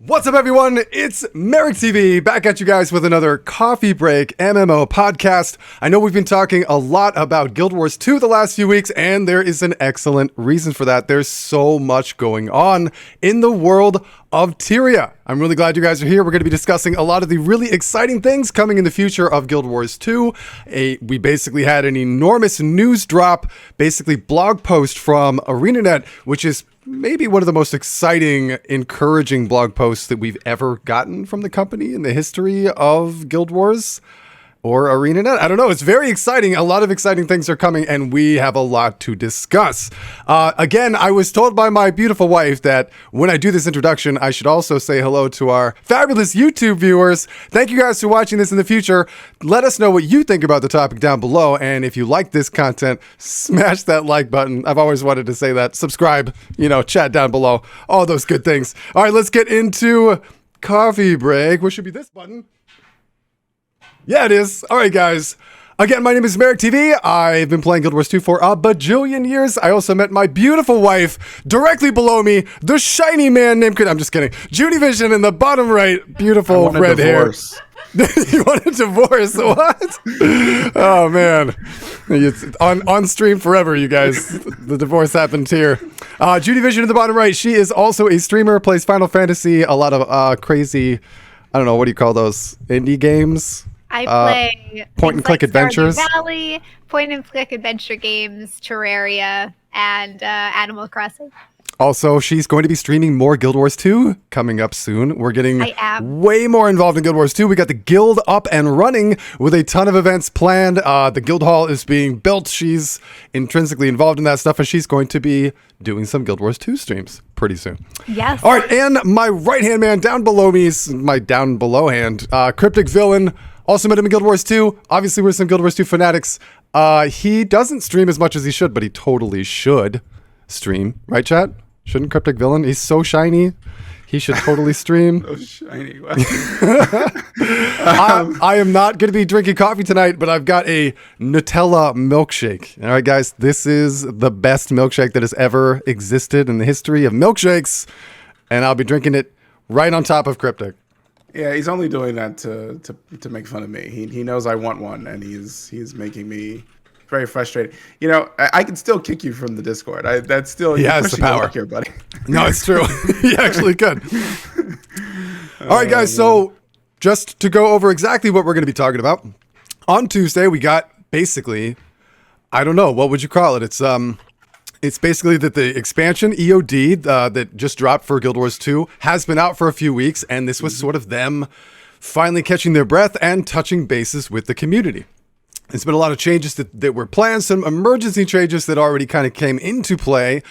What's up, everyone? It's Merrick TV back at you guys with another Coffee Break MMO podcast. I know we've been talking a lot about Guild Wars 2 the last few weeks, and there is an excellent reason for that. There's so much going on in the world of Tyria. I'm really glad you guys are here. We're going to be discussing a lot of the really exciting things coming in the future of Guild Wars 2. We basically had an enormous news drop, basically blog post from ArenaNet, which is maybe one of the most exciting, encouraging blog posts that we've ever gotten from the company in the history of Guild Wars or ArenaNet. I don't know. It's very exciting. A lot of exciting things are coming, and we have a lot to discuss. Again, I was told by my beautiful wife that when I do this introduction, I should also say hello to our fabulous YouTube viewers. Thank you guys for watching this in the future. Let us know what you think about the topic down below, and if you like this content, smash that like button. I've always wanted to say that. Subscribe, chat down below, all those good things. All right, let's get into Coffee Break. What should be this button? Yeah, it is. All right, guys. Again, my name is Merrick TV. I've been playing Guild Wars 2 for a bajillion years. I also met my beautiful wife directly below me, the shiny man named... I'm just kidding. Judy Vision in the bottom right. Beautiful red hair. You want a divorce? What? Oh, man. It's on stream forever, you guys. The divorce happened here. Judy Vision in the bottom right. She is also a streamer, plays Final Fantasy, a lot of crazy... I don't know, what do you call those? Indie games? I play point-and-click adventures. Stardew Valley, point-and-click adventure games, Terraria, and Animal Crossing. Also, she's going to be streaming more Guild Wars 2 coming up soon. We're getting way more involved in Guild Wars 2. We got the guild up and running with a ton of events planned. The guild hall is being built. She's intrinsically involved in that stuff, and she's going to be doing some Guild Wars 2 streams pretty soon. Yes. All right, and my right-hand man down below me is my down below hand, Cryptic Villain. Also met him in Guild Wars 2. Obviously, we're some Guild Wars 2 fanatics. He doesn't stream as much as he should, but he totally should stream. Right, chat? Shouldn't Cryptic Villain? He's so shiny. He should totally stream. So shiny. I am not going to be drinking coffee tonight, but I've got a Nutella milkshake. All right, guys, this is the best milkshake that has ever existed in the history of milkshakes, and I'll be drinking it right on top of Cryptic. Yeah, he's only doing that to make fun of me. He knows I want one, and he's making me very frustrated. I can still kick you from the Discord. That's still he has the power here, buddy. No, it's true. He actually could. All right, guys. So just to go over exactly what we're going to be talking about on Tuesday, we got basically, I don't know, what would you call it? It's basically that the expansion EOD that just dropped for Guild Wars 2 has been out for a few weeks, and this was sort of them finally catching their breath and touching bases with the community. There's been a lot of changes that were planned, some emergency changes that already kind of came into play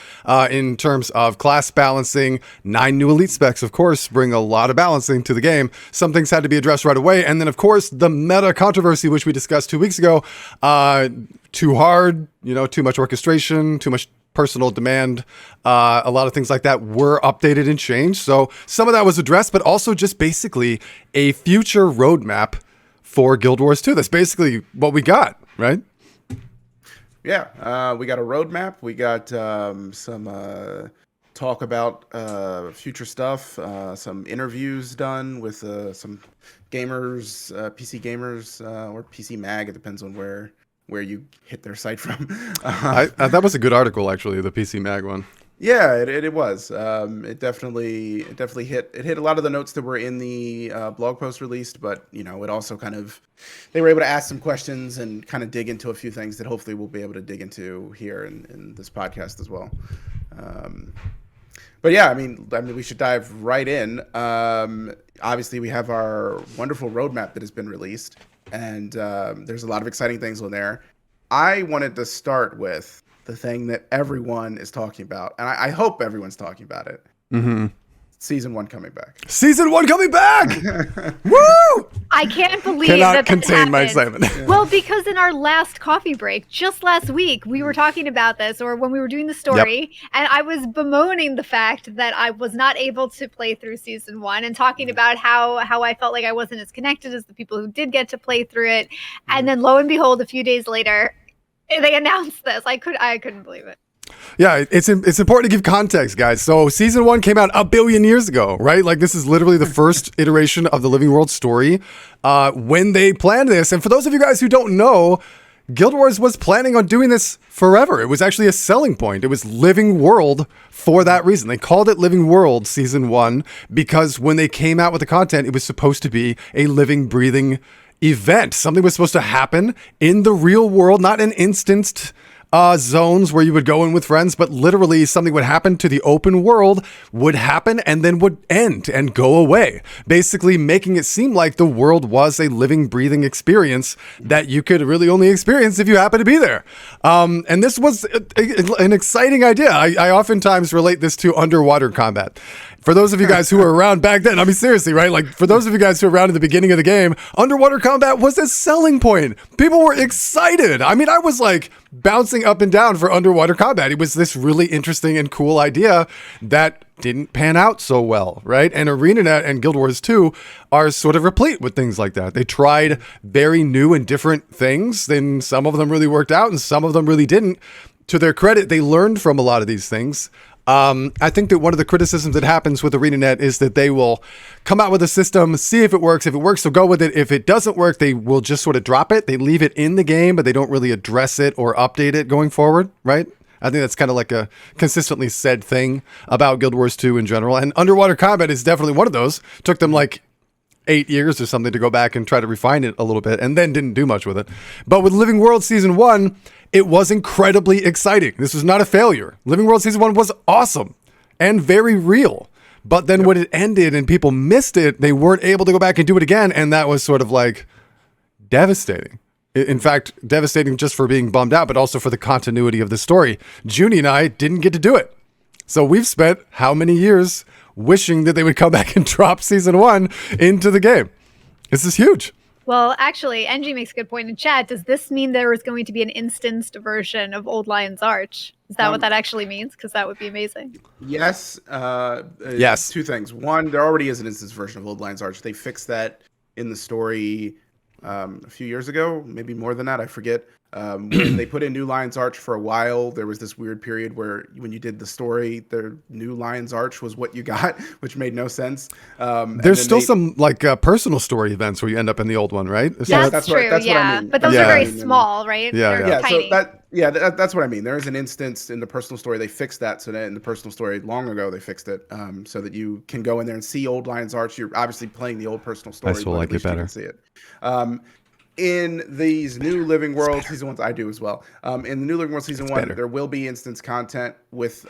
in terms of class balancing. 9 new elite specs, of course, bring a lot of balancing to the game. Some things had to be addressed right away. And then, of course, the meta controversy, which we discussed 2 weeks ago. Too hard, too much orchestration, too much personal demand. A lot of things like that were updated and changed. So some of that was addressed, but also just basically a future roadmap for Guild Wars 2. That's basically what we got, right? Yeah, we got a roadmap. We got some talk about future stuff, some interviews done with some gamers, PC gamers, or PC Mag. It depends on where you hit their site from. That was a good article, actually, the PC Mag one. Yeah, it was. It definitely hit a lot of the notes that were in the blog post released, but it also they were able to ask some questions and kind of dig into a few things that hopefully we'll be able to dig into here in this podcast as well. But yeah, I mean, we should dive right in. Obviously, we have our wonderful roadmap that has been released, and there's a lot of exciting things on there. I wanted to start with the thing that everyone is talking about, and I hope everyone's talking about it. Mm-hmm. Season 1 coming back. Season 1 coming back! Woo! I can't believe Cannot that contain my happened. excitement. Well, because in our last coffee break, just last week, we were talking about this, or when we were doing the story, and I was bemoaning the fact that I was not able to play through Season 1 and talking about how I felt like I wasn't as connected as the people who did get to play through it. And then lo and behold, a few days later, they announced this. I couldn't believe it. Yeah, it's important to give context, guys. So season 1 came out a billion years ago, right? Like this is literally the first iteration of the Living World story when they planned this. And for those of you guys who don't know, Guild Wars was planning on doing this forever. It was actually a selling point. It was Living World for that reason. They called it Living World Season 1 because when they came out with the content, it was supposed to be a living, breathing event. Something was supposed to happen in the real world, not an instanced zones where you would go in with friends, but literally something would happen to the open world, would happen and then would end and go away, basically making it seem like the world was a living, breathing experience that you could really only experience if you happen to be there. And this was an exciting idea. I oftentimes relate this to underwater combat. For those of you guys who were around back then, I mean, seriously, right? Like, for those of you guys who were around at the beginning of the game, underwater combat was a selling point. People were excited. I mean, I was like bouncing up and down for underwater combat. It was this really interesting and cool idea that didn't pan out so well, right? And ArenaNet and Guild Wars 2 are sort of replete with things like that. They tried very new and different things, then some of them really worked out and some of them really didn't. To their credit, they learned from a lot of these things. I think that one of the criticisms that happens with ArenaNet is that they will come out with a system, see if it works. If it works, they'll go with it. If it doesn't work, they will just sort of drop it. They leave it in the game, but they don't really address it or update it going forward, right? I think that's kind of like a consistently said thing about Guild Wars 2 in general. And underwater combat is definitely one of those. Took them like 8 years or something to go back and try to refine it a little bit, and then didn't do much with it. But with Living World Season 1, it was incredibly exciting. This was not a failure. Living World Season 1 was awesome and very real. But then when it ended and people missed it, they weren't able to go back and do it again, and that was sort of like devastating. In fact, devastating just for being bummed out, but also for the continuity of the story. Junie and I didn't get to do it. So we've spent how many years wishing that they would come back and drop Season 1 into the game. This is huge. Well, actually, NG makes a good point in chat. Does this mean there is going to be an instanced version of Old Lion's Arch? Is that what that actually means? Because that would be amazing. Yes. Yes. Two things. One, there already is an instanced version of Old Lion's Arch. They fixed that in the story a few years ago, maybe more than that. I forget. When they put in New Lion's Arch for a while, there was this weird period where when you did the story, their New Lion's Arch was what you got, which made no sense. There's still some like personal story events where you end up in the old one, right? Yeah, that's true. That's what I mean. But those are very small, right? Yeah, They're tiny. So that's what I mean. There is an instance in the personal story. They fixed that. So that in the personal story long ago, they fixed it so that you can go in there and see Old Lion's Arch. You're obviously playing the old personal story. I still like it better. You can see it. In these new Living World Season 1, I do as well. In the new Living World Season 1, there will be instance content with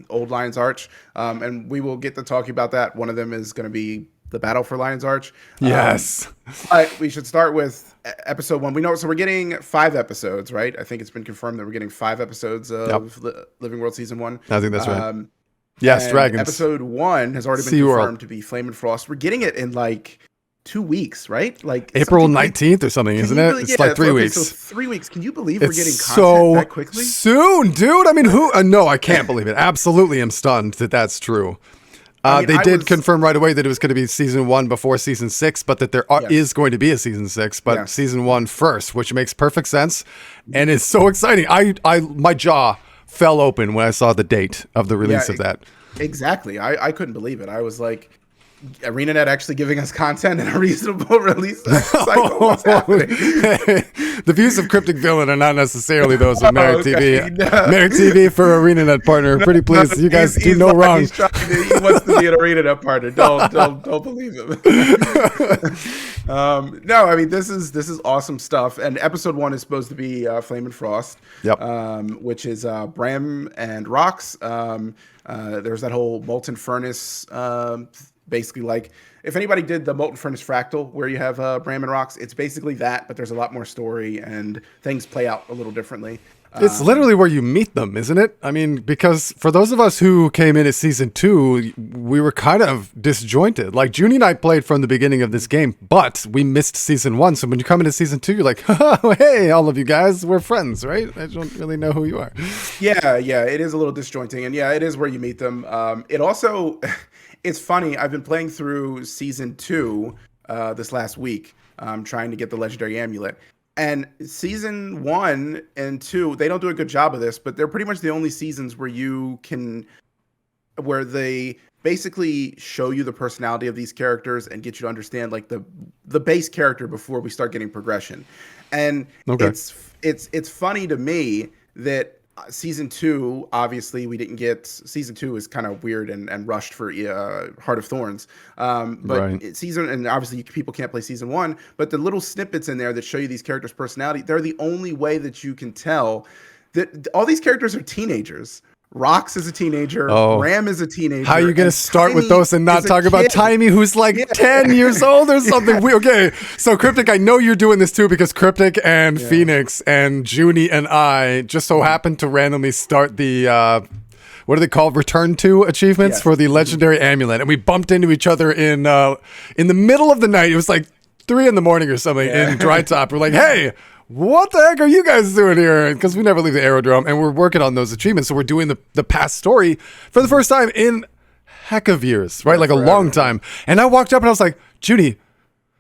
Old Lion's Arch, and we will get to talking about that. One of them is going to be the battle for Lion's Arch. Yes. But we should start with episode 1. We know, so we're getting 5 episodes, right? I think it's been confirmed that we're getting 5 episodes of Living World Season 1. I think that's right. Yes, Dragons. Episode 1 has already been confirmed to be Flame and Frost. We're getting it in like 2 weeks, right? Like April 19th or something, isn't it? It's like 3 weeks. So 3 weeks. Can you believe we're getting content that quickly? Soon, dude. I mean, who? No, I can't believe it. Absolutely am stunned that that's true. They did confirm right away that it was going to be Season 1 before Season 6, but that there is going to be a Season 6, but Season 1 first, which makes perfect sense. And it's so exciting. My jaw fell open when I saw the date of the release of that. Exactly. I couldn't believe it. I was like, ArenaNet actually giving us content in a reasonable release cycle. What's happening? The views of Cryptic Villain are not necessarely those of Merrick TV. No. Merrick TV for ArenaNet partner. Pretty pleased. You guys do no wrong. He wants to be an ArenaNet partner. Don't believe him. No, I mean this is awesome stuff. And episode 1 is supposed to be Flame and Frost. Yep. Which is Bram and Rox. There's that whole Molten Furnace. Basically, like if anybody did the Molten Furnace Fractal where you have Bram and Rox, it's basically that, but there's a lot more story and things play out a little differently. It's literally where you meet them, isn't it? I mean, because for those of us who came in at Season 2, we were kind of disjointed. Like, Junie and I played from the beginning of this game, but we missed Season 1. So when you come into Season 2, you're like, oh, hey, all of you guys, we're friends, right? I don't really know who you are. Yeah, it is a little disjointing. And yeah, it is where you meet them. It also, it's funny. I've been playing through Season 2 this last week, trying to get the Legendary Amulet. And season 1 and 2, they don't do a good job of this, but they're pretty much the only seasons where they basically show you the personality of these characters and get you to understand like the base character before we start getting progression. And it's funny to me that season 2, obviously we didn't get. Season 2 is kind of weird and rushed for Heart of Thorns, but season, and obviously people can't play season 1, but the little snippets in there that show you these characters' personality, they're the only way that you can tell that all these characters are teenagers. Rox is a teenager. Ram is a teenager. How are you going to start with those and not talk about Timey, who's like 10 years old or something? Okay, so Cryptic, I know you're doing this too because Cryptic and Phoenix and Junie and I just so happened to randomly start the, what are they called? Return to achievements for the legendary amulet. And we bumped into each other in the middle of the night. It was like 3 a.m. or something in Dry Top. We're like, hey, what the heck are you guys doing here? Because we never leave the aerodrome, and we're working on those achievements. So we're doing the past story for the first time in heck of years, right? Like a long time. And I walked up and I was like, Junie,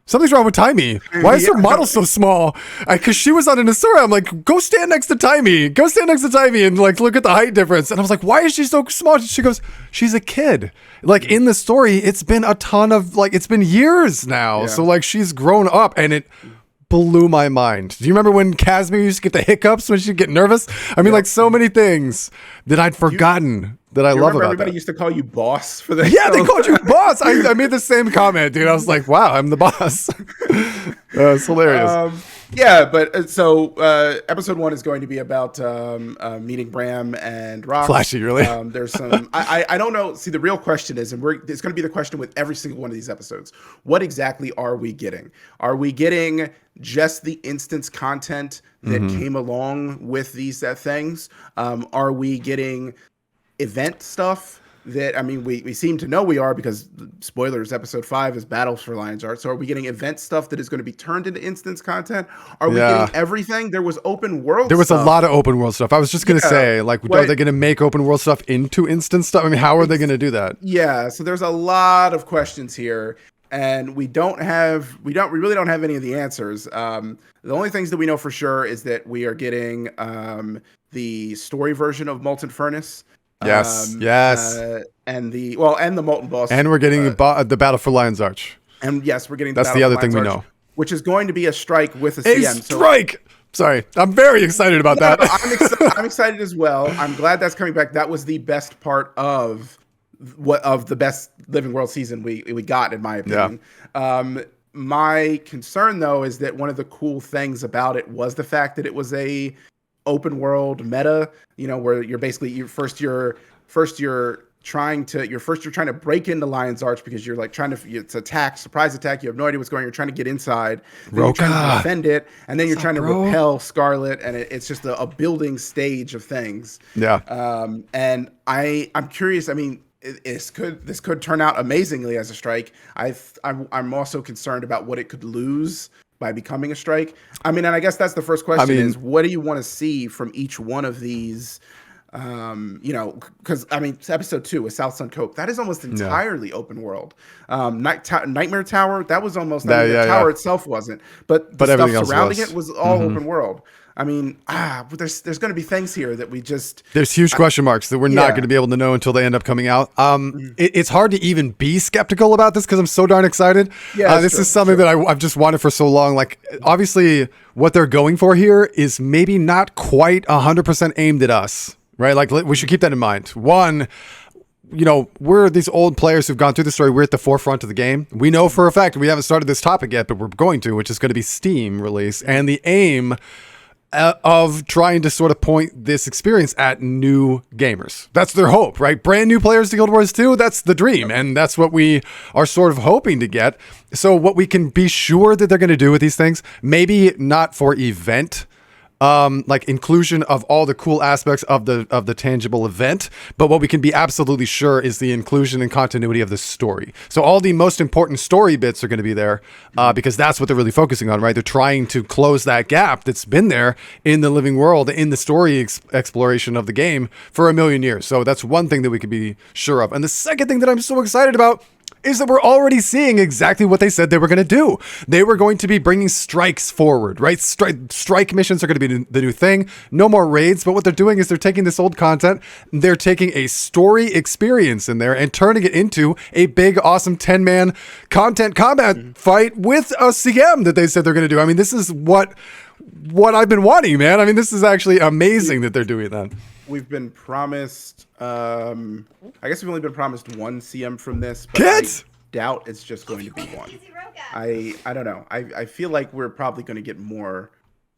something's wrong with Timey. Why is her model so small? Because she was on an Asura. I'm like, go stand next to Timey. Go stand next to Timey and like look at the height difference. And I was like, why is she so small? She goes, she's a kid. Like in the story, it's been a ton of like, it's been years now. Yeah. So like she's grown up and it blew my mind. Do you remember when Casimir used to get the hiccups when she'd get nervous? I mean, like so many things that I'd forgotten that I love about everybody that. used to call you boss for that. Yeah, they called you boss. I made the same comment, dude. I was like, wow, I'm the boss. It's hilarious. Yeah, but so episode 1 is going to be about meeting Bram and Rox. Flashy, really. There's some. I don't know. See, the real question is, and it's going to be the question with every single one of these episodes. What exactly are we getting? Are we getting just the instance content that came along with these things? Are we getting event stuff? That, I mean, we seem to know we are because, spoilers, episode 5 is Battles for Lion's Heart. So are we getting event stuff that is going to be turned into instance content? Are we getting everything? There was open world There was a lot of open world stuff. I was just going to say, like, are they going to make open world stuff into instance stuff? I mean, how are they going to do that? Yeah, so there's a lot of questions here. And we really don't have any of the answers. The only things that we know for sure is that we are getting the story version of Molten Furnace. Yes. And the Molten Boss. And we're getting the Battle for Lion's Arch. And yes, we're getting that's the other thing we know. Which is going to be a strike with a CM. Strike! Sorry, I'm very excited about that. I'm excited as well. I'm glad that's coming back. That was the best part of the best Living World season we got, in my opinion. Yeah. My concern though is that one of the cool things about it was the fact that it was a open world meta, where you're basically you're trying to break into Lion's Arch because you're like it's surprise attack. You have no idea what's going on. You're trying to get inside. Then you're trying to defend it, and then you're trying to repel Scarlet, and it's just a building stage of things. Yeah. And I'm curious. I mean, this could turn out amazingly as a strike. I'm also concerned about what it could lose by becoming a strike. I mean, and I guess that's the first question is, what do you want to see from each one of these? Because I mean, episode 2 with South Sun Cope, that is almost entirely open world. Nightmare Tower, that was almost, the tower itself wasn't, but the stuff surrounding it was all open world. I mean, but there's going to be things here that there's huge question marks that we're not going to be able to know until they end up coming out. It's hard to even be skeptical about this because I'm so darn excited. Yeah, this is something that I've just wanted for so long. Like, obviously, what they're going for here is maybe not quite 100% aimed at us, right? Like, we should keep that in mind. One, we're these old players who've gone through the story. We're at the forefront of the game. We know for a fact, we haven't started this topic yet, but we're going to, which is going to be Steam release. And the aim of trying to sort of point this experience at new gamers. That's their hope, right? Brand new players to Guild Wars 2, that's the dream. And that's what we are sort of hoping to get. So what we can be sure that they're going to do with these things, maybe not for event, like inclusion of all the cool aspects of the tangible event, but what we can be absolutely sure is the inclusion and continuity of the story. So all the most important story bits are going to be there because that's what they're really focusing on, right? They're trying to close that gap that's been there in the living world, in the story exploration of the game for 1,000,000 years. So that's one thing that we can be sure of. And the second thing that I'm so excited about is that we're already seeing exactly what they said they were going to do. They were going to be bringing strikes forward, right? Strike missions are going to be the new thing. No more raids, but what they're doing is they're taking this old content, they're taking a story experience in there and turning it into a big, awesome 10-man content combat fight with a CM that they said they're going to do. I mean, this is what I've been wanting, man. I mean, this is actually amazing that they're doing that. We've been promised, I guess we've only been promised one CM from this, but I doubt it's just going to be one. I don't know. I feel like we're probably going to get more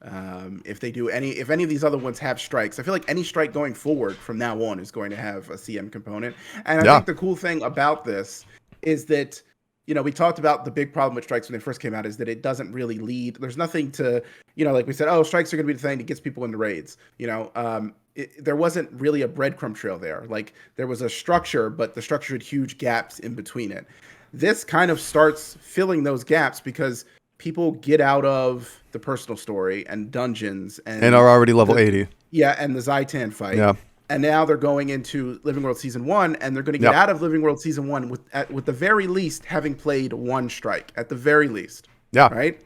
if any of these other ones have strikes. I feel like any strike going forward from now on is going to have a CM component. And I think the cool thing about this is that, you know, we talked about the big problem with strikes when they first came out is that it doesn't really lead. There's nothing to, you know, like we said, oh, strikes are going to be the thing that gets people into raids. You know, there wasn't really a breadcrumb trail there. Like there was a structure, but the structure had huge gaps in between it. This kind of starts filling those gaps because people get out of the personal story and dungeons and are already level 80. Yeah, and the Zaitan fight. Yeah. And now they're going into Living World Season 1, and they're going to get out of Living World Season 1 with the very least having played one strike, at the very least. Yeah. Right?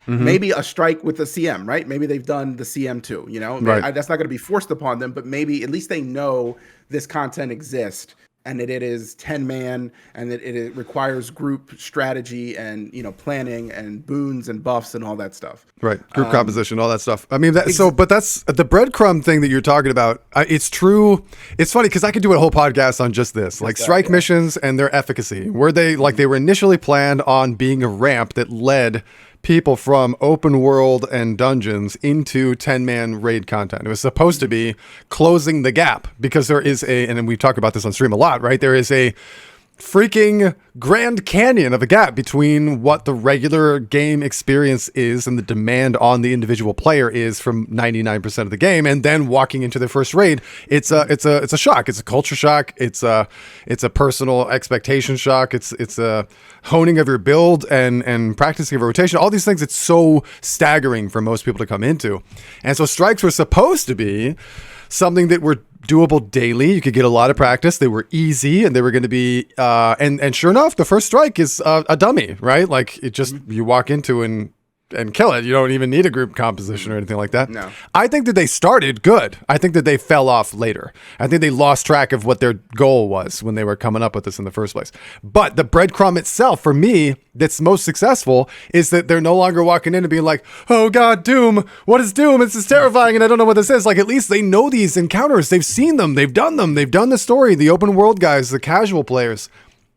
Mm-hmm. Maybe a strike with the CM, right? Maybe they've done the CM too, you know? Right. That's not going to be forced upon them, but maybe at least they know this content exists and that it is 10-man and that it requires group strategy and, you know, planning and boons and buffs and all that stuff. Right. Group composition, all that stuff. I mean, but that's the breadcrumb thing that you're talking about. It's true. It's funny because I could do a whole podcast on just this, like strike missions and their efficacy. Were they like they were initially planned on being a ramp that led people from open world and dungeons into 10-man raid content. It was supposed to be closing the gap because there is and we talk about this on stream a lot, right? There is a freaking Grand Canyon of a gap between what the regular game experience is and the demand on the individual player is from 99% of the game, and then walking into their first raid, it's a shock. It's a culture shock. It's a personal expectation shock. It's a honing of your build and practicing of rotation. All these things. It's so staggering for most people to come into, and so strikes were supposed to be something that were doable daily. You could get a lot of practice. They were easy, and they were going to be and sure enough, the first strike is a dummy, right? Like it just you walk into and kill it. You don't even need a group composition or anything like that. No. I think that they started good. I think that they fell off later. I think they lost track of what their goal was when they were coming up with this in the first place. But the breadcrumb itself, for me, that's most successful is that they're no longer walking in and being like, oh God, Doom, what is Doom? This is terrifying and I don't know what this is. Like at least they know these encounters. They've seen them. They've done them. They've done the story, the open world guys, the casual players.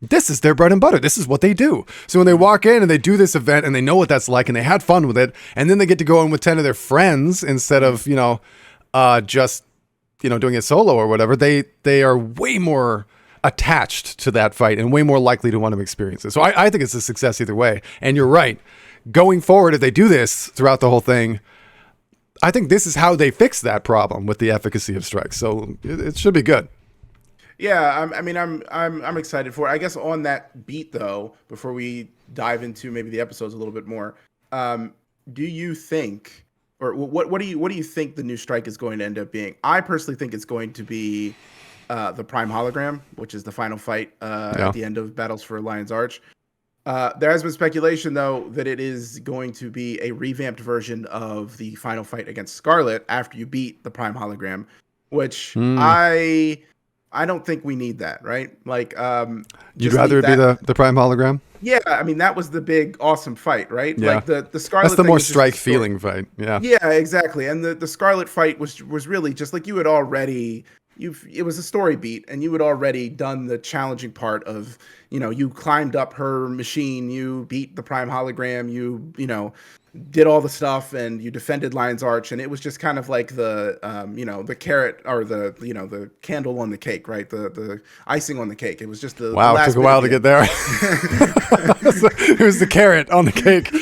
This is their bread and butter. This is what they do. So when they walk in and they do this event and they know what that's like and they had fun with it, and then they get to go in with 10 of their friends instead of, just, doing it solo or whatever, they are way more attached to that fight and way more likely to want to experience it. So I think it's a success either way. And you're right. Going forward, if they do this throughout the whole thing, I think this is how they fix that problem with the efficacy of strikes. So it should be good. Yeah, I'm excited for it. I guess on that beat though, before we dive into maybe the episodes a little bit more, do you think, or what do you think the new strike is going to end up being? I personally think it's going to be the Prime Hologram, which is the final fight at the end of Battles for Lion's Arch. There has been speculation though that it is going to be a revamped version of the final fight against Scarlet after you beat the Prime Hologram, which I don't think we need that, right? Like, you'd rather it be the Prime Hologram? Yeah, I mean that was the big awesome fight, right? Yeah. Like the Scarlet. That's the more strike feeling fight. Yeah. Yeah, exactly. And the Scarlet fight was really just like you had already. It was a story beat, and you had already done the challenging part of, you climbed up her machine, you beat the Prime Hologram, you did all the stuff, and you defended Lion's Arch, and it was just kind of like the the carrot or the candle on the cake, right? The icing on the cake. It was just the wow. It took a while to get there. It was the carrot on the cake.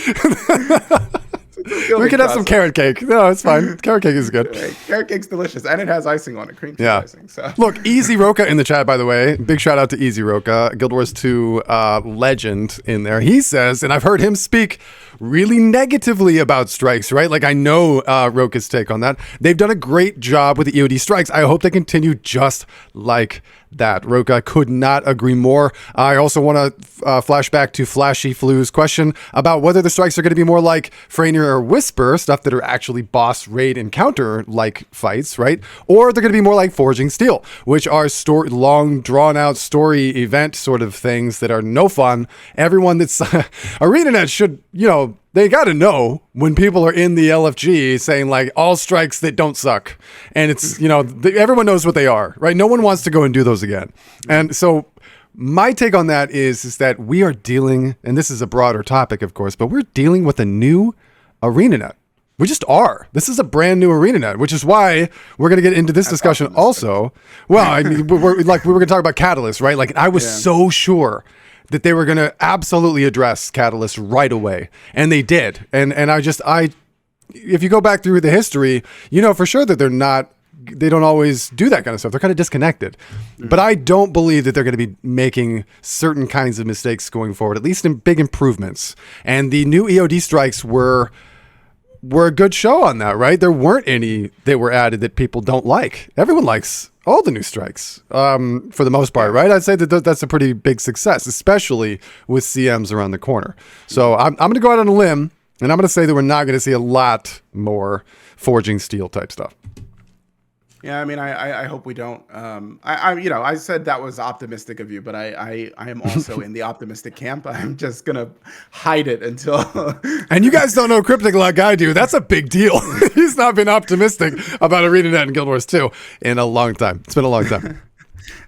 We could have some carrot cake. No, it's fine. Carrot cake is good. Right. Carrot cake's delicious, and it has icing on it, cream cheese icing. So. Look, Easy Roka in the chat, by the way. Big shout out to Easy Roka, Guild Wars 2 legend in there. He says, and I've heard him speak really negatively about strikes, right? Like I know Roka's take on that. They've done a great job with the EOD strikes. I hope they continue just like that. Roka could not agree more. I also want to flash back to Flashy Flu's question about whether the strikes are going to be more like Freyner or Whisper, stuff that are actually boss raid encounter like fights, right? Or they're going to be more like Forging Steel, which are long drawn out story event sort of things that are no fun. Everyone that's ArenaNet should, they got to know when people are in the LFG saying like all strikes that don't suck. And it's, everyone knows what they are, right? No one wants to go and do those again. And so my take on that is that we are dealing, and this is a broader topic, of course, but we're dealing with a new ArenaNet. We just are. This is a brand new ArenaNet, which is why we're going to get into this discussion also. Well, I mean, we were going to talk about Catalyst, right? Like I was so sure that they were going to absolutely address Catalyst right away. And they did. And if you go back through the history, for sure that they don't always do that kind of stuff. They're kind of disconnected. But I don't believe that they're going to be making certain kinds of mistakes going forward, at least in big improvements. And the new EOD strikes were a good show on that, right? There weren't any that were added that people don't like. Everyone likes all the new strikes for the most part, right? I'd say that that's a pretty big success, especially with CMs around the corner. So I'm going to go out on a limb, and I'm going to say that we're not going to see a lot more Forging Steel type stuff. Yeah, I mean, I hope we don't. I said that was optimistic of you, but I am also in the optimistic camp. I'm just gonna hide it until. And you guys don't know Cryptic like I do. That's a big deal. He's not been optimistic about ArenaNet and Guild Wars 2 in a long time. It's been a long time.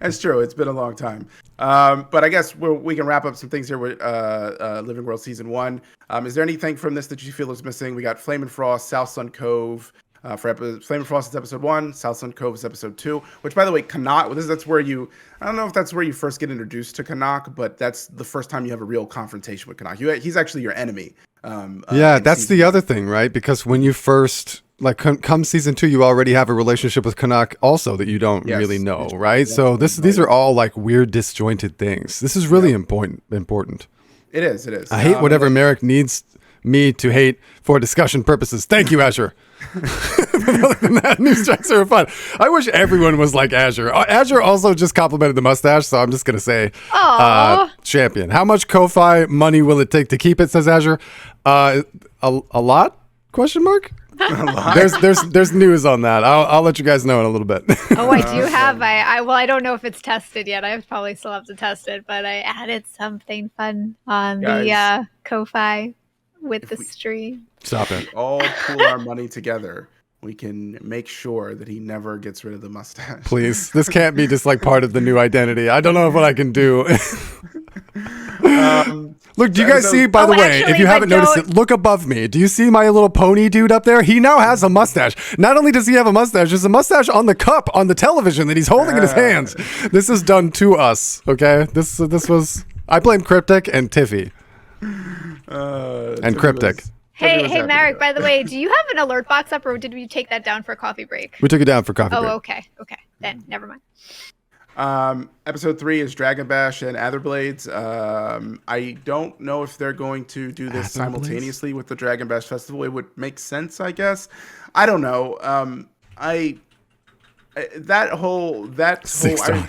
That's true. It's been a long time. But I guess we can wrap up some things here with Living World Season 1. Is there anything from this that you feel is missing? We got Flame and Frost, South Sun Cove. Flame and Frost is episode 1, South Sun Cove is episode 2, which, by the way, Canuck, that's where I don't know if that's where you first get introduced to Canuck, but that's the first time you have a real confrontation with Canuck. He's actually your enemy. That's the other thing, right? Because when you first, come season 2, you already have a relationship with Canuck also that you don't really know, right? So these are all like weird, disjointed things. This is really important. It is. I hate whatever Merrick needs me to hate for discussion purposes. Thank you, Azure. Other than that, new strikes are fun. I wish everyone was like Azure. Azure also just complimented the mustache, so I'm just going to say champion. How much Ko-Fi money will it take to keep it, says Azure? A lot? Question mark? A lot? There's news on that. I'll let you guys know in a little bit. Oh, I do have. I don't know if it's tested yet. I probably still have to test it, but I added something fun on the Ko-Fi with the stream. Stop it. All pool our money together. We can make sure that he never gets rid of the mustache. Please. This can't be just like part of the new identity. I don't know what I can do. Look, do you guys see, by the way, if you haven't noticed it, look above me. Do you see my little pony dude up there? He now has a mustache. Not only does he have a mustache, there's a mustache on the cup on the television that he's holding in his hands. This is done to us, okay? This was... I blame Cryptic and Tiffy. And Cryptic. Hey, Marek, by the way, do you have an alert box up, or did we take that down for coffee break? We took it down for coffee break. Oh, okay. Then, never mind. Episode 3 is Dragon Bash and Atherblades. I don't know if they're going to do this simultaneously with the Dragon Bash Festival. It would make sense, I guess. I don't know. I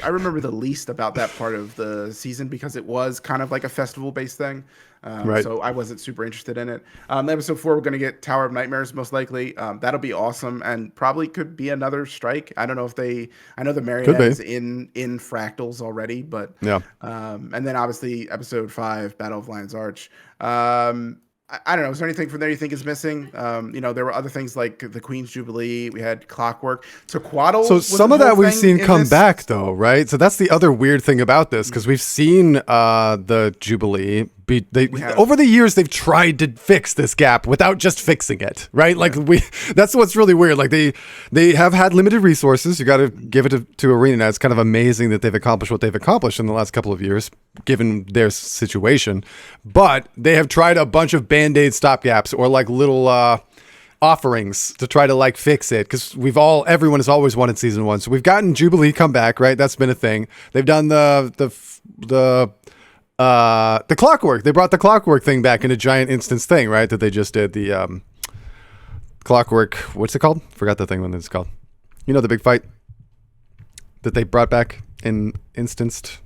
remember the least about that part of the season because it was kind of like a festival-based thing. Right. So I wasn't super interested in it. Episode 4, we're going to get Tower of Nightmares, most likely. That'll be awesome and probably could be another strike. I don't know if I know the Marionette is in Fractals already, but yeah. And then obviously episode 5, Battle of Lion's Arch. I don't know. Is there anything from there you think is missing? There were other things like the Queen's Jubilee. We had Clockwork. Tequatl. So some of that we've seen come back, though, right? So that's the other weird thing about this, because we've seen the Jubilee. Over the years, they've tried to fix this gap without just fixing it, right? Like that's what's really weird. Like they have had limited resources. You got to give it to ArenaNet. It's kind of amazing that they've accomplished what they've accomplished in the last couple of years, given their situation. But they have tried a bunch of Band-Aid stopgaps or like little offerings to try to like fix it, because everyone has always wanted season 1. So we've gotten Jubilee come back, right? That's been a thing. They've done the Clockwork. They brought the Clockwork thing back in a giant instance thing, right? That they just did the Clockwork. What's it called? Forgot the thing when it's called. The big fight that they brought back. in instanced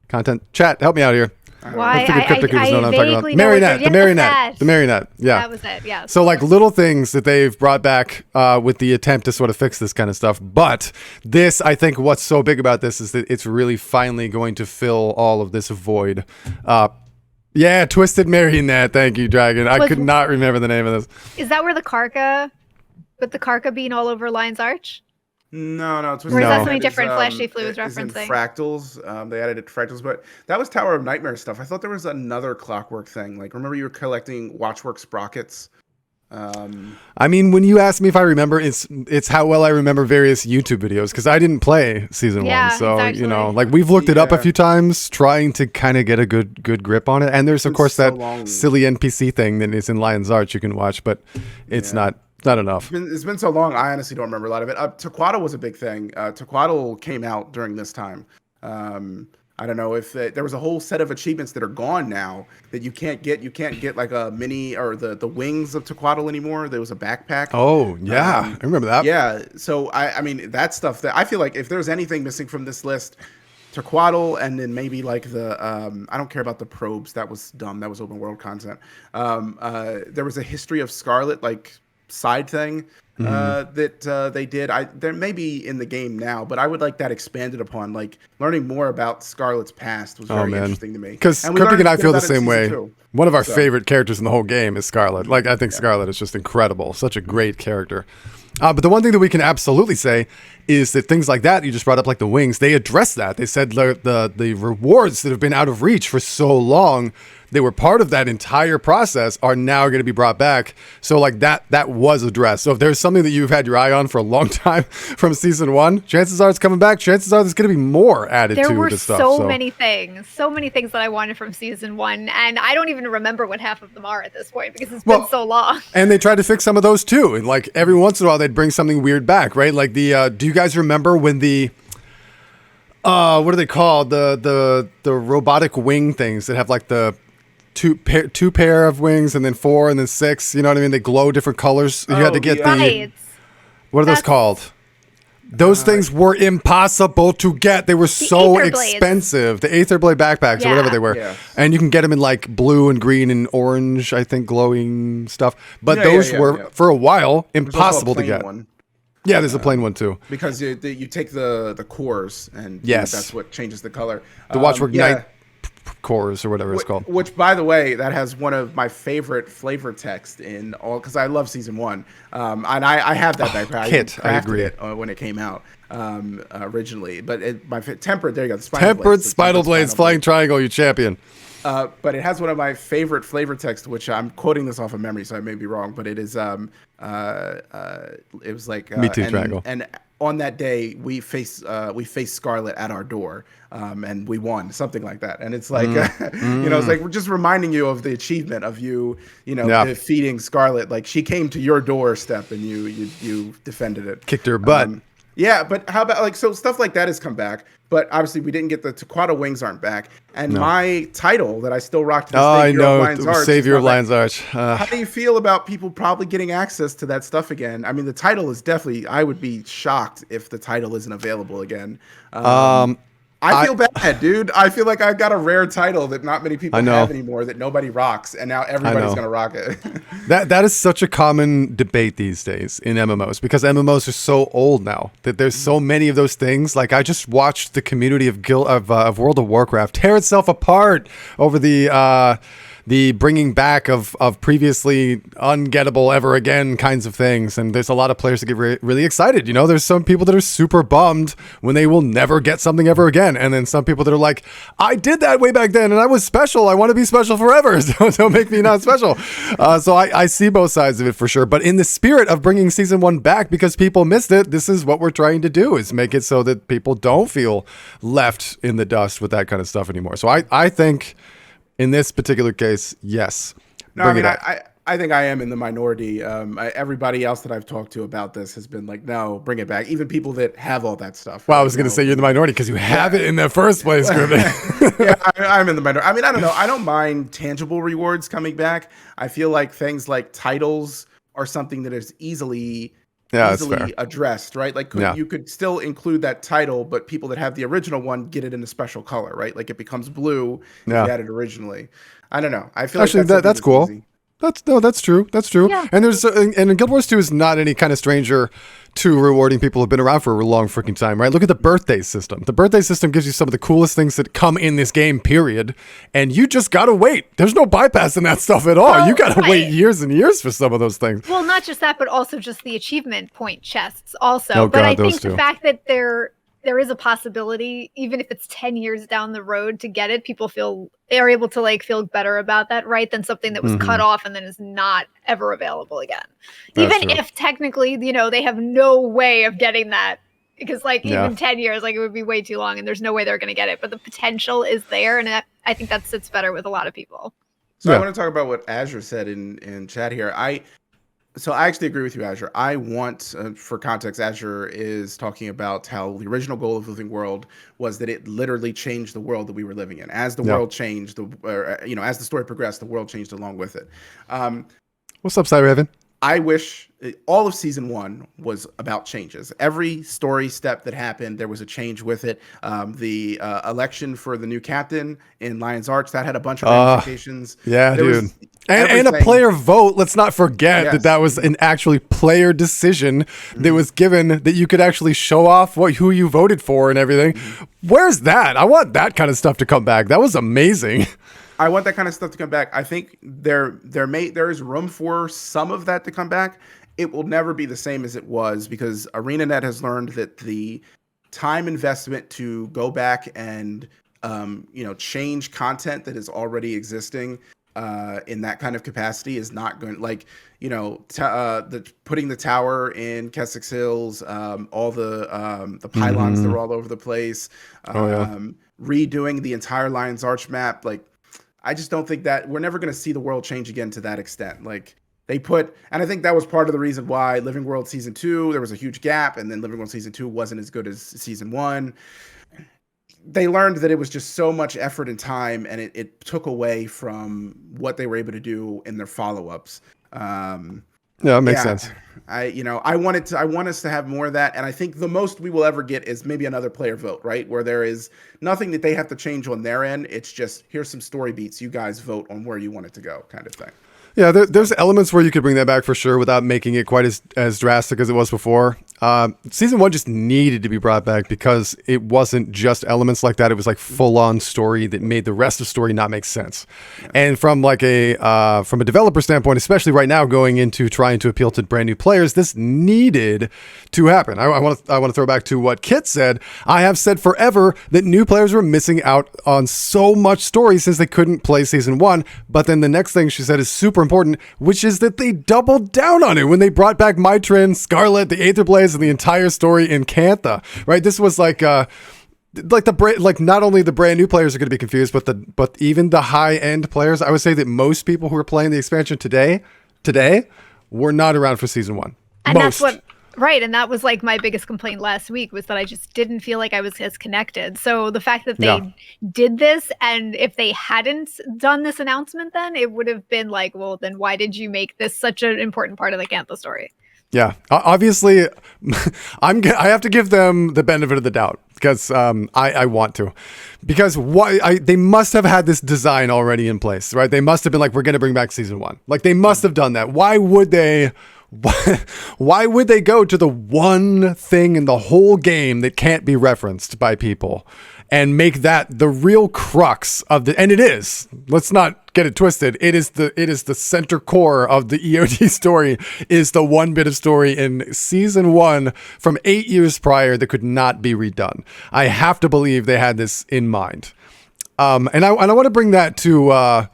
content. Chat, help me out here. Why? Hopefully the cryptic people know what I'm talking about. vaguely know what Marionette, they're- the marionette, yes, the marionette. Yeah, that was it. Yeah. so like little things that they've brought back with the attempt to sort of fix this kind of stuff. But this, I think what's so big about this is that it's really finally going to fill all of this void. Yeah, Twisted Marionette. Thank you, Dragon. I could not remember the name of this. Is that where the Karka, with the Karka being all over Lion's Arch? No. Or is that something different Fleshy Flu was is in referencing? Fractals. They added it to Fractals, but that was Tower of Nightmare stuff. I thought there was another Clockwork thing. Like, remember you were collecting Watchwork sprockets? I mean, when you ask me if I remember, it's how well I remember various YouTube videos because I didn't play season one. So exactly. like we've looked it up a few times, trying to kind of get a good grip on it. And there's of course that silly NPC thing that is in Lion's Arch you can watch, but it's not enough. It's been so long, I honestly don't remember a lot of it. Tequatl was a big thing. Tequatl came out during this time. I don't know if there was a whole set of achievements that are gone now that you can't get. You can't get like a mini or the wings of Tequatl anymore. There was a backpack. Oh yeah, I remember that. Yeah, so I mean that stuff that I feel like if there's anything missing from this list, Tequatl, and then maybe like the I don't care about the probes. That was dumb. That was open world content. There was a History of Scarlet like side thing that they did. There may be in the game now, but I would like that expanded upon. Like learning more about Scarlet's past was very interesting to me. Because Cryptic and I feel the same way. Two. One of our favorite characters in the whole game is Scarlet. Like I think Scarlet is just incredible. Such a great character. But the one thing that we can absolutely say is that things like that you just brought up, like the wings, they address that. They said the rewards that have been out of reach for so long, they were part of that entire process, are now going to be brought back. So like that was addressed. So if there's something that you've had your eye on for a long time from season one, chances are it's coming back. Chances are there's going to be more added to the stuff. There were so many things that I wanted from season one, and I don't even remember what half of them are at this point because it's been so long. And they tried to fix some of those too. And like every once in a while they'd bring something weird back, right? Like the do you guys remember when the what are they called? The robotic wing things that have like the two pair of wings and then 4 and then 6, you know what I mean? They glow different colors. You had to get what are those called? Those things were impossible to get. They were so expensive. The Aether Blade backpacks or whatever they were. Yes. And you can get them in like blue and green and orange, I think, glowing stuff. But those were, for a while, impossible to get. Yeah, there's a plain one too. Because you take the cores and that's what changes the color. The Watchwork Night cores or whatever it's called. Which, by the way, that has one of my favorite flavor text in all, because I love season one. And I have that backpack. Kit, I agree. It when it came out originally. But Tempered, there you go. The Tempered Spinal Blades, Flying Triangle, you champion. But it has one of my favorite flavor texts, which I'm quoting this off of memory, so I may be wrong, but it is it was like Me Too Triangle. And on that day we faced Scarlet at our door, and we won, something like that. And it's like it's like we're just reminding you of the achievement of you defeating Scarlet. Like she came to your doorstep and you defended it, kicked her butt. Yeah, but how about like so stuff like that has come back, but obviously we didn't get the Tequatl wings aren't back, and my title that I still rock to this day, Hero of Lion's Arch, Savior of Lion's Arch. How do you feel about people probably getting access to that stuff again? I mean, the title is definitely. I would be shocked if the title isn't available again. I feel bad, dude. I feel like I got a rare title that not many people have anymore, that nobody rocks, and now everybody's gonna rock it. That is such a common debate these days in MMOs, because MMOs are so old now that there's so many of those things. Like I just watched the community of World of Warcraft tear itself apart over the bringing back of previously ungettable ever again kinds of things. And there's a lot of players that get really excited. You know, there's some people that are super bummed when they will never get something ever again. And then some people that are like, I did that way back then and I was special. I want to be special forever. So don't make me not special. So I see both sides of it for sure. But in the spirit of bringing season one back because people missed it, this is what we're trying to do, is make it so that people don't feel left in the dust with that kind of stuff anymore. So I think in this particular case, yes. No, I mean, I think I am in the minority. Everybody else that I've talked to about this has been like, no, bring it back. Even people that have all that stuff. Well, I was going to say you're in the minority because you have it in the first place. Yeah, I'm in the minority. I mean, I don't know. I don't mind tangible rewards coming back. I feel like things like titles are something that is easily Yeah, that's fair. easily addressed, right? Like Yeah. you could still include that title, but people that have the original one get it in a special color, right? Like it becomes blue if Yeah. you had it originally. I don't know. I feel Actually, like that's that's something cool. easy. That's true. That's true. Yeah. And and Guild Wars 2 is not any kind of stranger to rewarding people who've been around for a long freaking time, right? Look at the birthday system. The birthday system gives you some of the coolest things that come in this game, period. And you just gotta wait. There's no bypassing that stuff at all. Well, You gotta right. wait years and years for some of those things. Well, not just that, but also just the achievement point chests also. Oh, But God, I those think two. the fact that there is a possibility, even if it's 10 years down the road to get it, people are able to like feel better about that, right? Than something that was cut off and then is not ever available again. That's Even true. if technically, they have no way of getting that. Because like Yeah. even 10 years, like it would be way too long and there's no way they're going to get it. But the potential is there. And I think that sits better with a lot of people. So Yeah. I want to talk about what Azure said in chat here. So I actually agree with you, Azure. I want, for context, Azure is talking about how the original goal of Living World was that it literally changed the world that we were living in. As the world changed, as the story progressed, the world changed along with it. What's up, Cyraven? I wish all of season 1 was about changes. Every story step that happened, there was a change with it. The election for the new captain in Lion's Arch, that had a bunch of ramifications. Yeah, There dude. was And a everything. player vote. Let's not forget Yes. that was an actually player decision that was given, that you could actually show off who you voted for and everything. Where's that? I want that kind of stuff to come back. That was amazing. I want that kind of stuff to come back. I think there is room for some of that to come back. It will never be the same as it was because ArenaNet has learned that the time investment to go back and change content that is already existing in that kind of capacity is not going, like, putting the tower in Kessex Hills, all the pylons that were all over the place, redoing the entire Lion's Arch map. Like, I just don't think that we're never going to see the world change again to that extent. Like and I think that was part of the reason why Living World Season 2, there was a huge gap, and then Living World Season 2 wasn't as good as Season 1. They learned that it was just so much effort and time, and it took away from what they were able to do in their follow-ups. Yeah, it makes sense. I want us to have more of that, and I think the most we will ever get is maybe another player vote, right? Where there is nothing that they have to change on their end. It's just, here's some story beats. You guys vote on where you want it to go, kind of thing. Yeah, there's elements where you could bring that back for sure without making it quite as drastic as it was before. Season 1 just needed to be brought back because it wasn't just elements like that. It was like full-on story that made the rest of the story not make sense. Yeah. And from like from a developer standpoint, especially right now going into trying to appeal to brand new players, this needed to happen. I want to throw back to what Kit said. I have said forever that new players were missing out on so much story since they couldn't play Season 1. But then the next thing she said is super important, which is that they doubled down on it when they brought back Mytrin, Scarlet, the Aether Blaze, and the entire story in Cantha. Right? This was like not only the brand new players are going to be confused, but even the high end players. I would say that most people who are playing the expansion today were not around for Season 1. And most. that's what. Right, and that was like my biggest complaint last week was that I just didn't feel like I was as connected. So the fact that they did this, and if they hadn't done this announcement, then it would have been like, well, then why did you make this such an important part of the Cantha story? Yeah, obviously, I have to give them the benefit of the doubt because I want to, because they must have had this design already in place, right? They must have been like, we're going to bring back Season 1. Like they must have done that. Why would they? Why would they go to the one thing in the whole game that can't be referenced by people and make that the real crux of and it is, let's not get it twisted. It is the center core of the EOD story, is the one bit of story in Season 1 from 8 years prior that could not be redone. I have to believe they had this in mind. And I want to bring that to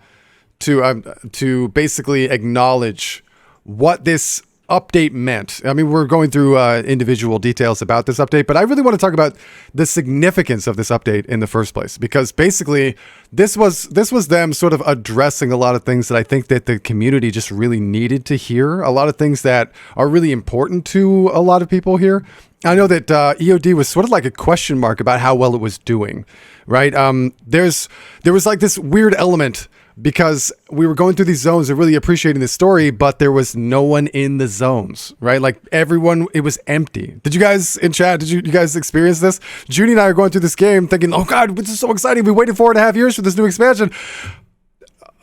basically acknowledge what this update meant. I mean, we're going through individual details about this update, but I really want to talk about the significance of this update in the first place, because basically this was them sort of addressing a lot of things that I think that the community just really needed to hear, a lot of things that are really important to a lot of people here. I know that EOD was sort of like a question mark about how well it was doing, right? There was like this weird element because we were going through these zones and really appreciating the story, but there was no one in the zones, right? Like everyone, it was empty. Did you guys in chat, you guys experience this? Judy and I are going through this game thinking, oh God, this is so exciting. We waited 4.5 years for this new expansion.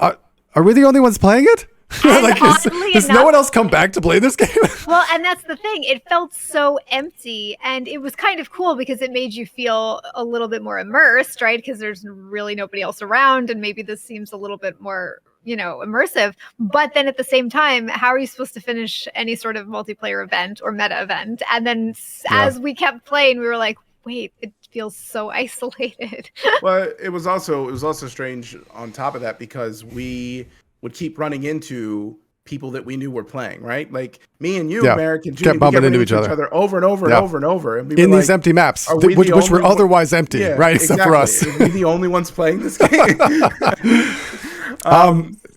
Are we the only ones playing it? Like, has no one else come back to play this game? Well, and that's the thing. It felt so empty, and it was kind of cool because it made you feel a little bit more immersed, right? Because there's really nobody else around, and maybe this seems a little bit more, immersive. But then at the same time, how are you supposed to finish any sort of multiplayer event or meta event? And then as we kept playing, we were like, wait, it feels so isolated. Well, it was also strange on top of that because we would keep running into people that we knew were playing, right? Like me and you, Merrick and Judy, kept bumping into each other over and over and over and over. And we in these empty maps, which were otherwise empty, right? Except for us. Are we the only ones playing this game?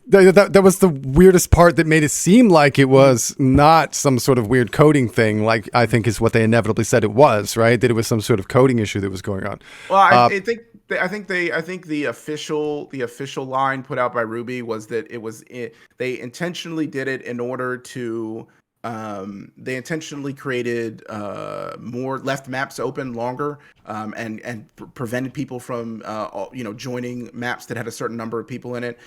That was the weirdest part that made it seem like it was not some sort of weird coding thing, like I think is what they inevitably said it was, right? That it was some sort of coding issue that was going on. Well, I think the official line put out by Ruby was that they intentionally did it in order to they intentionally created left maps open longer and prevented people from joining maps that had a certain number of people in it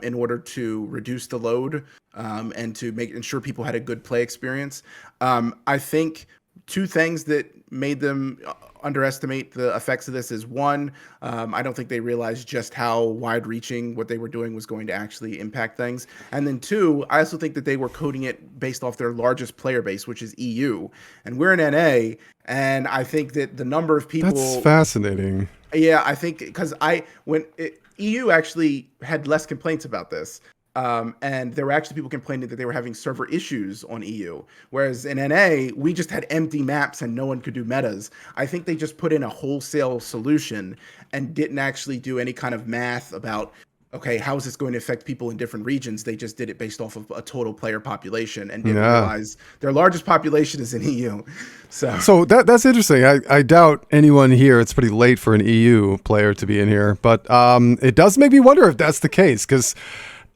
in order to reduce the load and to ensure people had a good play experience. I think two things that made them underestimate the effects of this is one, I don't think they realized just how wide-reaching what they were doing was going to actually impact things. And then two, I also think that they were coding it based off their largest player base, which is EU. And we're in NA, and I think that the number of people... That's fascinating. Yeah, I think because EU actually had less complaints about this. And there were actually people complaining that they were having server issues on EU. Whereas in NA, we just had empty maps and no one could do metas. I think they just put in a wholesale solution and didn't actually do any kind of math about, okay, how is this going to affect people in different regions? They just did it based off of a total player population and didn't realize their largest population is in EU. So that's interesting. I doubt anyone here, it's pretty late for an EU player to be in here, but it does make me wonder if that's the case, because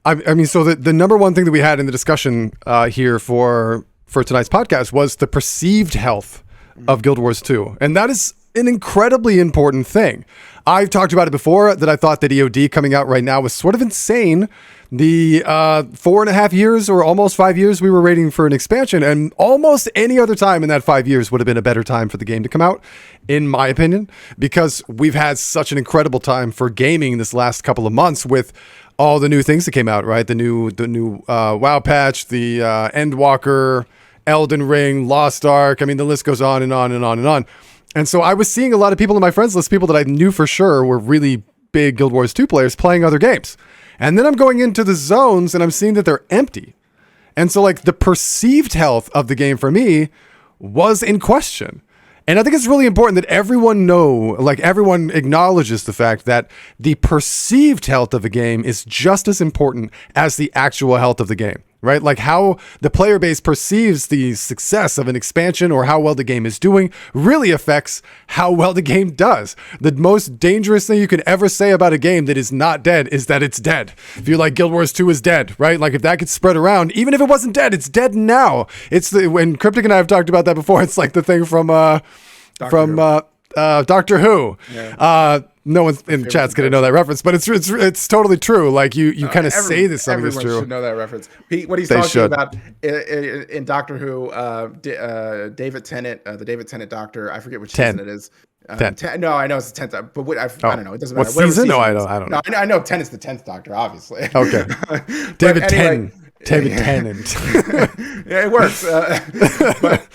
I mean, so the number one thing that we had in the discussion here for tonight's podcast was the perceived health of Guild Wars 2. And that is an incredibly important thing. I've talked about it before, that I thought that EOD coming out right now was sort of insane. The 4.5 years or almost 5 years we were waiting for an expansion, and almost any other time in that 5 years would have been a better time for the game to come out, in my opinion, because we've had such an incredible time for gaming this last couple of months with all the new things that came out, right? The new WoW patch, the Endwalker, Elden Ring, Lost Ark. I mean, the list goes on and on and on and on. And so I was seeing a lot of people in my friends list, people that I knew for sure were really big Guild Wars 2 players playing other games. And then I'm going into the zones and I'm seeing that they're empty. And so like the perceived health of the game for me was in question. And I think it's really important that everyone acknowledges the fact that the perceived health of a game is just as important as the actual health of the game, right? Like how the player base perceives the success of an expansion or how well the game is doing really affects how well the game does. The most dangerous thing you can ever say about a game that is not dead is that it's dead. If you're like Guild Wars 2 is dead, right? Like if that gets spread around, even if it wasn't dead, it's dead now. When Cryptic and I have talked about that before, it's like the thing from Doctor Who. Yeah. No one in chat's gonna know that reference, but it's totally true. Like you kind of say this something is true. Everyone should know that reference. What he's talking about in Doctor Who, David Tennant, the David Tennant Doctor. I forget which season it is. 10. No, I know it's the 10th, but I don't know. It doesn't matter. What season? No, I don't know. No, I know 10 is the 10th Doctor, obviously. Okay. David Tennant. David Tennant. Yeah, it works. But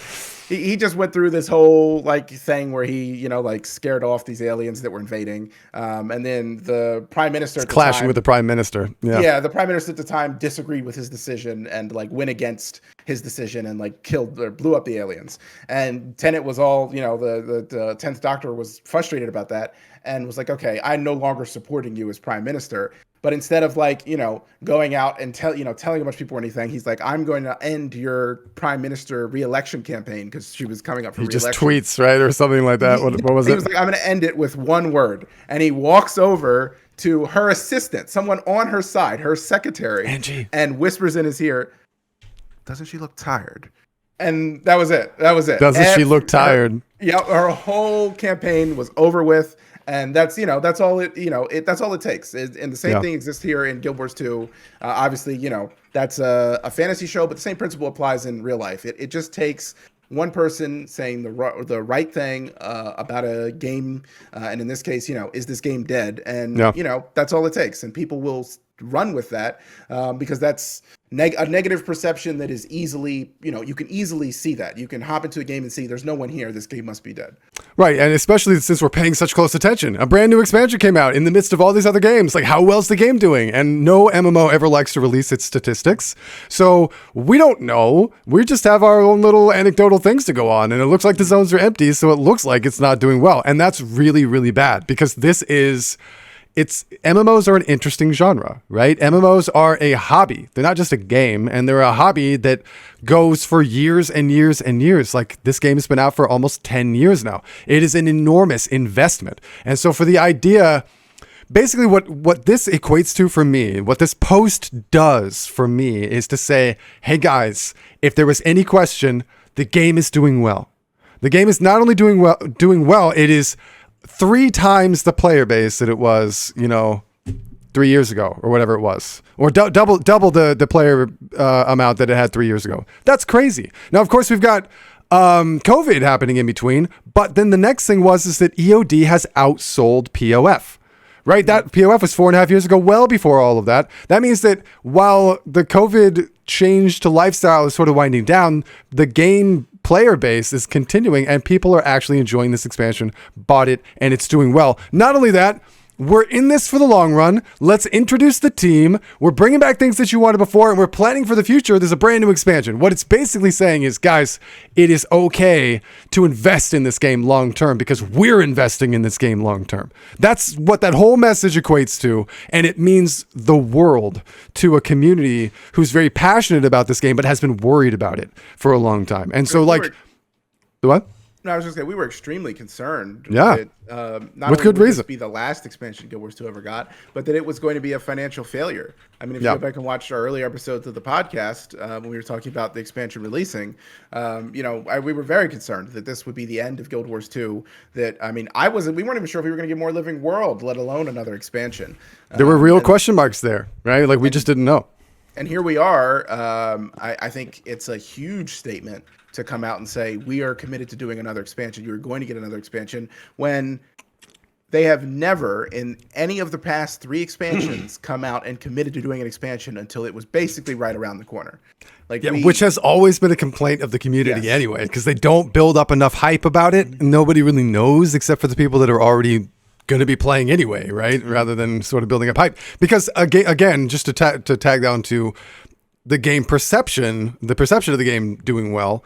he just went through this whole like thing where he, scared off these aliens that were invading. And then the prime minister at the clashing time, with the prime minister. Yeah, the prime minister at the time disagreed with his decision and went against his decision and killed or blew up the aliens. And Tennant was all, the 10th Doctor was frustrated about that and was like, okay, I'm no longer supporting you as prime minister. But instead of going out and telling a bunch of people or anything, he's like, I'm going to end your prime minister re-election campaign because she was coming up for re-election. He just tweets, right, or something like that. What was it? He was like, I'm going to end it with one word, and he walks over to her assistant, someone on her side, her secretary, Angie, and whispers in his ear, "Doesn't she look tired?" And that was it. Doesn't she look tired? Her whole campaign was over with. And that's all it takes. And the same thing exists here in Guild Wars 2. Obviously, that's a fantasy show, but the same principle applies in real life. It just takes one person saying the right thing about a game, and in this case, is this game dead? And that's all it takes, and people will run with that because that's a negative perception that is easily, you can easily see that. You can hop into a game and see there's no one here. This game must be dead. Right, and especially since we're paying such close attention. A brand new expansion came out in the midst of all these other games. Like, how well's the game doing? And no MMO ever likes to release its statistics. So we don't know. We just have our own little anecdotal things to go on. And it looks like the zones are empty, so it looks like it's not doing well. And that's really, really bad because MMOs are an interesting genre, right? MMOs are a hobby. They're not just a game, and they're a hobby that goes for years and years and years. Like, this game has been out for almost 10 years now. It is an enormous investment. And so for the idea, basically what this equates to for me, what this post does for me is to say, hey guys, if there was any question, the game is doing well. The game is not only doing well, it is 3 times the player base that it was, 3 years ago or whatever it was, or double the player amount that it had 3 years ago. That's crazy. Now, of course, we've got COVID happening in between, but then the next thing is that EOD has outsold POF. Right? That POF was 4.5 years ago, well before all of that. That means that while the COVID change to lifestyle is sort of winding down, the game player base is continuing and people are actually enjoying this expansion, bought it, and it's doing well. Not only that, we're in this for the long run. Let's introduce the team. We're bringing back things that you wanted before, and we're planning for the future. There's a brand new expansion. What it's basically saying is, guys, it is okay to invest in this game long term because we're investing in this game long term. That's what that whole message equates to, and it means the world to a community who's very passionate about this game but has been worried about it for a long time. And so, the what? No, I was just saying we were extremely concerned. Yeah, that, not with only good would reason. this be the last expansion Guild Wars 2 ever got, but that it was going to be a financial failure. I mean, if you go back and watch our earlier episodes of the podcast when we were talking about the expansion releasing, we were very concerned that this would be the end of Guild Wars 2. That we weren't even sure if we were going to get more Living World, let alone another expansion. There were real question marks there, right? Like we just didn't know. And here we are. I think it's a huge statement to come out and say, we are committed to doing another expansion. You're going to get another expansion, when they have never in any of the past 3 expansions come out and committed to doing an expansion until it was basically right around the corner. Which has always been a complaint of the community anyway, because they don't build up enough hype about it. Nobody really knows except for the people that are already going to be playing anyway, right? Rather than sort of building up hype. Because again, just to tag down to the game perception, the perception of the game doing well,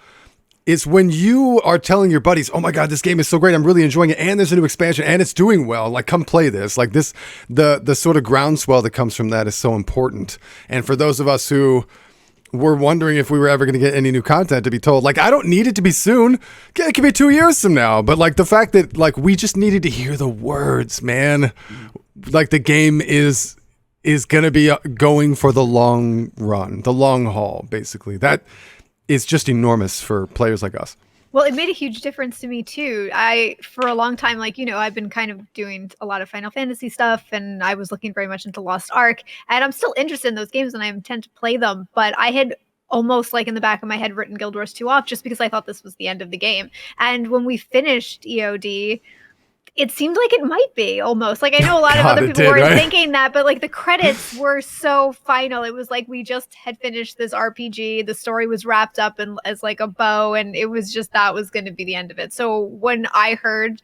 is when you are telling your buddies, oh my God, this game is so great, I'm really enjoying it, and there's a new expansion, and it's doing well, like, come play this. Like this, the sort of groundswell that comes from that is so important. And for those of us who were wondering if we were ever going to get any new content, to be told, like, I don't need it to be soon. It could be 2 years from now. But like the fact that, like, we just needed to hear the words, man. Like, the game is going to be going for the long run, the long haul, basically. That is just enormous for players like us. Well, it made a huge difference to me too. For a long time, I've been kind of doing a lot of Final Fantasy stuff, and I was looking very much into Lost Ark, and I'm still interested in those games and I intend to play them, but I had almost, like, in the back of my head written Guild Wars 2 off just because I thought this was the end of the game. And when we finished EOD, it seemed like it might be almost. Like, I know a lot of other people weren't thinking that, but like the credits were so final. It was like we just had finished this RPG. The story was wrapped up as like a bow, and it was just that was going to be the end of it. So when I heard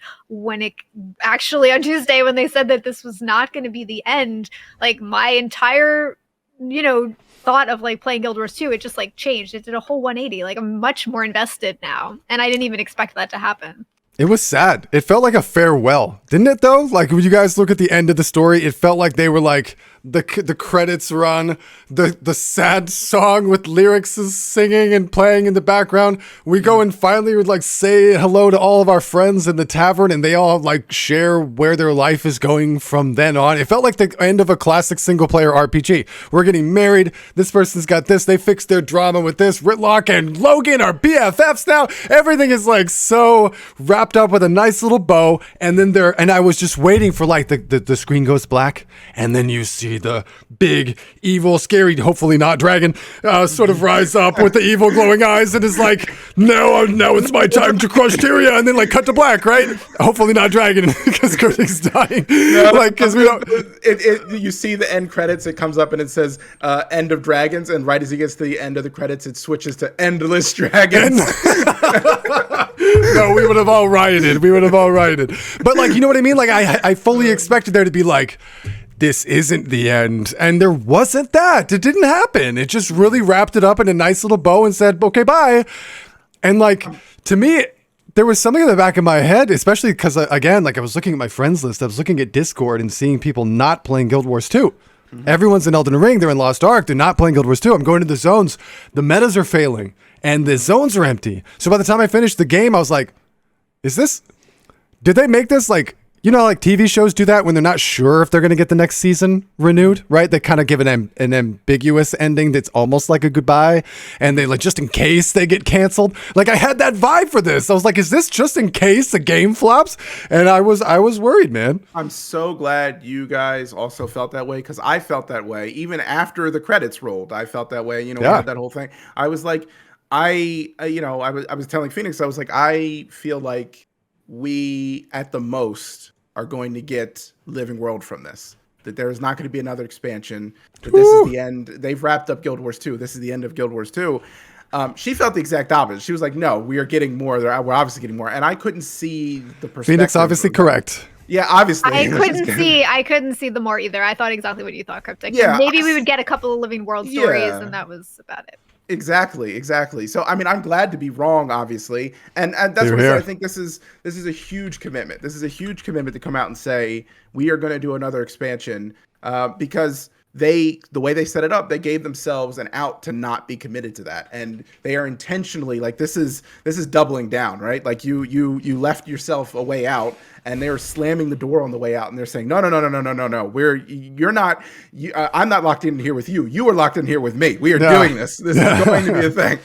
actually on Tuesday when they said that this was not going to be the end, like my entire thought of like playing Guild Wars 2, it just like changed. It did a whole 180. Like, I'm much more invested now, and I didn't even expect that to happen. It was sad. It felt like a farewell, didn't it though? Like, when you guys look at the end of the story, it felt like they were like, the credits run, the sad song with lyrics is singing and playing in the background. We go and finally would like say hello to all of our friends in the tavern, and they all like share where their life is going from then on. It felt like the end of a classic single player RPG. We're getting married. This person's got this. They fixed their drama with this. Ritlock and Logan are BFFs now. Everything is like so wrapped up with a nice little bow. And then and I was just waiting for like the screen goes black, and then you see the big, evil, scary, hopefully not dragon, sort of rise up with the evil glowing eyes, and is like, now it's my time to crush Tyria, and then like cut to black, right? Hopefully not dragon, because Kurtik's dying. No, like, because we don't. You see the end credits, it comes up and it says end of dragons, and right as he gets to the end of the credits, it switches to endless dragons. No, we would have all rioted. But like, you know what I mean? Like, I fully expected there to be like, this isn't the end. And there wasn't that. It didn't happen. It just really wrapped it up in a nice little bow and said, okay, bye. And like, to me, there was something in the back of my head, especially because, again, like I was looking at my friends list. I was looking at Discord and seeing people not playing Guild Wars 2. Mm-hmm. Everyone's in Elden Ring. They're in Lost Ark. They're not playing Guild Wars 2. I'm going to the zones. The metas are failing. And the zones are empty. So by the time I finished the game, I was like, did they make this like, you know, like TV shows do that when they're not sure if they're going to get the next season renewed, right? They kind of give an ambiguous ending that's almost like a goodbye. And they like, just in case they get canceled. Like I had that vibe for this. I was like, is this just in case the game flops? And I was worried, man. I'm so glad you guys also felt that way, because I felt that way. Even after the credits rolled, I felt that way. You know, we had that whole thing. I was like, I was telling Phoenix, I was like, I feel like we at the most are going to get Living World from this. That there is not going to be another expansion. That this is the end. They've wrapped up Guild Wars 2. This is the end of Guild Wars 2. She felt the exact opposite. She was like, no, we are getting more. We're obviously getting more. And I couldn't see the perspective. Phoenix obviously correct. Yeah, obviously. I couldn't see the more either. I thought exactly what you thought, Cryptic. Yeah, and maybe we would get a couple of Living World stories, and that was about it. Exactly. So, I mean, I'm glad to be wrong, obviously. And that's what I think this is a huge commitment. This is a huge commitment to come out and say, we are going to do another expansion, because the way they set it up, they gave themselves an out to not be committed to that. And they are intentionally like, this is doubling down, right? Like you left yourself a way out, and they're slamming the door on the way out, and they're saying, no. I'm not locked in here with you. You are locked in here with me. We are doing this. This is going to be a thing.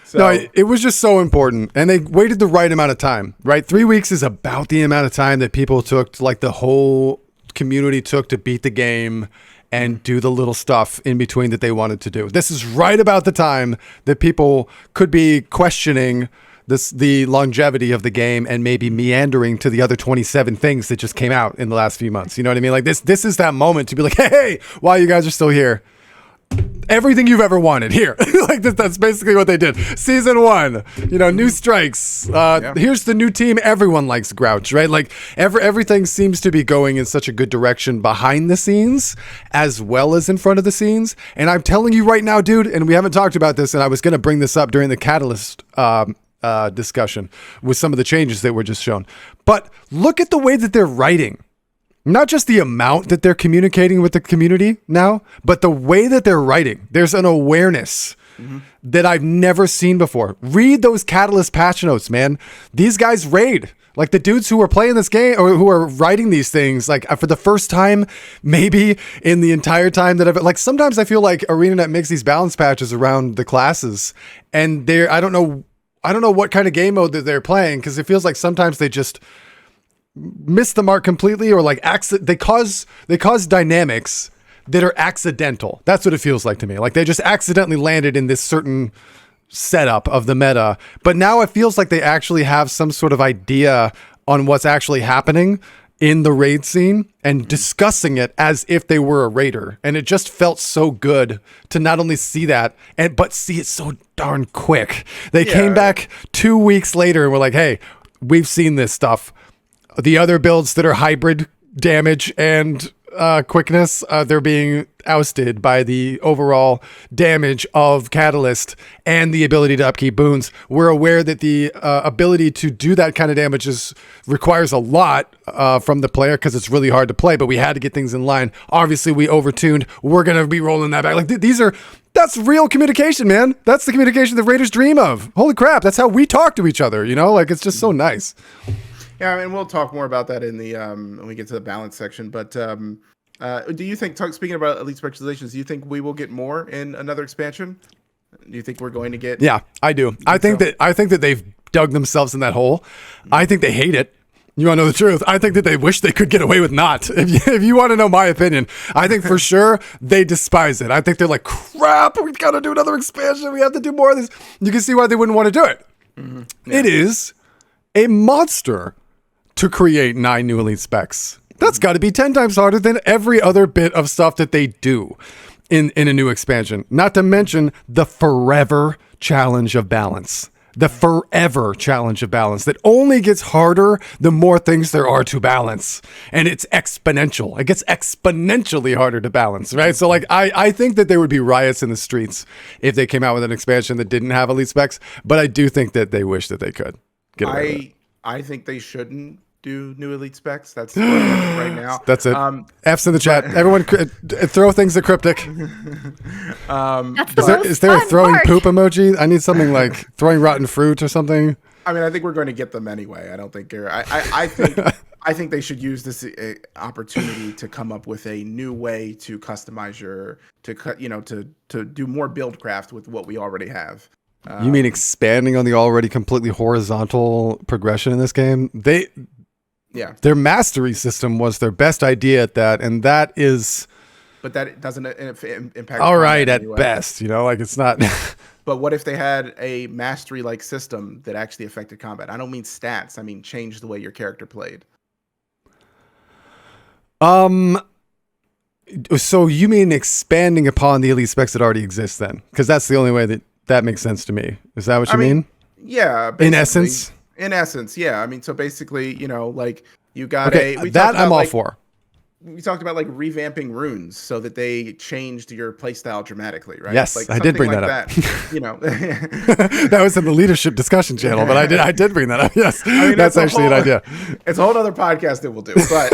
So. No, it was just so important. And they waited the right amount of time, right? 3 weeks is about the amount of time that people took to, like, the whole community took to beat the game and do the little stuff in between that they wanted to do. This is right about the time that people could be questioning the longevity of the game and maybe meandering to the other 27 things that just came out in the last few months. You know what I mean? Like this is that moment to be like, hey, while you guys are still here, everything you've ever wanted here. Like that's basically what they did. Season 1, new strikes. Here's the new team. Everyone likes Grouch, right? Like everything seems to be going in such a good direction behind the scenes as well as in front of the scenes. And I'm telling you right now, dude, and we haven't talked about this, and I was going to bring this up during the Catalyst discussion with some of the changes that were just shown. But look at the way that they're writing. Not just the amount that they're communicating with the community now, but the way that they're writing. There's an awareness that I've never seen before. Read those Catalyst patch notes, man. These guys raid. Like the dudes who are playing this game or who are writing these things, like for the first time, maybe in the entire time that like sometimes I feel like ArenaNet makes these balance patches around the classes, and I don't know what kind of game mode that they're playing, because it feels like sometimes they just miss the mark completely, or like they cause dynamics that are accidental. That's what it feels like to me. Like they just accidentally landed in this certain setup of the meta, but now it feels like they actually have some sort of idea on what's actually happening in the raid scene and discussing it as if they were a raider. And it just felt so good to not only see that, but see it so darn quick. They came back 2 weeks later and were like, hey, we've seen this stuff. The other builds that are hybrid damage and quickness, they're being ousted by the overall damage of Catalyst and the ability to upkeep boons. We're aware that the ability to do that kind of damage requires a lot from the player because it's really hard to play, but we had to get things in line. Obviously, we overtuned. We're going to be rolling that back. Like that's real communication, man. That's the communication the Raiders dream of. Holy crap. That's how we talk to each other, Like, it's just so nice. Yeah, I mean, we'll talk more about that in the when we get to the balance section. But do you think, speaking about elite specializations, do you think we will get more in another expansion? Do you think we're going to get? Yeah, I do. I think that they've dug themselves in that hole. I think they hate it. You want to know the truth? I think that they wish they could get away with not. If you want to know my opinion, I think for sure they despise it. I think they're like, crap, we've got to do another expansion. We have to do more of this. You can see why they wouldn't want to do it. Mm-hmm. Yeah. It is a monster to create 9 new elite specs. That's got to be 10 times harder than every other bit of stuff that they do in a new expansion. Not to mention the forever challenge of balance. The forever challenge of balance that only gets harder the more things there are to balance. And it's exponential. It gets exponentially harder to balance, right? So like, I think that there would be riots in the streets if they came out with an expansion that didn't have elite specs, but I do think that they wish that they could get away with it. I think they shouldn't do new elite specs. That's right now. That's it. F's in the chat. Everyone throw things at Cryptic. Is there a throwing poop emoji? I need something like throwing rotten fruit or something. I mean, I think we're going to get them anyway. I don't think I think they should use this opportunity to come up with a new way to customize to do more build craft with what we already have. You mean expanding on the already completely horizontal progression in this game? Their mastery system was their best idea at that, and that is... But that doesn't impact... All right, at best, like it's not... But what if they had a mastery-like system that actually affected combat? I don't mean stats, I mean change the way your character played. So you mean expanding upon the elite specs that already exist then? Because that's the only way that makes sense to me. Is that what you mean? Yeah. In essence? In essence, yeah. I mean, so basically, like you got I'm all for. We talked about like revamping runes so that they changed your playstyle dramatically, right? Yes, like, I did bring that up. That was in the leadership discussion channel, but I did bring that up. Yes, I mean, that's actually an idea. It's a whole other podcast that we'll do, but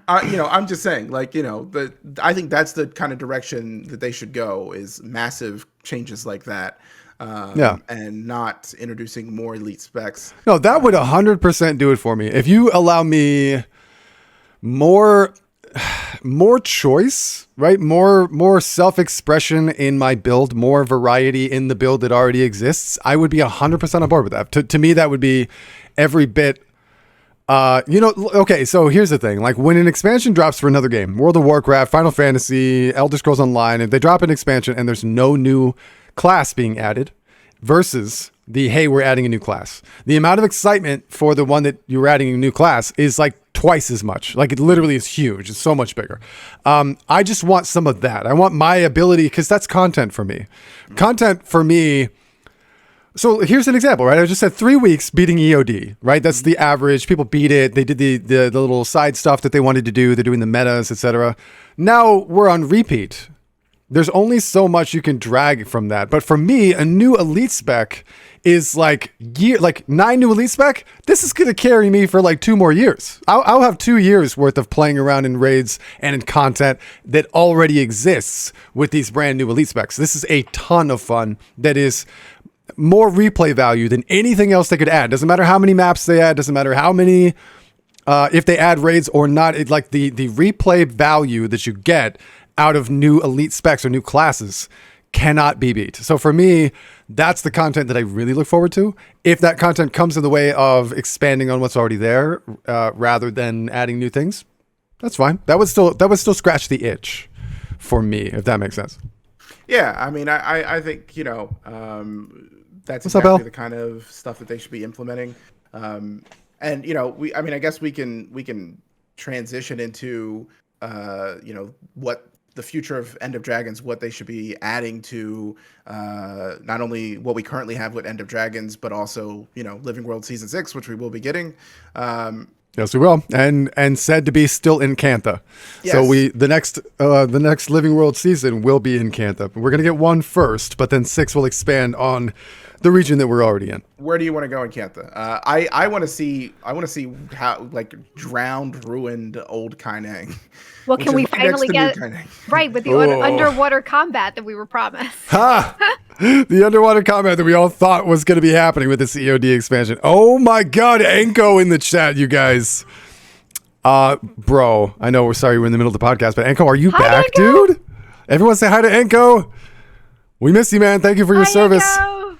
I'm just saying, like, I think that's the kind of direction that they should go is massive changes like that. And not introducing more elite specs. No, that would 100% do it for me. If you allow me more choice, right? More self-expression in my build, more variety in the build that already exists, I would be 100% on board with that. To me, that would be every bit. Okay, so here's the thing. Like when an expansion drops for another game, World of Warcraft, Final Fantasy, Elder Scrolls Online, and they drop an expansion and there's no new class being added versus hey, we're adding a new class. The amount of excitement for the one that you're adding a new class is like twice as much. Like it literally is huge. It's so much bigger. I just want some of that. I want my ability because that's content for me. Content for me. So here's an example, right? I just said 3 weeks beating EOD, right? That's the average. People beat it. They did the little side stuff that they wanted to do. They're doing the metas, etc. Now we're on repeat. There's only so much you can drag from that. But for me, a new elite spec is like 9 new elite spec. This is going to carry me for like 2 more years. I'll have 2 years worth of playing around in raids and in content that already exists with these brand new elite specs. This is a ton of fun that is more replay value than anything else they could add. Doesn't matter how many maps they add. Doesn't matter how many, if they add raids or not. It's like the replay value that you get out of new elite specs or new classes cannot be beat. So for me, that's the content that I really look forward to. If that content comes in the way of expanding on what's already there, rather than adding new things, that's fine. That would still scratch the itch for me, if that makes sense. Yeah, I mean, I think that's What's exactly up, the kind of stuff that they should be implementing. And I guess we can transition into what the future of End of Dragons, what they should be adding to not only what we currently have with End of Dragons, but also Living World Season 6, which we will be getting. Yes, we will, and said to be still in Cantha. Yes. So the next Living World season will be in Cantha. We're gonna get 1 first, but then 6 will expand on the region that we're already in. Where do you want to go in Cantha? I want to see how like drowned, ruined old Kaineng. Well, can we finally get right with the underwater combat that we were promised? Ha! The underwater combat that we all thought was going to be happening with this EOD expansion. Oh my God, Enko in the chat, you guys. Bro, I know we're sorry we're in the middle of the podcast, but Enko, are you back, Enko. dude? Everyone say hi to Enko. We miss you, man. Thank you for your service. Enko.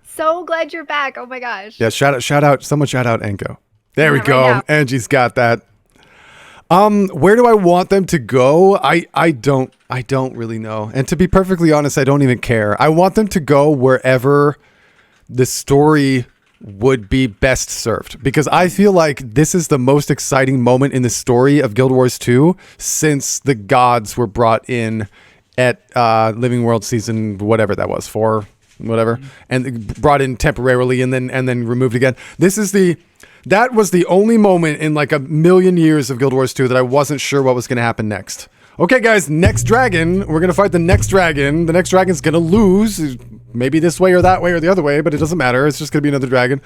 So glad you're back. Oh my gosh. Yeah, shout out. Someone shout out Enko. There we go. Right Angie's got that. Where do I want them to go? I don't really know. And to be perfectly honest, I don't even care. I want them to go wherever the story would be best served, because I feel like this is the most exciting moment in the story of Guild Wars 2 since the gods were brought in at Living World season whatever that was, 4, whatever, and brought in temporarily and then removed again. That was the only moment in like a million years of Guild Wars 2 that I wasn't sure what was going to happen next. Okay, guys, next dragon. We're going to fight the next dragon. The next dragon's going to lose. Maybe this way or that way or the other way, but it doesn't matter. It's just going to be another dragon.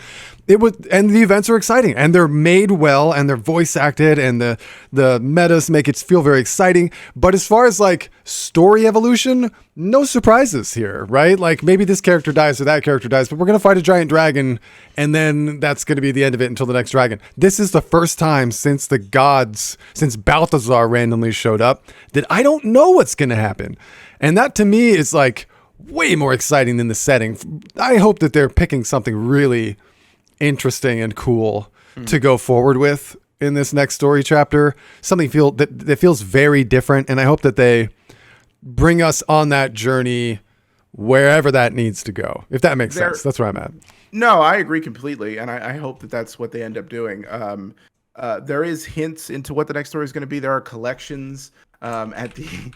And the events are exciting, and they're made well, and they're voice acted, and the metas make it feel very exciting. But as far as like story evolution, no surprises here, right? Like maybe this character dies or that character dies, but we're going to fight a giant dragon, and then that's going to be the end of it until the next dragon. This is the first time since since Balthazar randomly showed up, that I don't know what's going to happen. And that to me is like way more exciting than the setting. I hope that they're picking something really interesting and cool to go forward with in this next story chapter. Something that feels very different, and I hope that they bring us on that journey wherever that needs to go, if that makes sense. That's where I'm at. No, I agree completely, and I hope that that's what they end up doing. There is hints into what the next story is going to be. There are collections at the...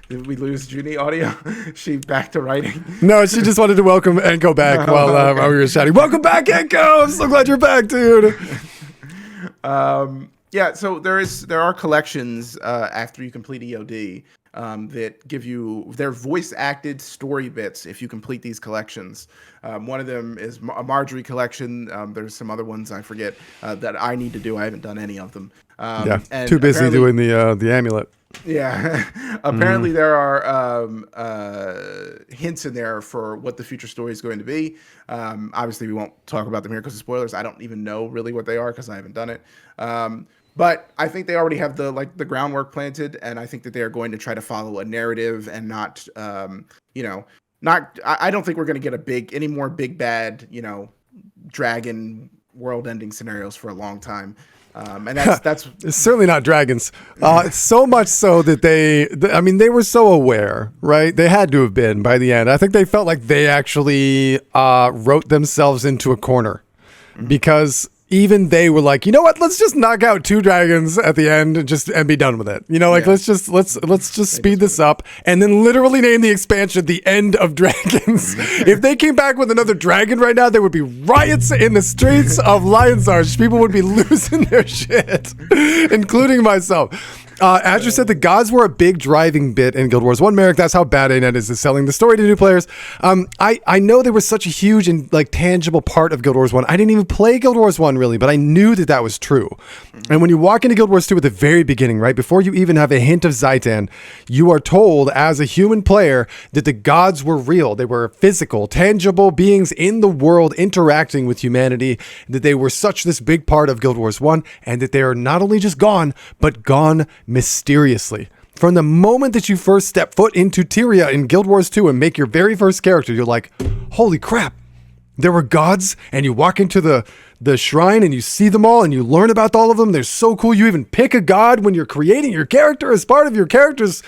Did we lose Junie audio? She back to writing? No, she just wanted to welcome Enko back while we were chatting. Welcome back, Enko! I'm so glad you're back, dude! Yeah, so there are collections after you complete EOD that give you their voice acted story bits if you complete these collections. One of them is a Marjorie Collection. There's some other ones I forget that I need to do. I haven't done any of them. And too busy doing the amulet. Yeah, apparently there are hints in there for what the future story is going to be. Obviously, we won't talk about them here because of spoilers. I don't even know really what they are because I haven't done it. But I think they already have the groundwork planted, and I think that they are going to try to follow a narrative and not. I don't think we're going to get any more big bad, dragon world-ending scenarios for a long time. And that's it's certainly not dragons. So much so that they were so aware, right? They had to have been by the end. I think they felt like they actually wrote themselves into a corner, because even they were like, you know what? Let's just knock out 2 dragons at the end and be done with it. Let's just speed this up and then literally name the expansion The End of Dragons. If they came back with another dragon right now, there would be riots in the streets of Lionsarge. People would be losing their shit, including myself. Azure said the gods were a big driving bit in Guild Wars 1. Merrick, that's how bad ANET is selling the story to new players. I know they were such a huge and tangible part of Guild Wars 1. I didn't even play Guild Wars 1 really, but I knew that was true. And when you walk into Guild Wars 2 at the very beginning, right, before you even have a hint of Zaitan, you are told as a human player that the gods were real. They were physical, tangible beings in the world interacting with humanity, that they were this big part of Guild Wars 1, and that they are not only just gone, but gone mysteriously. From the moment that you first step foot into Tyria in Guild Wars 2 and make your very first character, you're like, holy crap, there were gods, and you walk into the shrine and you see them all and you learn about all of them. They're so cool. You even pick a god when you're creating your character as part of your character's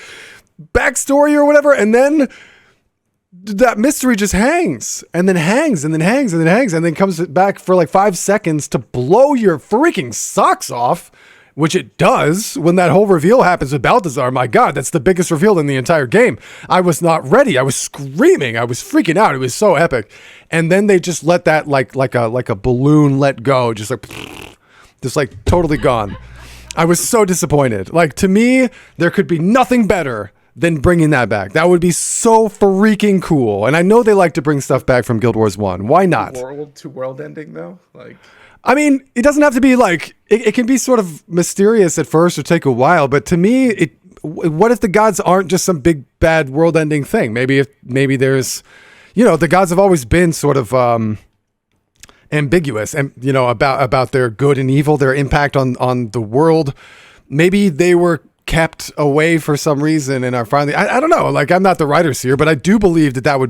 backstory or whatever, and then that mystery just hangs and then hangs and then hangs and then hangs and then comes back for like 5 seconds to blow your freaking socks off, which it does when that whole reveal happens with Balthazar. My God, that's the biggest reveal in the entire game. I was not ready. I was screaming. I was freaking out. It was so epic. And then they just let that like a balloon let go, just like, just like totally gone. I was so disappointed. Like, to me, there could be nothing better than bringing that back. That would be so freaking cool. And I know they like to bring stuff back from Guild Wars 1. Why not? World ending though? Like, I mean, it doesn't have to be like, it can be sort of mysterious at first or take a while, but to me, what if the gods aren't just some big bad world ending thing? Maybe there's, the gods have always been sort of ambiguous and, about their good and evil, their impact on the world. Maybe they were kept away for some reason and are finally, I don't know, like, I'm not the writers here, but I do believe that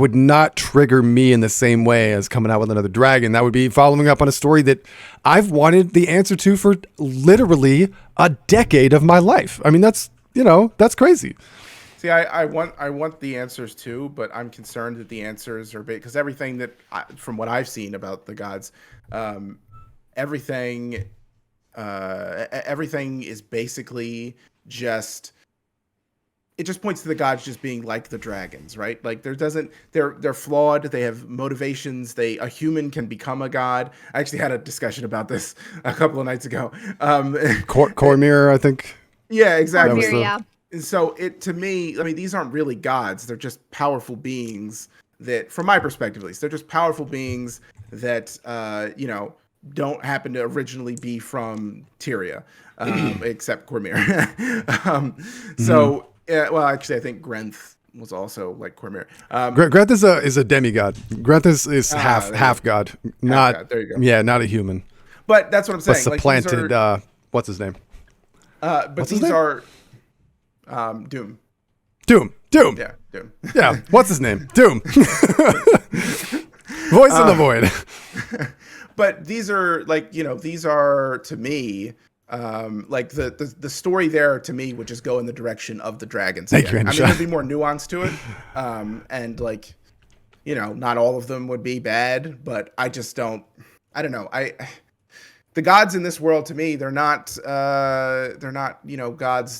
would not trigger me in the same way as coming out with another dragon. That would be following up on a story that I've wanted the answer to for literally a decade of my life. I mean, that's crazy. See, I want the answers too, but I'm concerned that the answers are big because everything from what I've seen about the gods, everything is basically just. It just points to the gods just being like the dragons, right? Like they're flawed. They have motivations. A human can become a god. I actually had a discussion about this a couple of nights ago. Cormyr, I think. Yeah, exactly. Cormyr, yeah. So to me, I mean, these aren't really gods. They're just powerful beings that, from my perspective at least, they're just powerful beings that, don't happen to originally be from Tyria, except Cormyr. So. Yeah, well, actually, I think Grenth was also like Cormyr. Grenth is a demigod. Grenth is half god, not god. There you go. Yeah, not a human. But that's what I'm saying. But supplanted. Like, what's his name? But these are Doom. Doom. Yeah, Doom. Yeah. What's his name? Doom. Voice in the void. But these are these are to me. Like the story there to me would just go in the direction of the dragons. Thank you, I mean, there'd be more nuance to it, and not all of them would be bad, but I just don't. I don't know. The gods in this world to me, they're not gods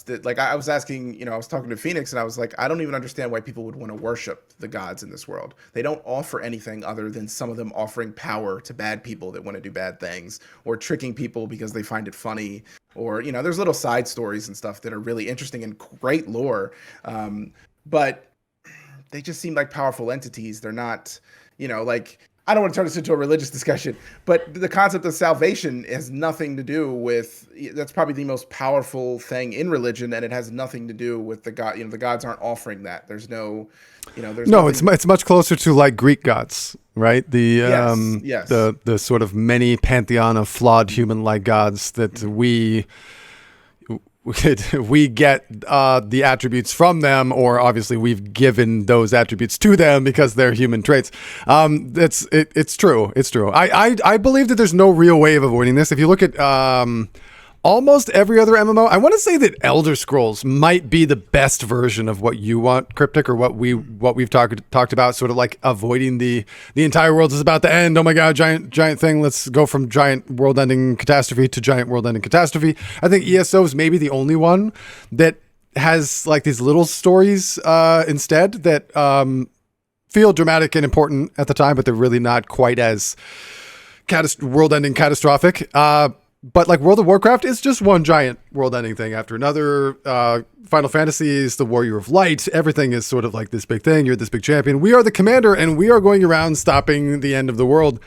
that, like, I was asking, I was talking to Phoenix and I was like, I don't even understand why people would want to worship the gods in this world. They don't offer anything other than some of them offering power to bad people that want to do bad things, or tricking people because they find it funny, or, there's little side stories and stuff that are really interesting and great lore. But they just seem like powerful entities. They're not, like, I don't want to turn this into a religious discussion, but the concept of salvation has nothing to do with, that's probably the most powerful thing in religion, and it has nothing to do with the god. The gods aren't offering that. There's no, there's no. nothing. It's much closer to like Greek gods, right? Yes. The sort of many pantheon of flawed human-like gods that we get the attributes from them, or obviously we've given those attributes to them because they're human traits. It's true. I believe that there's no real way of avoiding this. If you look at almost every other MMO, I want to say that Elder Scrolls might be the best version of what you want, Cryptic, or what we've talked about, sort of like avoiding the entire world is about to end. Oh my god, giant thing. Let's go from giant world-ending catastrophe to giant world-ending catastrophe. I think ESO is maybe the only one that has like these little stories instead that feel dramatic and important at the time, but they're really not quite as world-ending catastrophic. But like World of Warcraft is just one giant world-ending thing after another. Final Fantasy is the Warrior of Light. Everything is sort of like this big thing. You're this big champion. We are the commander, and we are going around stopping the end of the world.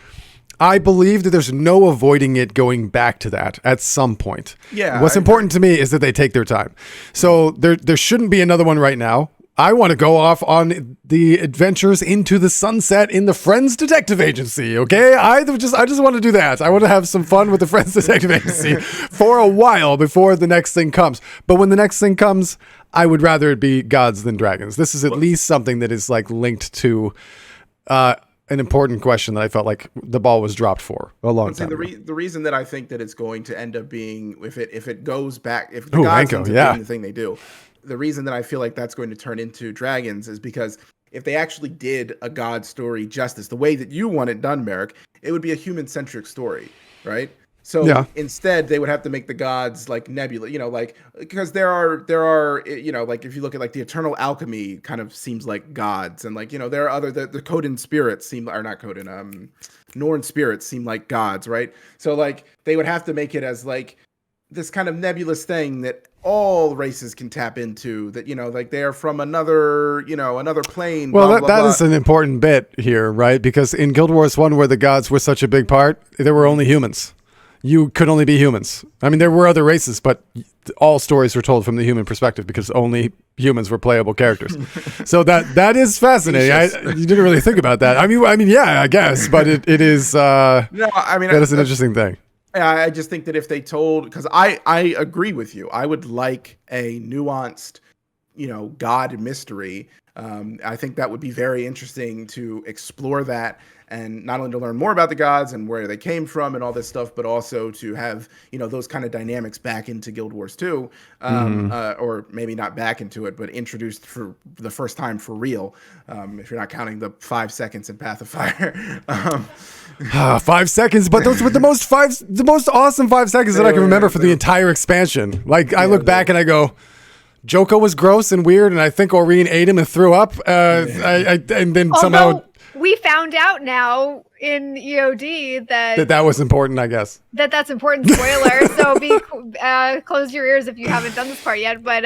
I believe that there's no avoiding it going back to that at some point. Yeah. What's important to me is that they take their time. So there shouldn't be another one right now. I want to go off on the adventures into the sunset in the Friends Detective Agency, okay? I just want to do that. I want to have some fun with the Friends Detective Agency for a while before the next thing comes. But when the next thing comes, I would rather it be gods than dragons. This is at least something that is like linked to an important question that I felt like the ball was dropped for a long time ago. The reason that I think that it's going to end up being, if it goes back, if the gods end up being the thing they do, the reason that I feel like that's going to turn into dragons is because if they actually did a god story justice, the way that you want it done, Merrick, it would be a human-centric story, right? So instead, they would have to make the gods like nebula, like, because there are, like, if you look at like the eternal alchemy kind of seems like gods, and like, there are other, the Coden spirits seem, or not Coden, Norn spirits seem like gods, right? So like they would have to make it as like this kind of nebulous thing that all races can tap into, that, you know, like they're from another, you know, another plane. Well, blah, blah, that blah. is an important bit here, right? Because in Guild Wars 1, where the gods were such a big part, there were only humans. You could only be humans. I mean, there were other races, but all stories were told from the human perspective because only humans were playable characters. So that is fascinating. You didn't really think about that. I mean, yeah, I guess, but it is. No, I mean, that is an interesting thing. I just think that if they told, because I agree with you, I would like a nuanced, you know, God mystery. I think that would be very interesting to explore that, and not only to learn more about the gods and where they came from and all this stuff, but also to have, you know, those kind of dynamics back into Guild Wars 2, or maybe not back into it, but introduced for the first time for real, if you're not counting the 5 seconds in Path of Fire. 5 seconds, but those were the most awesome 5 seconds that I can remember for the entire expansion. Like I look back and I go, Joko was gross and weird, and I think Aurene ate him and threw up. And then somehow we found out now in EOD that was important, I guess. That's important. Spoiler. So close your ears if you haven't done this part yet. But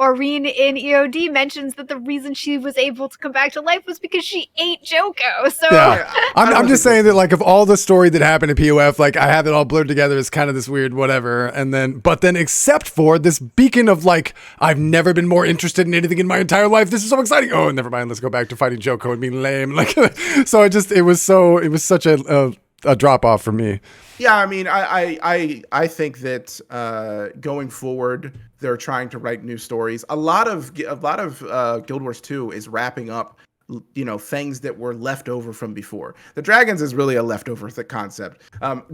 Aurene in EOD mentions that the reason she was able to come back to life was because she ate Joko. So yeah. I'm just saying that, like, of all the story that happened in POF, like, I have it all blurred together as kind of this weird whatever, but then except for this beacon of like, I've never been more interested in anything in my entire life. This is so exciting. Oh, never mind. Let's go back to fighting Joko and being lame. Like, so it was such a drop off for me. Yeah, I mean, I think that going forward, they're trying to write new stories. A lot of Guild Wars 2 is wrapping up, you know, things that were left over from before. The dragons is really a leftover concept.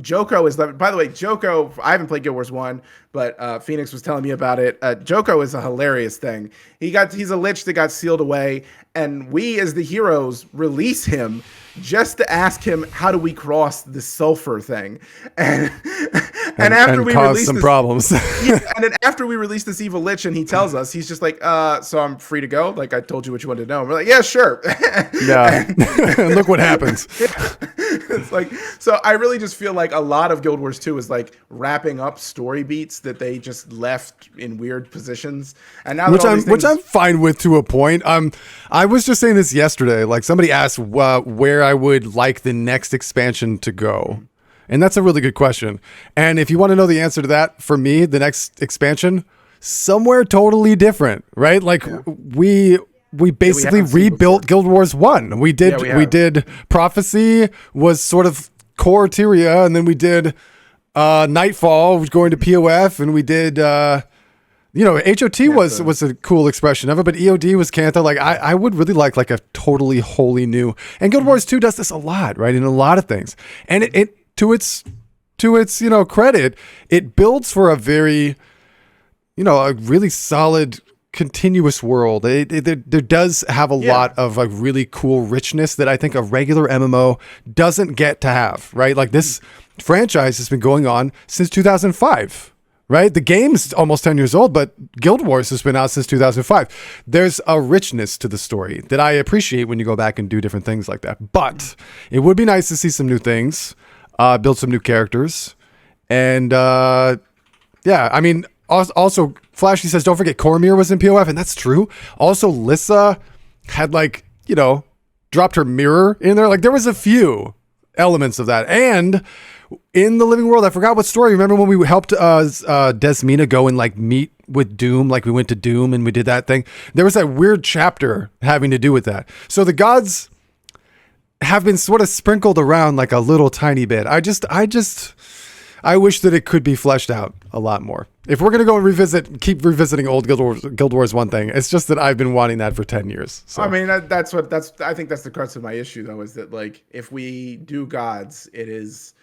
Joko is, by the way, Joko, I haven't played Guild Wars 1, but Phoenix was telling me about it. Joko is a hilarious thing. He's a lich that got sealed away, and we as the heroes release him just to ask him, how do we cross the sulfur thing? And after we cause release some problems. Yeah, and then after we release this evil lich and he tells us, he's just like, so I'm free to go? Like, I told you what you wanted to know. And we're like, yeah, sure. Yeah. And look what happens. Yeah. It's like, so I really just feel like a lot of Guild Wars 2 is like wrapping up story beats that they just left in weird positions. And now which I'm fine with to a point. I was just saying this yesterday. Like, somebody asked where I would like the next expansion to go. And that's a really good question. And if you want to know the answer to that, for me, the next expansion, somewhere totally different, right? Like, we basically rebuilt Guild Wars 1. We did Prophecy was sort of core Tyria, and then we did Nightfall, was going to POF, and we did HOT was a cool expression of it, but EOD was Cantha. Like, I would really like a totally wholly new, and Guild Wars 2 does this a lot, right? In a lot of things. And it to its credit, it builds for a very, a really solid continuous world. There does have a lot of like really cool richness that I think a regular MMO doesn't get to have, right? Like, this franchise has been going on since 2005, right? The game's almost 10 years old, but Guild Wars has been out since 2005. There's a richness to the story that I appreciate when you go back and do different things like that. But it would be nice to see some new things, build some new characters. And I mean, also, Flashy says, don't forget Cormier was in POF, and that's true. Also, Lissa had dropped her mirror in there. Like, there was a few elements of that. And in the Living World, I forgot what story. Remember when we helped Desmina go and like meet with Doom? Like, we went to Doom and we did that thing. There was that weird chapter having to do with that. So the gods have been sort of sprinkled around like a little tiny bit. I wish that it could be fleshed out a lot more. If we're going to go and keep revisiting old Guild Wars 1 thing, it's just that I've been wanting that for 10 years. So. I mean, I think that's the crux of my issue, though, is that, like, if we do gods, it is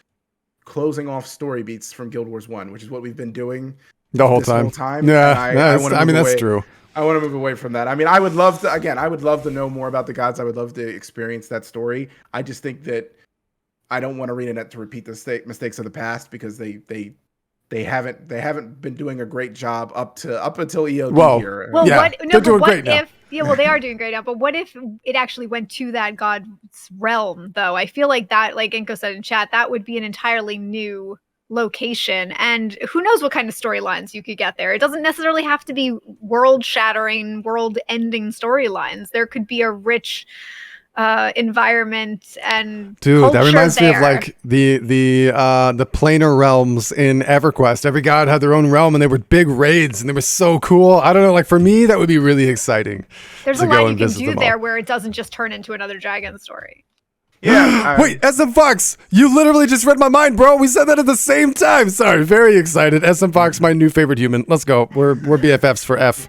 closing off story beats from Guild Wars 1, which is what we've been doing the whole time. Yeah, that's true. I want to move away from that. I mean, I would love to know more about the gods. I would love to experience that story. I just think that I don't want ArenaNet to repeat the mistakes of the past, because they haven't been doing a great job up until EOD here. Well, yeah, they're doing great now. Yeah, well, they are doing great now, but what if it actually went to that god's realm, though? I feel like that, like Inko said in chat, that would be an entirely new location, and who knows what kind of storylines you could get there. It doesn't necessarily have to be world-shattering, world-ending storylines. There could be a rich environment and dude, that culture reminds me of there. like the planar realms in EverQuest. Every god had their own realm, and they were big raids, and they were so cool. I don't know, like for me, that would be really exciting. There's to a go lot you and can visit do them all. there where it doesn't just turn into another dragon story. Yeah. Wait, SM Fox, you literally just read my mind, bro. We said that at the same time. Sorry, very excited. SM Fox, my new favorite human. Let's go. We're BFFs for F.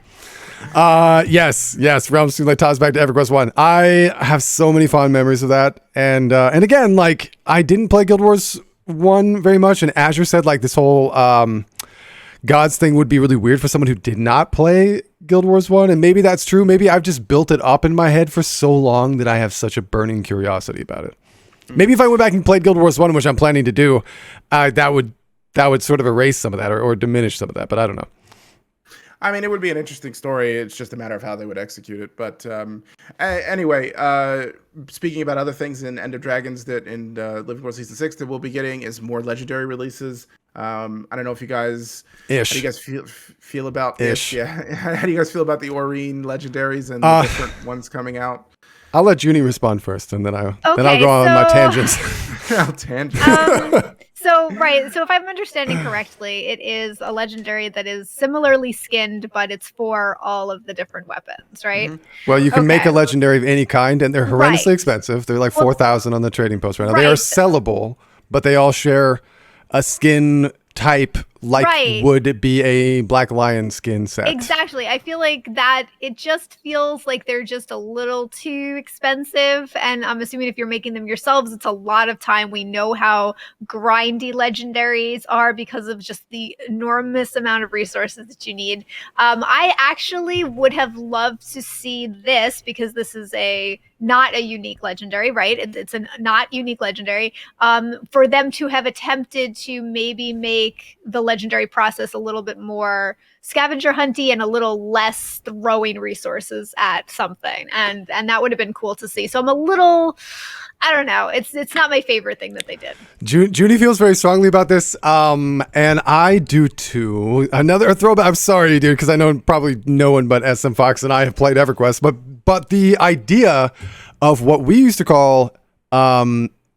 Yes, Realms Like ties back to EverQuest 1. I have so many fond memories of that. And again, like I didn't play Guild Wars 1 very much, and Azure said like this whole gods thing would be really weird for someone who did not play Guild Wars 1, and maybe that's true. Maybe I've just built it up in my head for so long that I have such a burning curiosity about it. Maybe if I went back and played Guild Wars 1, which I'm planning to do, that would sort of erase some of that or diminish some of that, but I don't know. I mean, it would be an interesting story. It's just a matter of how they would execute it. But anyway, speaking about other things in End of Dragons that in Living World Season 6 that we'll be getting is more legendary releases. I don't know if you guys... Ish. How do you guys feel about Ish. Yeah. How do you guys feel about the Aurene legendaries and the different ones coming out? I'll let Junie respond first, and then I'll Okay, go on my tangents. So if I'm understanding correctly, it is a legendary that is similarly skinned, but it's for all of the different weapons, right? Mm-hmm. Well, you can make Okay. a legendary of any kind, and they're horrendously Right. expensive. They're like 4,000 on the trading post right now. They are Right. sellable, but they all share a skin type like Right. would be a Black Lion skin set. Exactly. I feel like that it just feels like they're just a little too expensive. And I'm assuming if you're making them yourselves, it's a lot of time. We know how grindy legendaries are because of just the enormous amount of resources that you need. I actually would have loved to see this because this is not a unique legendary, right? It's a not unique legendary. For them to have attempted to maybe make the legendary process a little bit more scavenger hunty and a little less throwing resources at something, and that would have been cool to see. So I'm a little, I don't know, it's not my favorite thing that they did. Judy feels very strongly about this, and I do too. Another throwback. I'm sorry, dude, because I know probably no one but SM Fox and I have played EverQuest, but the idea of what we used to call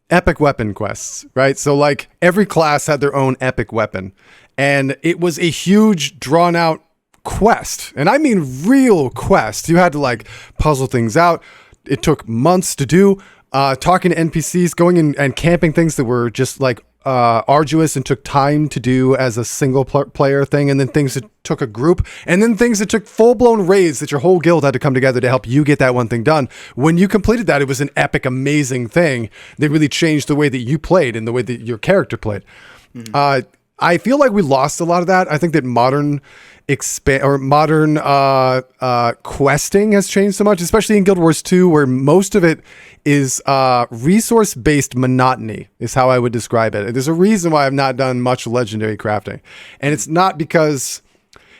epic weapon quests, right? So like every class had their own epic weapon, and it was a huge drawn out quest, and I mean real quest. You had to like puzzle things out. It took months to do. Talking to NPCs, going in and camping things that were just like arduous and took time to do as a single player thing, and then things that took a group, and then things that took full-blown raids that your whole guild had to come together to help you get that one thing done. When you completed that, it was an epic, amazing thing that really changed the way that you played and the way that your character played. I feel like we lost a lot of that. I think that modern questing has changed so much, especially in Guild Wars 2, where most of it is resource-based monotony is how I would describe it. There's a reason why I've not done much legendary crafting, and it's not because,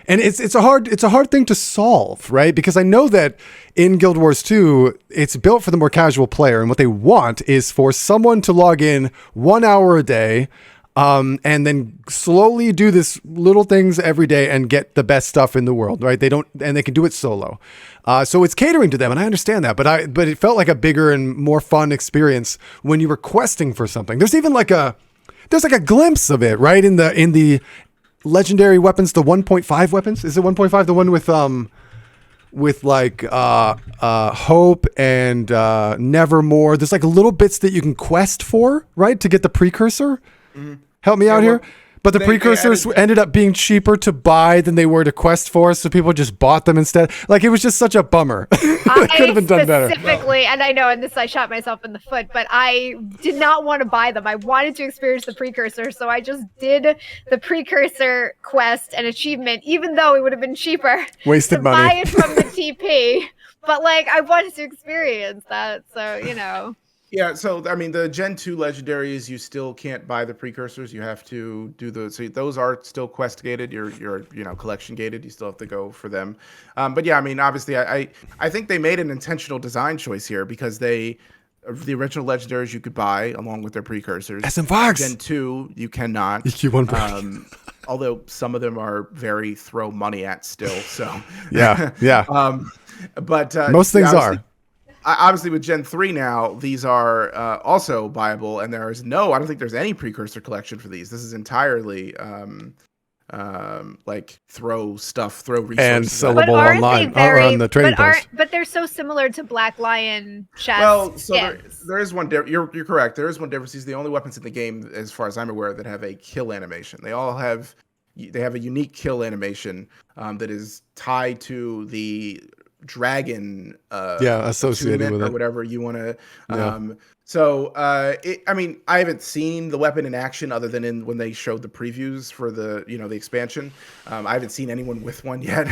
and it's a hard thing to solve, right? Because I know that in Guild Wars 2, it's built for the more casual player, and what they want is for someone to log in 1 hour a day, and then slowly do this little things every day and get the best stuff in the world, right? They can do it solo. So it's catering to them, and I understand that, but it felt like a bigger and more fun experience when you were questing for something. There's even like a glimpse of it, right? In the legendary weapons, the 1.5 weapons. Is it 1.5? The one with like hope and nevermore. There's like little bits that you can quest for, right? To get the precursor. Mm-hmm. Help me out here. But the precursors ended up being cheaper to buy than they were to quest for, so people just bought them instead. Like, it was just such a bummer. It could have been done better. Specifically, and I know, and this I shot myself in the foot, but I did not want to buy them. I wanted to experience the precursor, so I just did the precursor quest and achievement, even though it would have been cheaper Wasted to money. buy it from the TP. But, like, I wanted to experience that, so, you know. Yeah, so I mean, the Gen 2 legendaries, you still can't buy the precursors. You have to do so those are still quest gated. You're collection gated. You still have to go for them. But yeah, I mean, obviously, I think they made an intentional design choice here because the original legendaries you could buy along with their precursors. SM Fox. Gen 2 you cannot. EQ1 break. Although some of them are very throw money at still. So yeah. But Most things are. Obviously, with Gen 3 now, these are also buyable, and I don't think there's any precursor collection for these. This is entirely like throw resources. And sellable aren't online they or on the trading post. But they're so similar to Black Lion chest Well, so skins. there is one you're correct. There is one difference. These are the only weapons in the game, as far as I'm aware, that have a kill animation. They have a unique kill animation that is tied to the dragon associated with or it, whatever you want to I mean, I haven't seen the weapon in action other than when they showed the previews for the the expansion. I haven't seen anyone with one yet.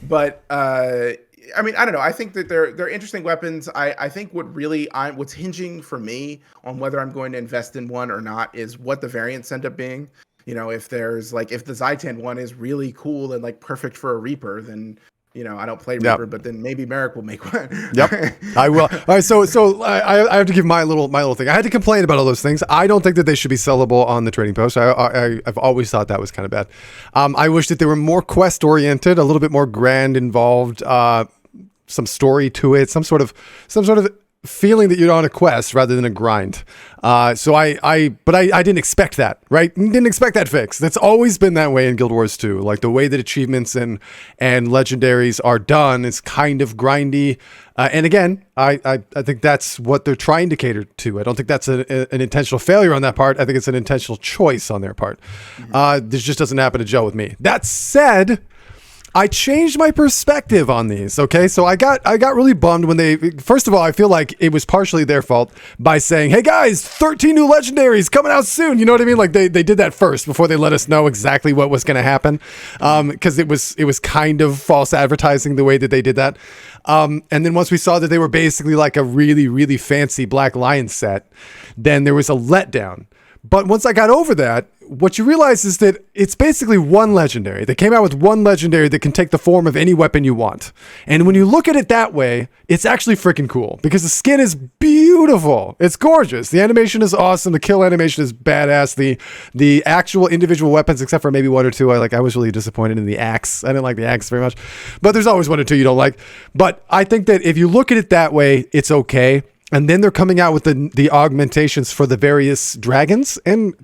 But I mean, I don't know. I think that they're interesting weapons. I think what's hinging for me on whether I'm going to invest in one or not is what the variants end up being. If the Zaitan one is really cool and like perfect for a Reaper, then I don't play Reaper, but then maybe Merrick will make one. Yep, I will. All right, so I have to give my little thing. I had to complain about all those things. I don't think that they should be sellable on the trading post. I've always thought that was kind of bad. I wish that they were more quest oriented, a little bit more grand involved, some story to it, some sort of feeling that you're on a quest rather than a grind. So I didn't expect that, right? Didn't expect that fix. That's always been that way in Guild Wars 2. Like the way that achievements and legendaries are done is kind of grindy. And again, I think that's what they're trying to cater to. I don't think that's an intentional failure on that part. I think it's an intentional choice on their part. This just doesn't happen to gel with me. That said, I changed my perspective on these. Okay, so I got really bummed when first of all, I feel like it was partially their fault by saying, "Hey guys, 13 new legendaries coming out soon." You know what I mean? Like they did that first before they let us know exactly what was going to happen, because it was kind of false advertising the way that they did that. And then once we saw that they were basically like a really, really fancy Black Lion set, then there was a letdown. But once I got over that, what you realize is that it's basically one legendary. They came out with one legendary that can take the form of any weapon you want. And when you look at it that way, it's actually freaking cool because the skin is beautiful. It's gorgeous. The animation is awesome. The kill animation is badass. The actual individual weapons, except for maybe one or two, I was really disappointed in the axe. I didn't like the axe very much. But there's always one or two you don't like. But I think that if you look at it that way, it's okay. And then they're coming out with the augmentations for the various dragons. And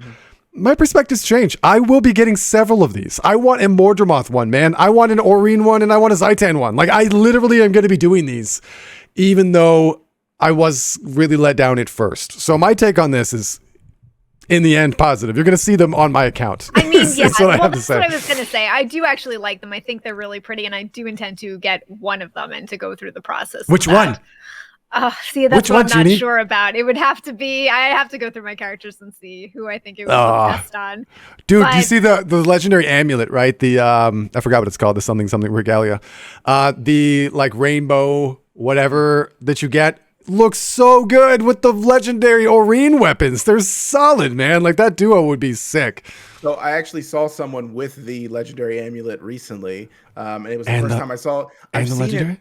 my perspectives change. I will be getting several of these. I want a Mordremoth one, man. I want an Aurene one, and I want a Zaitan one. Like, I literally am going to be doing these, even though I was really let down at first. So my take on this is, in the end, positive. You're going to see them on my account. I mean, yeah, that's what I was going to say. I do actually like them. I think they're really pretty, and I do intend to get one of them and to go through the process. Which one? See, that's what I'm not sure about. It would have to be, I have to go through my characters and see who I think it would be best on. Dude, do you see the legendary amulet, right? The, I forgot what it's called, the something regalia. The like rainbow, whatever that you get looks so good with the legendary Aurene weapons. They're solid, man. Like that duo would be sick. So I actually saw someone with the legendary amulet recently. And it was the first time I saw it. I've seen legendary?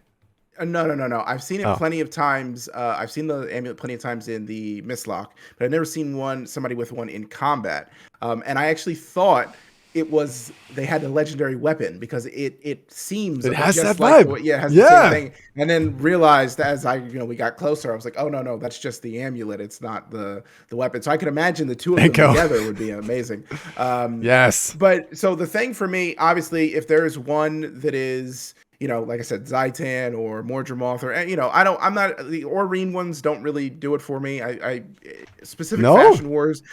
No. I've seen it plenty of times. I've seen the amulet plenty of times in the Mistlock, but I've never seen somebody with one in combat. And I actually thought they had a legendary weapon because it seems it has just that vibe. It has the same thing. And then realized as we got closer, I was like, oh no, that's just the amulet. It's not the weapon. So I can imagine the two of them together would be amazing. Yes. But so the thing for me, obviously, if there's one that is, like I said, Zaitan or Mordremoth, or I'm not, the Aurene ones don't really do it for me. I specific Fashion Wars.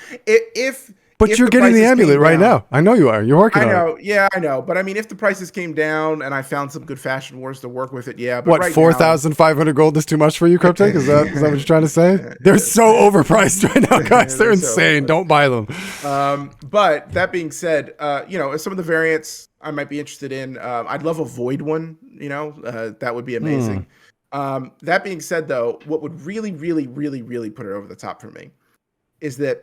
But you're getting the amulet right now. I know you are. You're working on it. I know. Yeah, I know. But I mean, if the prices came down and I found some good Fashion Wars to work with it, yeah. But what, 4,500 gold is too much for you, Cryptic? Is that what you're trying to say? They're so overpriced right now, guys. They're insane. Don't buy them. But that being said, some of the variants I might be interested in. I'd love a Void one. That would be amazing. That being said, though, what would really, really, really, really put it over the top for me is that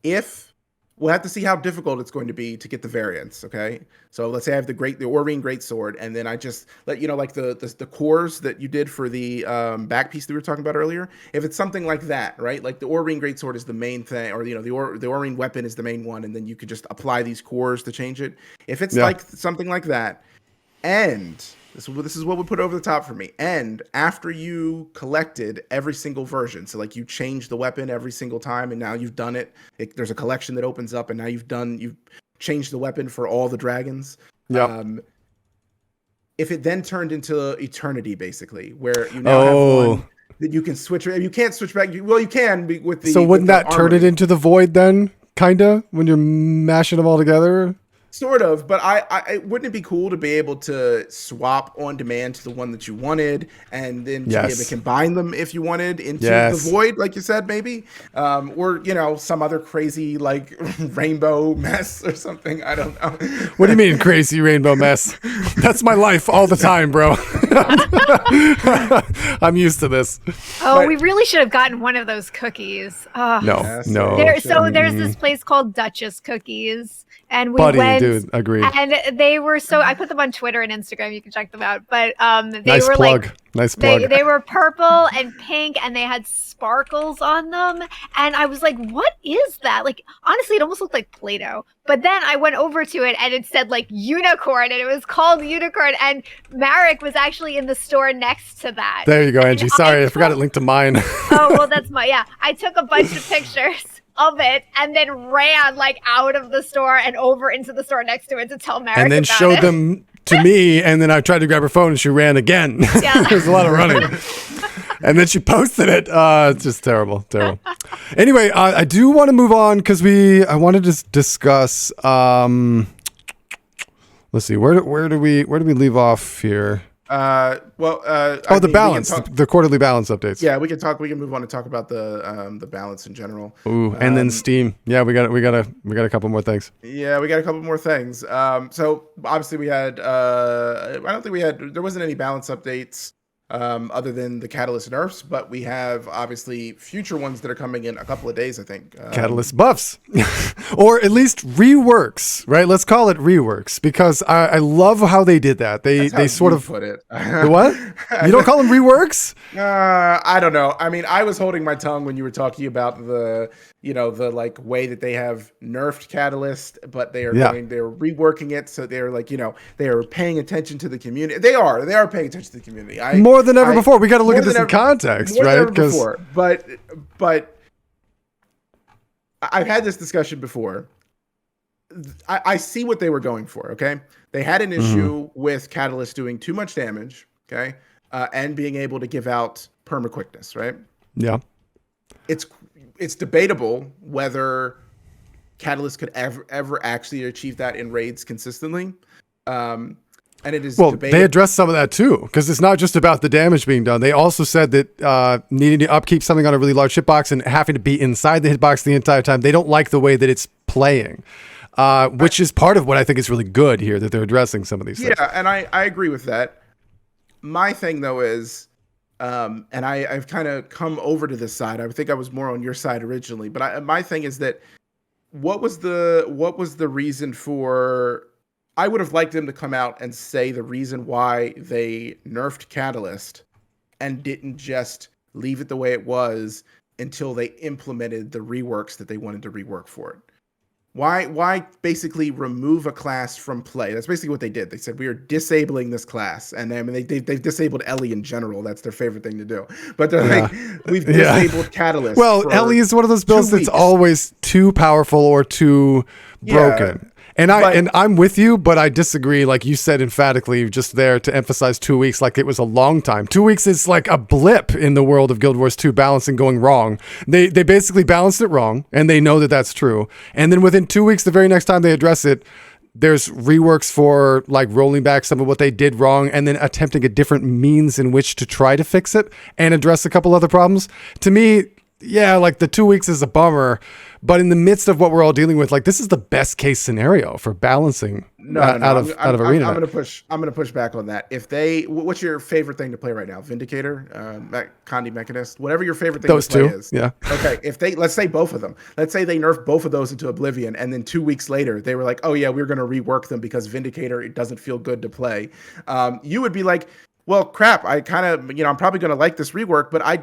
if we'll have to see how difficult it's going to be to get the variants. Okay, so let's say I have the Orine Greatsword, and then I just let like the cores that you did for the back piece that we were talking about earlier. If it's something like that, right? Like the Orine Greatsword is the main thing, or the Orine weapon is the main one, and then you could just apply these cores to change it. If it's like something like that, and this is what would put it over the top for me. And after you collected every single version, so like you changed the weapon every single time, and now you've done it. There's a collection that opens up, and now you've changed the weapon for all the dragons. Yeah. If it then turned into eternity, basically, where you now have one that you can switch. You can't switch back. Well, you can with the. So wouldn't that turn it into the void then? Kinda, when you're mashing them all together. Sort of, but I wouldn't it be cool to be able to swap on demand to the one that you wanted, and then to be able to combine them if you wanted into the void, like you said, maybe, or some other crazy like rainbow mess or something. I don't know. What do you mean crazy rainbow mess? That's my life all the time, bro. I'm used to this. Oh, we really should have gotten one of those cookies. No. There's this place called Duchess Cookies. And we went, dude, agreed. And they were I put them on Twitter and Instagram. You can check them out. But nice plug. They were purple and pink, and they had sparkles on them. And I was like, "What is that?" Like, honestly, it almost looked like Play-Doh. But then I went over to it, and it said like unicorn, and it was called Unicorn. And Marek was actually in the store next to that. There you go, Angie. Sorry, I forgot it linked to mine. Oh well, that's I took a bunch of pictures of it, and then ran like out of the store and over into the store next to it to tell Marek and then about showed them to me, and then I tried to grab her phone and she ran again. Yeah. There's a lot of running. And then she posted it. It's just terrible. Anyway, I do want to move on because I wanted to discuss let's see, where do we leave off here? The balance, the quarterly balance updates. Yeah, we can move on and talk about the balance in general. Ooh, and then Steam. Yeah, we got a couple more things. Yeah, we got a couple more things. So obviously we had there wasn't any balance updates other than the Catalyst nerfs, but we have obviously future ones that are coming in a couple of days, I think. Catalyst buffs, or at least reworks, right? Let's call it reworks, because I love how they did that. They sort of put it. What? You don't call them reworks? I don't know. I mean, I was holding my tongue when you were talking about the like way that they have nerfed Catalyst, but they're reworking it, so they're like, they are paying attention to the community. They are paying attention to the community. More than ever before. We got to look at this in context, right? But I've had this discussion before. I see what they were going for. Okay, they had an issue with Catalyst doing too much damage. Okay, and being able to give out perma quickness. Right. Yeah. It's debatable whether Catalyst could ever actually achieve that in raids consistently. And it is debatable. They addressed some of that too, because it's not just about the damage being done. They also said that needing to upkeep something on a really large hitbox and having to be inside the hitbox the entire time, they don't like the way that it's playing, which is part of what I think is really good here, that they're addressing some of these things. Yeah, and I agree with that. My thing, though, is, and I've kind of come over to this side. I think I was more on your side originally, but my thing is that what was the reason for... I would have liked them to come out and say the reason why they nerfed Catalyst and didn't just leave it the way it was until they implemented the reworks that they wanted to rework for it. Why basically remove a class from play? That's basically what they did. They said, we are disabling this class. And I mean, they've disabled Ellie in general. That's their favorite thing to do. But they're like, we've disabled Catalyst. Well, Ellie is one of those builds that's always too powerful or too broken. Yeah. And I'm with you, but I disagree. Like you said emphatically, just there to emphasize 2 weeks, like it was a long time. 2 weeks is like a blip in the world of Guild Wars 2 balancing going wrong. They basically balanced it wrong, and they know that that's true. And then within 2 weeks, the very next time they address it, there's reworks for like rolling back some of what they did wrong and then attempting a different means in which to try to fix it and address a couple other problems. To me, yeah, like the 2 weeks is a bummer, but in the midst of what we're all dealing with, like this is the best case scenario for balancing out of arena. I'm gonna push back on that. If what's your favorite thing to play right now? Vindicator, Condi Mechanist, whatever your favorite thing Those to play two, is. yeah. Okay, let's say both of them. Let's say they nerf both of those into Oblivion, and then 2 weeks later they were like, oh yeah, we're gonna rework them because Vindicator, it doesn't feel good to play. You would be like, well, crap, I kind of, I'm probably going to like this rework, but I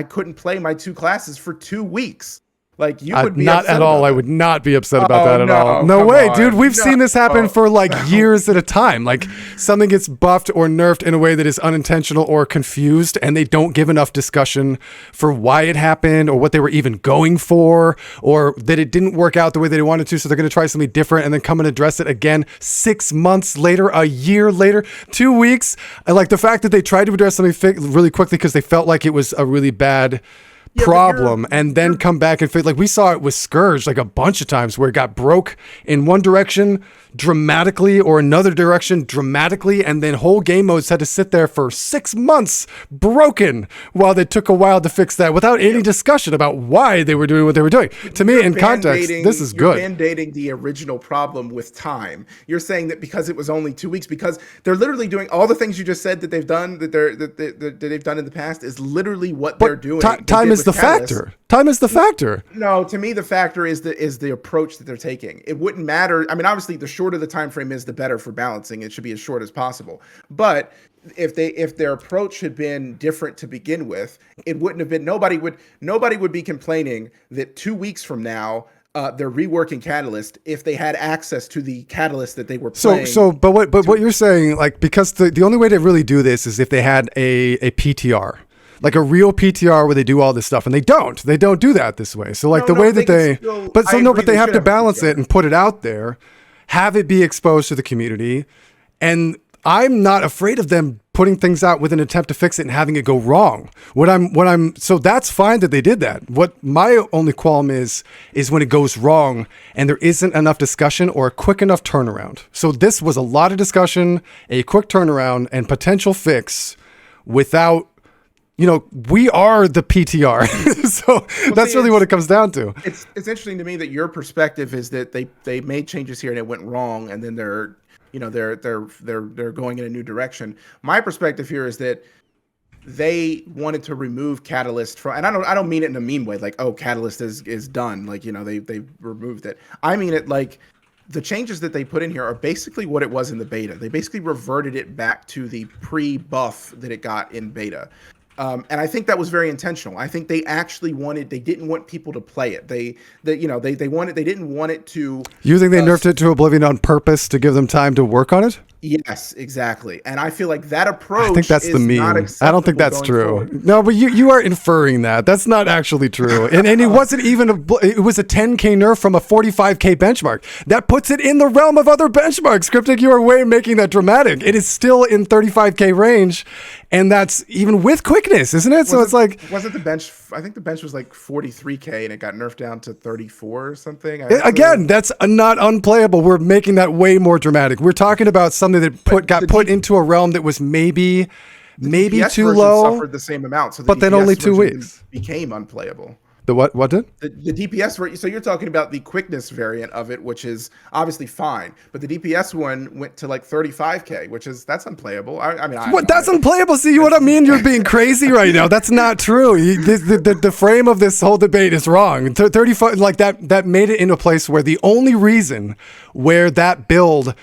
couldn't play my 2 classes for 2 weeks. Like, you would be not at all. I would not be upset about that at all. No way, dude. We've seen this happen for like years at a time. Like something gets buffed or nerfed in a way that is unintentional or confused, and they don't give enough discussion for why it happened or what they were even going for, or that it didn't work out the way they wanted to. So they're going to try something different and then come and address it again 6 months later, a year later, 2 weeks. I like the fact that they tried to address something really quickly because they felt like it was a really bad problem, and then come back and like we saw it with Scourge like a bunch of times where it got broke in one direction dramatically or another direction dramatically, and then whole game modes had to sit there for 6 months broken while they took a while to fix that without any discussion about why they were doing what they were doing. To me, in context, this is good. You're band-aiding the original problem with time. You're saying that because it was only 2 weeks, because they're literally doing all the things you just said that they've done, that they've done in the past, is literally what they're doing. Time is the factor. Time is the factor. No, to me, the factor is the approach that they're taking. It wouldn't matter. I mean, obviously, the shorter the time frame is, the better for balancing. It should be as short as possible. But if their approach had been different to begin with, it wouldn't have been. Nobody would be complaining that 2 weeks from now they're reworking Catalyst if they had access to the Catalyst that they were playing. But what you're saying, like, because the only way to really do this is if they had a PTR. Like a real PTR where they do all this stuff, and they don't do that this way. So like but they have to balance it and put it out there, have it be exposed to the community. And I'm not afraid of them putting things out with an attempt to fix it and having it go wrong. So that's fine that they did that. What my only qualm is when it goes wrong and there isn't enough discussion or a quick enough turnaround. So this was a lot of discussion, a quick turnaround, and potential fix without, we are the PTR. So that's really what it comes down to. It's interesting to me that your perspective is that they made changes here and it went wrong, and then they're going in a new direction. My perspective here is that they wanted to remove Catalyst from, and I don't mean it in a mean way, like, oh, Catalyst is done, like, they removed it. I mean it like, the changes that they put in here are basically what it was in the beta. They basically reverted it back to the pre-buff that it got in beta. And I think that was very intentional. I think they actually they didn't want people to play it. They didn't want it to. You think they nerfed it to Oblivion on purpose to give them time to work on it? Yes, exactly. And I feel like that approach. I think that's the meme. I don't think that's true. Forward. No, but you are inferring that. That's not actually true. And it wasn't even it was a 10K nerf from a 45K benchmark. That puts it in the realm of other benchmarks. Cryptic, you are way making that dramatic. It is still in 35K range, and that's even with quickness, isn't it? So it's like, wasn't the bench? I think the bench was like 43K, and it got nerfed down to 34 or something. Again, that's not unplayable. We're making that way more dramatic. We're talking about something that got put into a realm that was maybe too low. Suffered the same amount, so but then only 2 weeks became unplayable. The what did? The DPS version. So you're talking about the quickness variant of it, which is obviously fine. But the DPS one went to like 35K, that's unplayable. That's unplayable? See what I mean? You're being crazy right now. That's not true. The frame of this whole debate is wrong. 35, like that made it in a place where the only reason where that build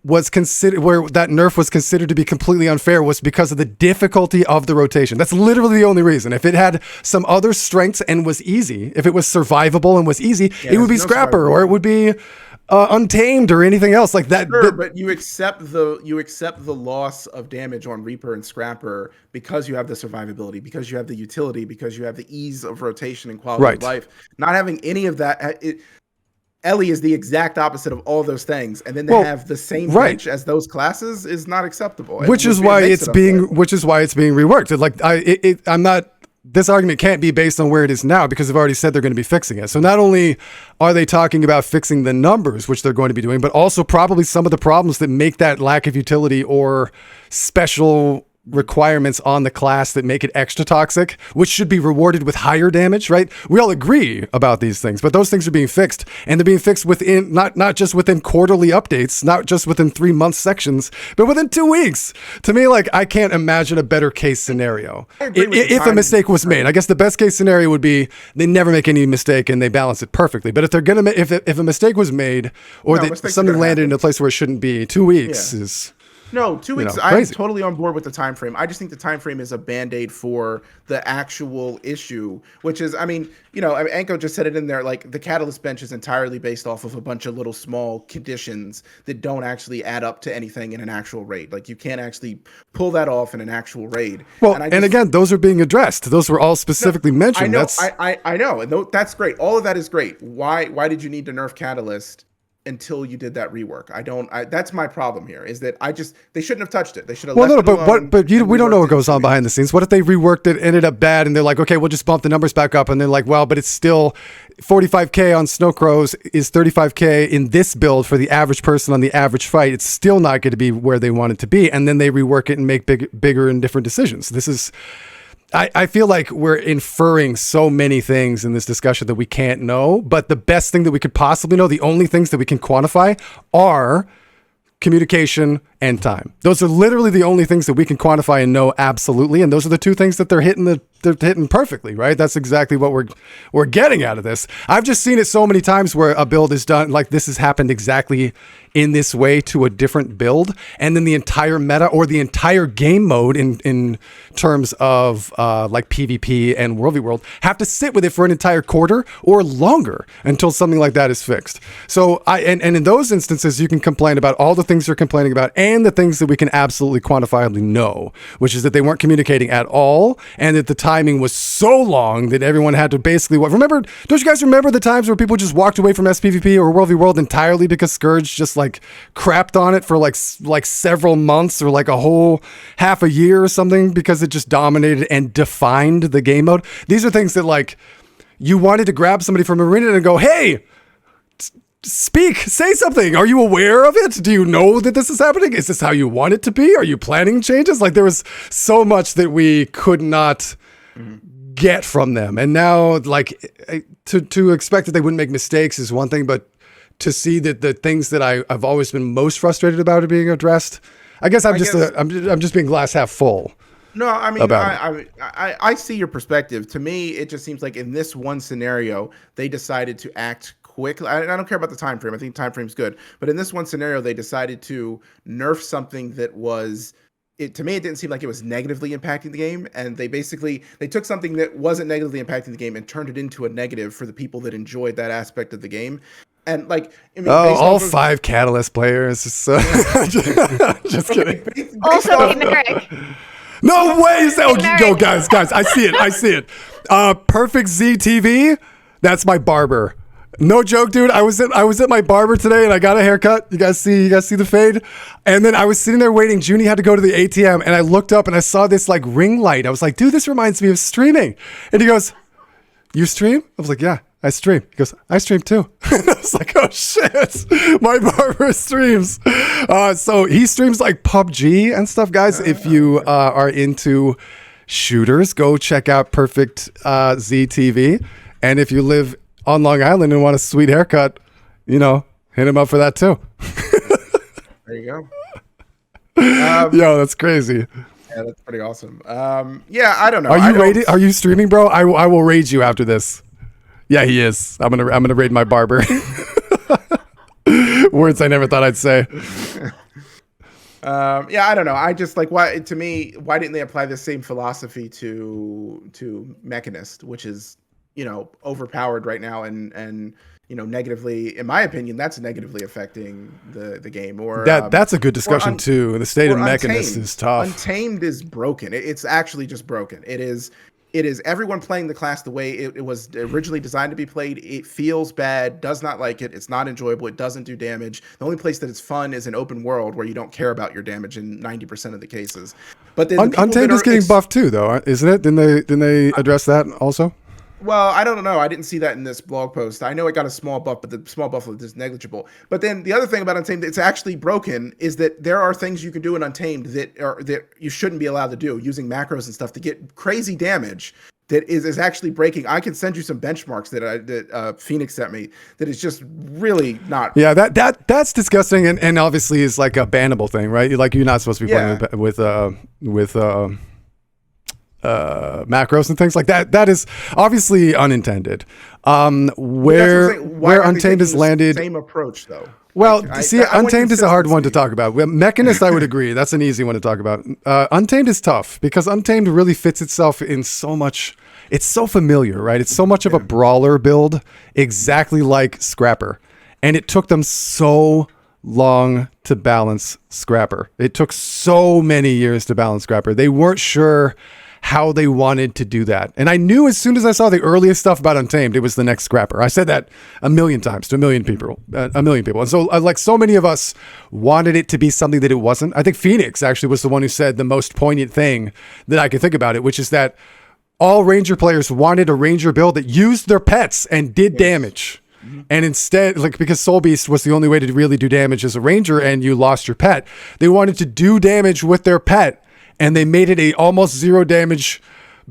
was considered, where that nerf was considered to be completely unfair, was because of the difficulty of the rotation. That's literally the only reason. If it had some other strengths and was easy, if it was survivable and was easy, it would be Scrapper, or it would be Untamed, or anything else like that. Sure, but you accept the loss of damage on Reaper and Scrapper because you have the survivability, because you have the utility, because you have the ease of rotation and quality of life. Not having any of that, Ellie is the exact opposite of all those things, and then they have the same bench as those classes is not acceptable. Which is why it's being reworked. Like this argument can't be based on where it is now, because they've already said they're going to be fixing it. So not only are they talking about fixing the numbers, which they're going to be doing, but also probably some of the problems that make that lack of utility or special requirements on the class that make it extra toxic, which should be rewarded with higher damage, right? We all agree about these things, but those things are being fixed, and they're being fixed within not just within quarterly updates, not just within 3-month sections, but within 2 weeks. To me, like, I can't imagine a better case scenario if a mistake was made. I guess the best case scenario would be they never make any mistake and they balance it perfectly. But if they're gonna if a mistake was made or that something landed in a place where it shouldn't be, 2 weeks is. No, 2 weeks. I'm totally on board with the time frame. I just think the time frame is a band-aid for the actual issue, which is, I mean, Anko just said it in there, like the catalyst bench is entirely based off of a bunch of little small conditions that don't actually add up to anything in an actual raid. Like you can't actually pull that off in an actual raid. Well, and again, those are being addressed. Those were all specifically mentioned. I know. And that's great. All of that is great. Why did you need to nerf catalyst until you did that rework? That's my problem here, is that they shouldn't have touched it. They should have left it alone. We don't know what goes on behind the scenes. What if they reworked it, ended up bad, and they're like, okay, we'll just bump the numbers back up, and they're like, well, but it's still 45k on Snow Crows is 35k in this build for the average person on the average fight. It's still not going to be where they want it to be, and then they rework it and make bigger and different decisions. This is... I feel like we're inferring so many things in this discussion that we can't know, but the best thing that we could possibly know, the only things that we can quantify are communication and time. Those are literally the only things that we can quantify and know absolutely, and those are the two things that they're hitting perfectly, right? That's exactly what we're getting out of this. I've just seen it so many times where a build is done, like this has happened exactly in this way to a different build, and then the entire meta or the entire game mode in terms of like PvP and World v World have to sit with it for an entire quarter or longer until something like that is fixed. So and in those instances, you can complain about all the things you're complaining about and the things that we can absolutely quantifiably know, which is that they weren't communicating at all, and that the timing was so long that everyone had to basically don't you guys remember the times where people just walked away from SPVP or World v World entirely because Scourge just like crapped on it for like several months or like a whole half a year or something because it just dominated and defined the game mode? These are things that like you wanted to grab somebody from Arena and go, hey, say something. Are you aware of it? Do you know that this is happening? Is this how you want it to be? Are you planning changes? Like there was so much that we could not get from them. And now like to expect that they wouldn't make mistakes is one thing, but to see that the things that I've always been most frustrated about are being addressed. I'm just being glass half full. No, I mean, I see your perspective. To me, it just seems like in this one scenario, they decided to act quickly. I don't care about the time frame. I think time frame's good. But in this one scenario, they decided to nerf something that was... to me, it didn't seem like it was negatively impacting the game. And they took something that wasn't negatively impacting the game and turned it into a negative for the people that enjoyed that aspect of the game. And like, I mean, all 5 Catalyst players. So, just kidding. Also, Merrick. No way! Yo, guys, I see it. Perfect Z TV. That's my barber. No joke, dude. I was at my barber today and I got a haircut. You guys see the fade? And then I was sitting there waiting. Junie had to go to the ATM and I looked up and I saw this like ring light. I was like, dude, this reminds me of streaming. And he goes, you stream? I was like, yeah, I stream. He goes, I stream too. And I was like, oh shit, my barber streams. So he streams like PUBG and stuff, guys. If you are into shooters, go check out Perfect ZTV. And if you live on Long Island and want a sweet haircut, hit him up for that too. There you go. Yo, that's crazy. Yeah, that's pretty awesome. Yeah, I don't know. Are you streaming, bro? I will raid you after this. Yeah, he is. I'm gonna raid my barber. Words I never thought I'd say. Yeah, I don't know. I just like why didn't they apply the same philosophy to Mechanist, which is overpowered right now and negatively, in my opinion, that's negatively affecting the game. Or that's a good discussion too. The state of Mechanist is tough. Untamed is broken. It's actually just broken. It is everyone playing the class the way it was originally designed to be played. It feels bad, does not like it. It's not enjoyable. It doesn't do damage. The only place that it's fun is an open world where you don't care about your damage in 90% of the cases. But then Untamed is getting buffed too, though, isn't it? Didn't they address that also? Well, I don't know. I didn't see that in this blog post. I know it got a small buff, but the small buff is negligible. But then the other thing about Untamed that's actually broken is that there are things you can do in Untamed that you shouldn't be allowed to do, using macros and stuff to get crazy damage that is actually breaking. I can send you some benchmarks that Phoenix sent me that is just really not. Yeah, that's disgusting, and obviously is like a bannable thing, right? You're not supposed to be playing with macros and things like that. That is obviously unintended. Where Untamed has landed, same approach though. Well, Untamed is a hard one to talk about. Mechanist, I would agree. That's an easy one to talk about. Untamed is tough because Untamed really fits itself in so much. It's so familiar, right? It's so much of a brawler build, exactly like Scrapper. And it took them so long to balance Scrapper. It took so many years to balance Scrapper. They weren't sure how they wanted to do that. And I knew as soon as I saw the earliest stuff about Untamed, it was the next Scrapper. I said that a million times to a million people. And so like so many of us wanted it to be something that it wasn't. I think Phoenix actually was the one who said the most poignant thing that I could think about it, which is that all Ranger players wanted a Ranger build that used their pets and did damage. And instead, like, because Soul Beast was the only way to really do damage as a Ranger and you lost your pet, they wanted to do damage with their pet. And they made it a almost 0 damage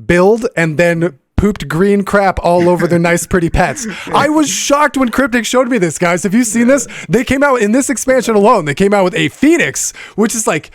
build and then pooped green crap all over their nice, pretty pets. I was shocked when Cryptic showed me this, guys. Have you seen this? They came out in this expansion alone. They came out with a Phoenix, which is like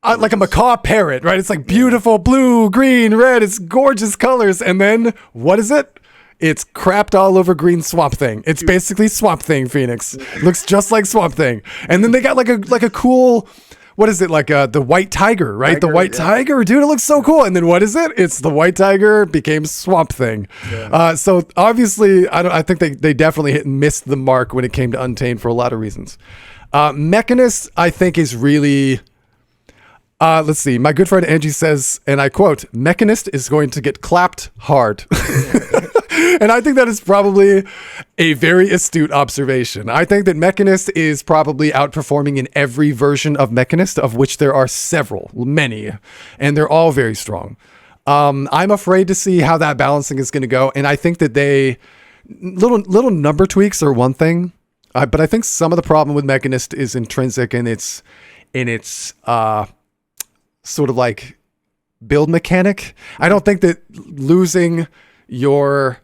a macaw parrot, right? It's like beautiful blue, green, red. It's gorgeous colors. And then what is it? It's crapped all over green Swamp Thing. It's basically Swamp Thing Phoenix. Looks just like Swamp Thing. And then they got like a cool... What is it, like the white tiger, right? The white tiger, dude, it looks so cool. And then what is it? It's the white tiger became Swamp Thing. Yeah. So obviously, I think they definitely missed the mark when it came to Untamed for a lot of reasons. Mechanist, I think, is really... let's see. My good friend Angie says, and I quote, Mechanist is going to get clapped hard. And I think that is probably a very astute observation. I think that Mechanist is probably outperforming in every version of Mechanist, of which there are many, and they're all very strong. I'm afraid to see how that balancing is going to go, and I think that little number tweaks are one thing, but I think some of the problem with Mechanist is intrinsic in its sort of like build mechanic. I don't think that losing your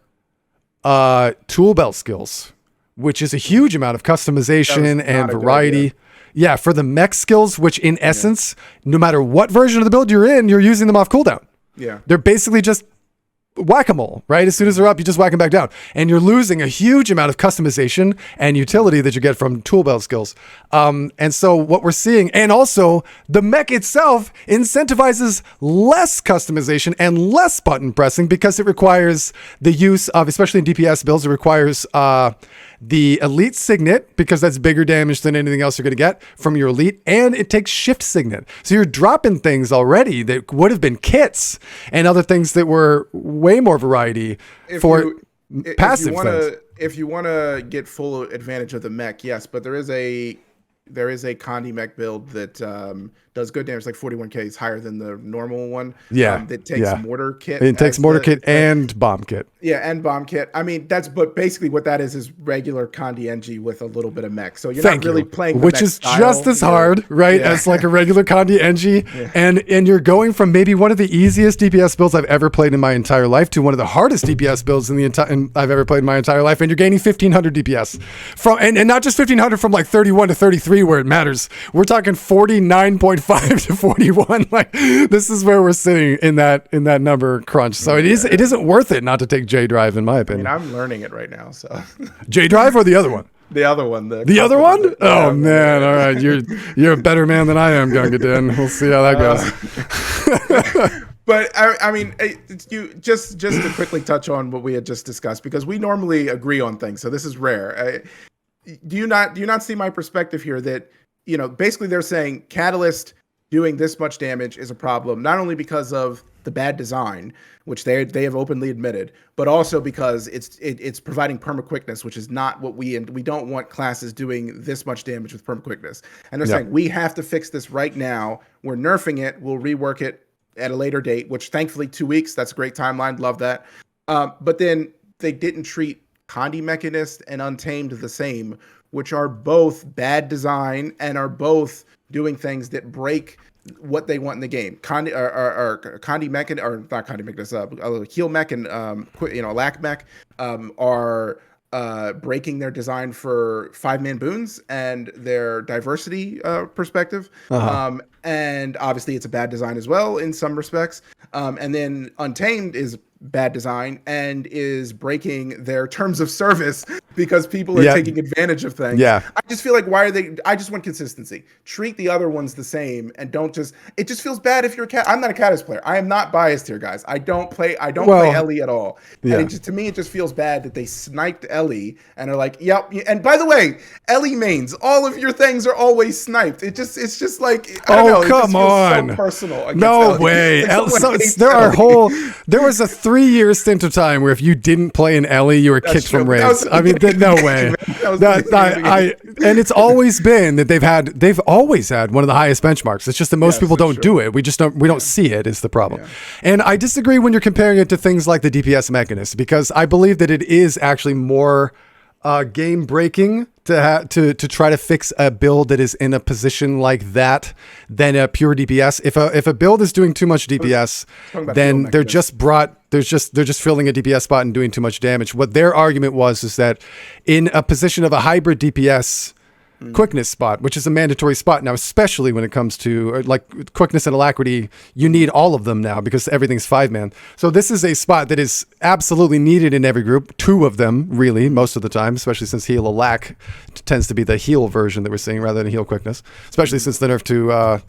tool belt skills, which is a huge amount of customization and variety. Yeah, for the mech skills, which in essence, no matter what version of the build you're in, you're using them off cooldown. Yeah. They're basically just whack-a-mole, right? As soon as they're up, you just whack them back down. And you're losing a huge amount of customization and utility that you get from tool belt skills. And so what we're seeing, and also the mech itself incentivizes less customization and less button pressing because it requires the use of, especially in DPS builds, it requires the elite signet, because that's bigger damage than anything else you're going to get from your elite, and it takes shift signet. So you're dropping things already that would have been kits and other things that were way more variety passive things. If you want to get full advantage of the mech, yes, but there is a Condi mech build that does good damage, like 41k is higher than the normal one. Yeah, that takes mortar kit. It takes mortar kit and bomb kit. Yeah, and bomb kit. I mean, but basically what that is regular Condi NG with a little bit of mech. So you're not really playing the which is style, just as hard, right, as like a regular Condi NG. Yeah. And you're going from maybe one of the easiest DPS builds I've ever played in my entire life to one of the hardest DPS builds I've ever played in my entire life, and you're gaining 1500 DPS from and not just 1500 from like 31 to 33 where it matters. We're talking 49.5 to 41. Like, this is where we're sitting in that number crunch. So it isn't worth it not to take J Drive, in my opinion. I mean, I'm learning it right now. So J Drive or the other one? The other one. The other one? Oh man! All right, you're a better man than I am, Gunga Din. We'll see how that goes. But I mean, you just to quickly touch on what we had just discussed, because we normally agree on things, so this is rare. Do you not see my perspective here that, basically they're saying Catalyst doing this much damage is a problem, not only because of the bad design, which they have openly admitted, but also because it's providing perma quickness, which is not what we don't want classes doing this much damage with perma quickness. And they're saying we have to fix this right now. We're nerfing it. We'll rework it at a later date, which thankfully 2 weeks. That's a great timeline. Love that. But then they didn't treat Condi Mechanist and Untamed the same, which are both bad design and are both doing things that break what they want in the game. Condi Mech, or not Condi Mechanist, Heel Mech and Lack Mech are breaking their design for 5-man boons and their diversity perspective. And obviously it's a bad design as well in some respects. And then Untamed is bad design and is breaking their terms of service because people are taking advantage of things. I just feel like, I just want consistency. Treat the other ones the same and it just feels bad if you're I'm not a Catalyst player. I am not biased here, guys. I don't play Ellie at all. And to me, it just feels bad that they sniped Ellie and are like, yep. And by the way, Ellie mains, all of your things are always sniped. It's just like, I don't know. Come on. So personal. No Ellie. way. There was a 3-year stint of time where if you didn't play an Ellie, you were kicked from raids. I mean, no way. And it's always been that they've always had one of the highest benchmarks. It's just that most people don't do it. We don't see it is the problem. And I disagree when you're comparing it to things like the DPS Mechanist, because I believe that it is actually more game breaking to try to fix a build that is in a position like that than a pure DPS. If a build is doing too much DPS, then they're just filling a DPS spot and doing too much damage. What their argument was is that in a position of a hybrid DPS quickness spot, which is a mandatory spot now, especially when it comes to like quickness and alacrity, you need all of them now because everything's 5-man. So this is a spot that is absolutely needed in every group. 2 of them, really, most of the time, especially since heal alac tends to be the heal version that we're seeing rather than heal quickness, especially since the nerf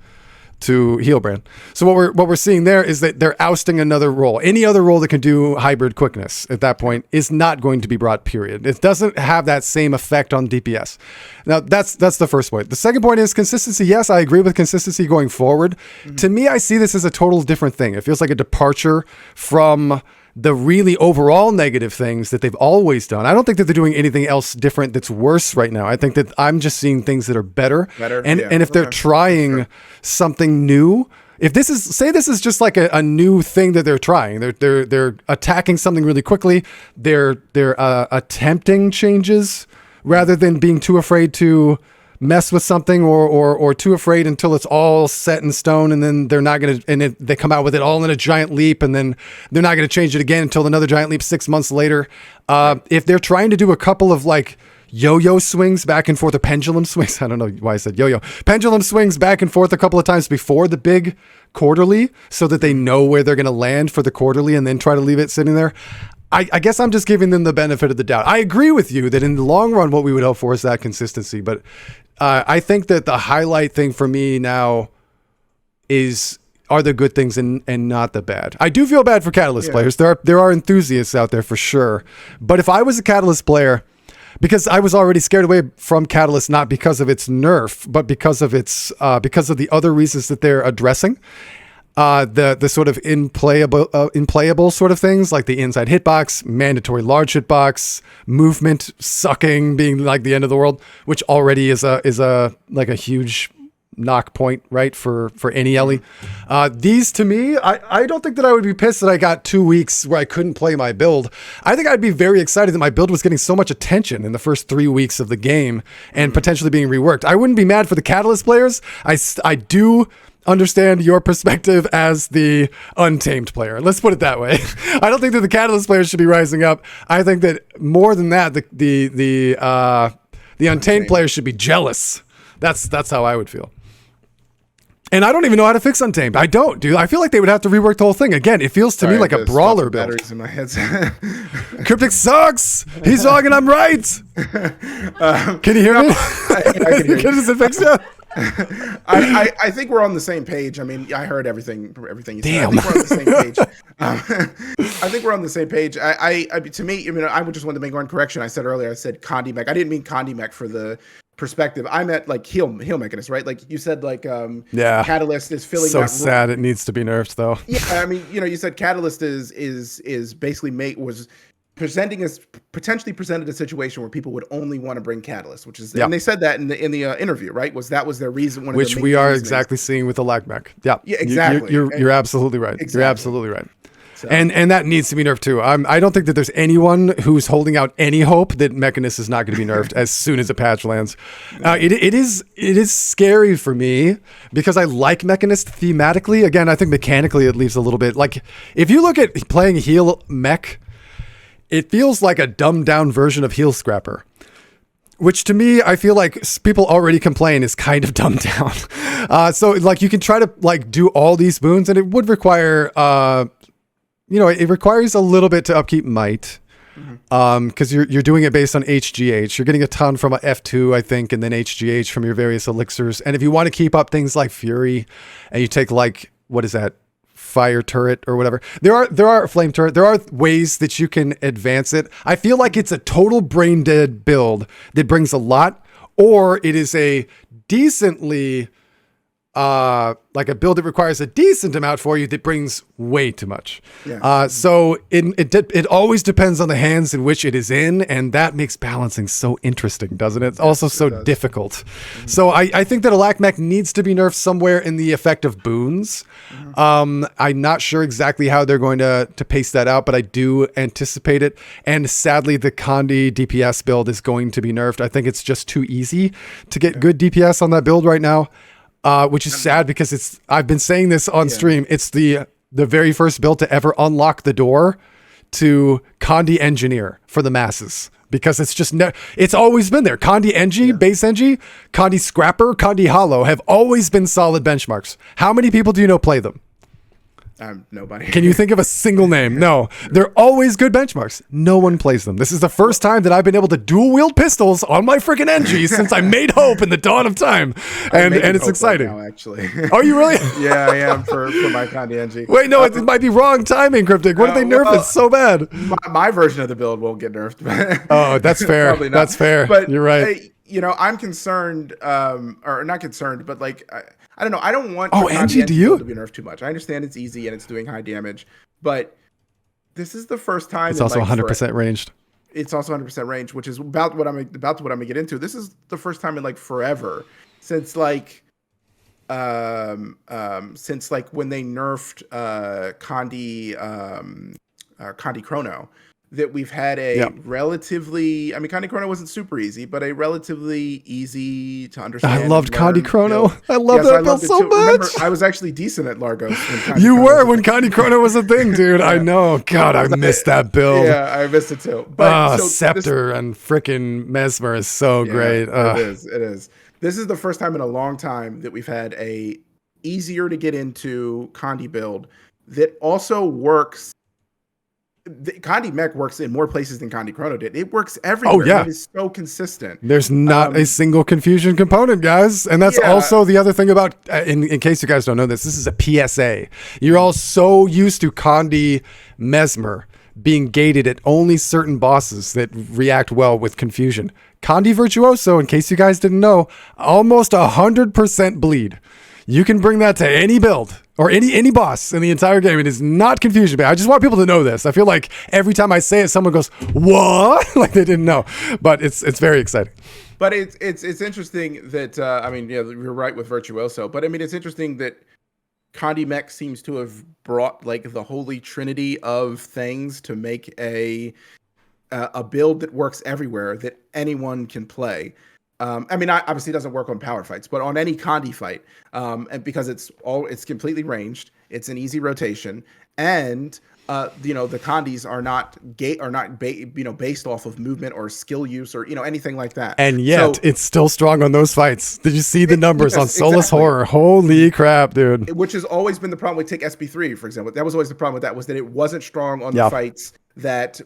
to heal brand. So what we're seeing there is that they're ousting another role. Any other role that can do hybrid quickness at that point is not going to be brought, period. It doesn't have that same effect on DPS. Now that's the first point. The second point is consistency. Yes, I agree with consistency going forward. To me, I see this as a total different thing. It feels like a departure from the really overall negative things that they've always done. I don't think that they're doing anything else different that's worse right now. I think that I'm just seeing things that are better. And if they're trying something new, if this is just like a new thing that they're trying, they're attacking something really quickly. They're attempting changes rather than being too afraid to mess with something or too afraid until it's all set in stone, and then they're not going to, and they come out with it all in a giant leap, and then they're not going to change it again until another giant leap 6 months later. If they're trying to do a couple of like yo-yo swings back and forth, or pendulum swings, I don't know why I said yo-yo, pendulum swings back and forth a couple of times before the big quarterly so that they know where they're going to land for the quarterly and then try to leave it sitting there, I guess I'm just giving them the benefit of the doubt. I agree with you that in the long run, what we would hope for is that consistency. But I think that the highlight thing for me now are the good things and not the bad. I do feel bad for Catalyst players. There are enthusiasts out there for sure. But if I was a Catalyst player, because I was already scared away from Catalyst, not because of its nerf, but because of the other reasons that they're addressing. The sort of implayable sort of things, like the inside hitbox, mandatory large hitbox, movement sucking being like the end of the world, which already is a like a huge knock point, right, for any Ellie. These, to me, I don't think that I would be pissed that I got 2 weeks where I couldn't play my build. I think I'd be very excited that my build was getting so much attention in the first 3 weeks of the game and potentially being reworked. I wouldn't be mad for the Catalyst players. I do understand your perspective as the Untamed player. Let's put it that way. I don't think that the Catalyst players should be rising up. I think that more than that, the Untamed players should be jealous. That's how I would feel. And I don't even know how to fix Untamed. I don't, dude. I feel like they would have to rework the whole thing. Again, it feels to me like a brawler build. Batteries in my headset. Cryptic sucks. He's wrong and I'm right. Can you hear me? I can hear you. Does it fix you? I think we're on the same page. I mean, I heard everything you said. Damn. I think we're on the same page. I think we're on the same page. To me, I mean, I just wanted to make one correction. I said earlier, I said Condi Mech. I didn't mean Condi Mech for the perspective. I meant like heal mechanist, right? Like you said, like Catalyst is filling. So sad. It needs to be nerfed, though. Yeah, I mean, you said Catalyst is basically was potentially presented a situation where people would only want to bring Catalyst, which is, and they said that in the interview, right? That was their reason. Which we are exactly seeing with the lag mech. Yeah, exactly. You're absolutely right. Exactly. You're absolutely right. So. And that needs to be nerfed too. I don't think that there's anyone who's holding out any hope that Mechanist is not going to be nerfed as soon as a patch lands. It is scary for me because I like Mechanist thematically. Again, I think mechanically it leaves a little bit like if you look at playing heal mech, it feels like a dumbed down version of Heal Scrapper. Which to me, I feel like people already complain is kind of dumbed down. So like you can try to like do all these boons and it would require, it requires a little bit to upkeep might. Because you're doing it based on HGH. You're getting a ton from a F2, I think, and then HGH from your various elixirs. And if you want to keep up things like Fury and you take like, what is that? Fire turret or whatever. There are flame turret. There are ways that you can advance it. I feel like it's a total brain dead build that brings a lot, or it is a decently like a build that requires a decent amount for you that brings way too much. Yeah. So it always depends on the hands in which it is in, and that makes balancing so interesting, doesn't it? It's also so difficult. Mm-hmm. So I think that a lack mech needs to be nerfed somewhere in the effect of boons. Mm-hmm. I'm not sure exactly how they're going to pace that out, but I do anticipate it. And sadly, the Condi DPS build is going to be nerfed. I think it's just too easy to get good DPS on that build right now. Which is sad because I've been saying this on stream. It's the very first build to ever unlock the door to Condi Engineer for the masses because it's always been there. Condi Engie, Base Engie, Condi Scrapper, Condi Hollow have always been solid benchmarks. How many people do you know play them? Nobody. Can you think of a single name? No. They're always good benchmarks. No one plays them. This is the first time that I've been able to dual wield pistols on my freaking NG since I made Hope in the dawn of time. And it's exciting. Right now, actually. Are you really? Yeah, I am for my Condi NG. Wait, no, it might be wrong timing, Cryptic. What did they nerf it so bad? My version of the build won't get nerfed. Oh, that's fair. Probably not. That's fair. But you're right. I'm concerned, or not concerned, but like, I don't know. I don't want Angie, do you? To be nerfed too much. I understand it's easy and it's doing high damage, but this is the first time. It's also 100% ranged. It's also 100% range, which is about what I'm gonna get into. This is the first time in like forever since like when they nerfed Condi Chrono, that we've had a relatively, I mean, Condi Chrono wasn't super easy, but a relatively easy to understand. I loved Condi Chrono. I loved that build so much. Remember, I was actually decent at Largos. When Condi Chrono was a thing, dude. Yeah. I know. God, I missed that build. Yeah, I missed it too. But Scepter and frickin' Mesmer is so great. It is. This is the first time in a long time that we've had a easier to get into Condi build that also works. The Condi mech works in more places than Condi Chrono did. It works everywhere. Oh, yeah. It is so consistent. There's not a single confusion component, guys. And that's also the other thing about, in case you guys don't know this is a PSA. You're all so used to Condi Mesmer being gated at only certain bosses that react well with confusion. Condi Virtuoso, in case you guys didn't know, almost 100% bleed. You can bring that to any build or any boss in the entire game. It is not confusion. I just want people to know this. I feel like every time I say it, someone goes, "What?" Like they didn't know. But it's very exciting. But it's interesting that you're right with Virtuoso. But I mean, it's interesting that Condi Mech seems to have brought like the holy trinity of things to make a build that works everywhere that anyone can play. Obviously it doesn't work on power fights, but on any Condi fight, and because it's completely ranged, it's an easy rotation, and the Condis are not based off of movement or skill use or anything like that. And yet it's still strong on those fights. Did you see the numbers on Soulless Horror? Holy crap, dude! Which has always been the problem with take SB3, for example. That was always the problem with that, was that it wasn't strong on the fights that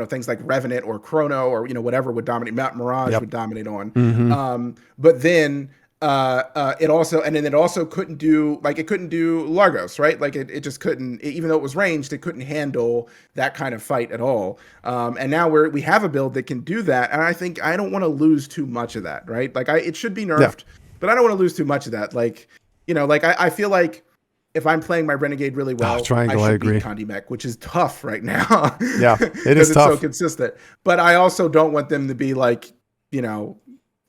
things like Revenant or Chrono or whatever would dominate. Mirage would dominate on. Mm-hmm. But then it also couldn't do Largos, right? Like it just couldn't, even though it was ranged, it couldn't handle that kind of fight at all. And now we have a build that can do that, and I think I don't want to lose too much of that, right? Like it should be nerfed, but I don't want to lose too much of that. Like I feel like if I'm playing my Renegade really well, Triangle, I agree. Beat Condi Mech, which is tough right now. Yeah, it is tough. It's so consistent. But I also don't want them to be like,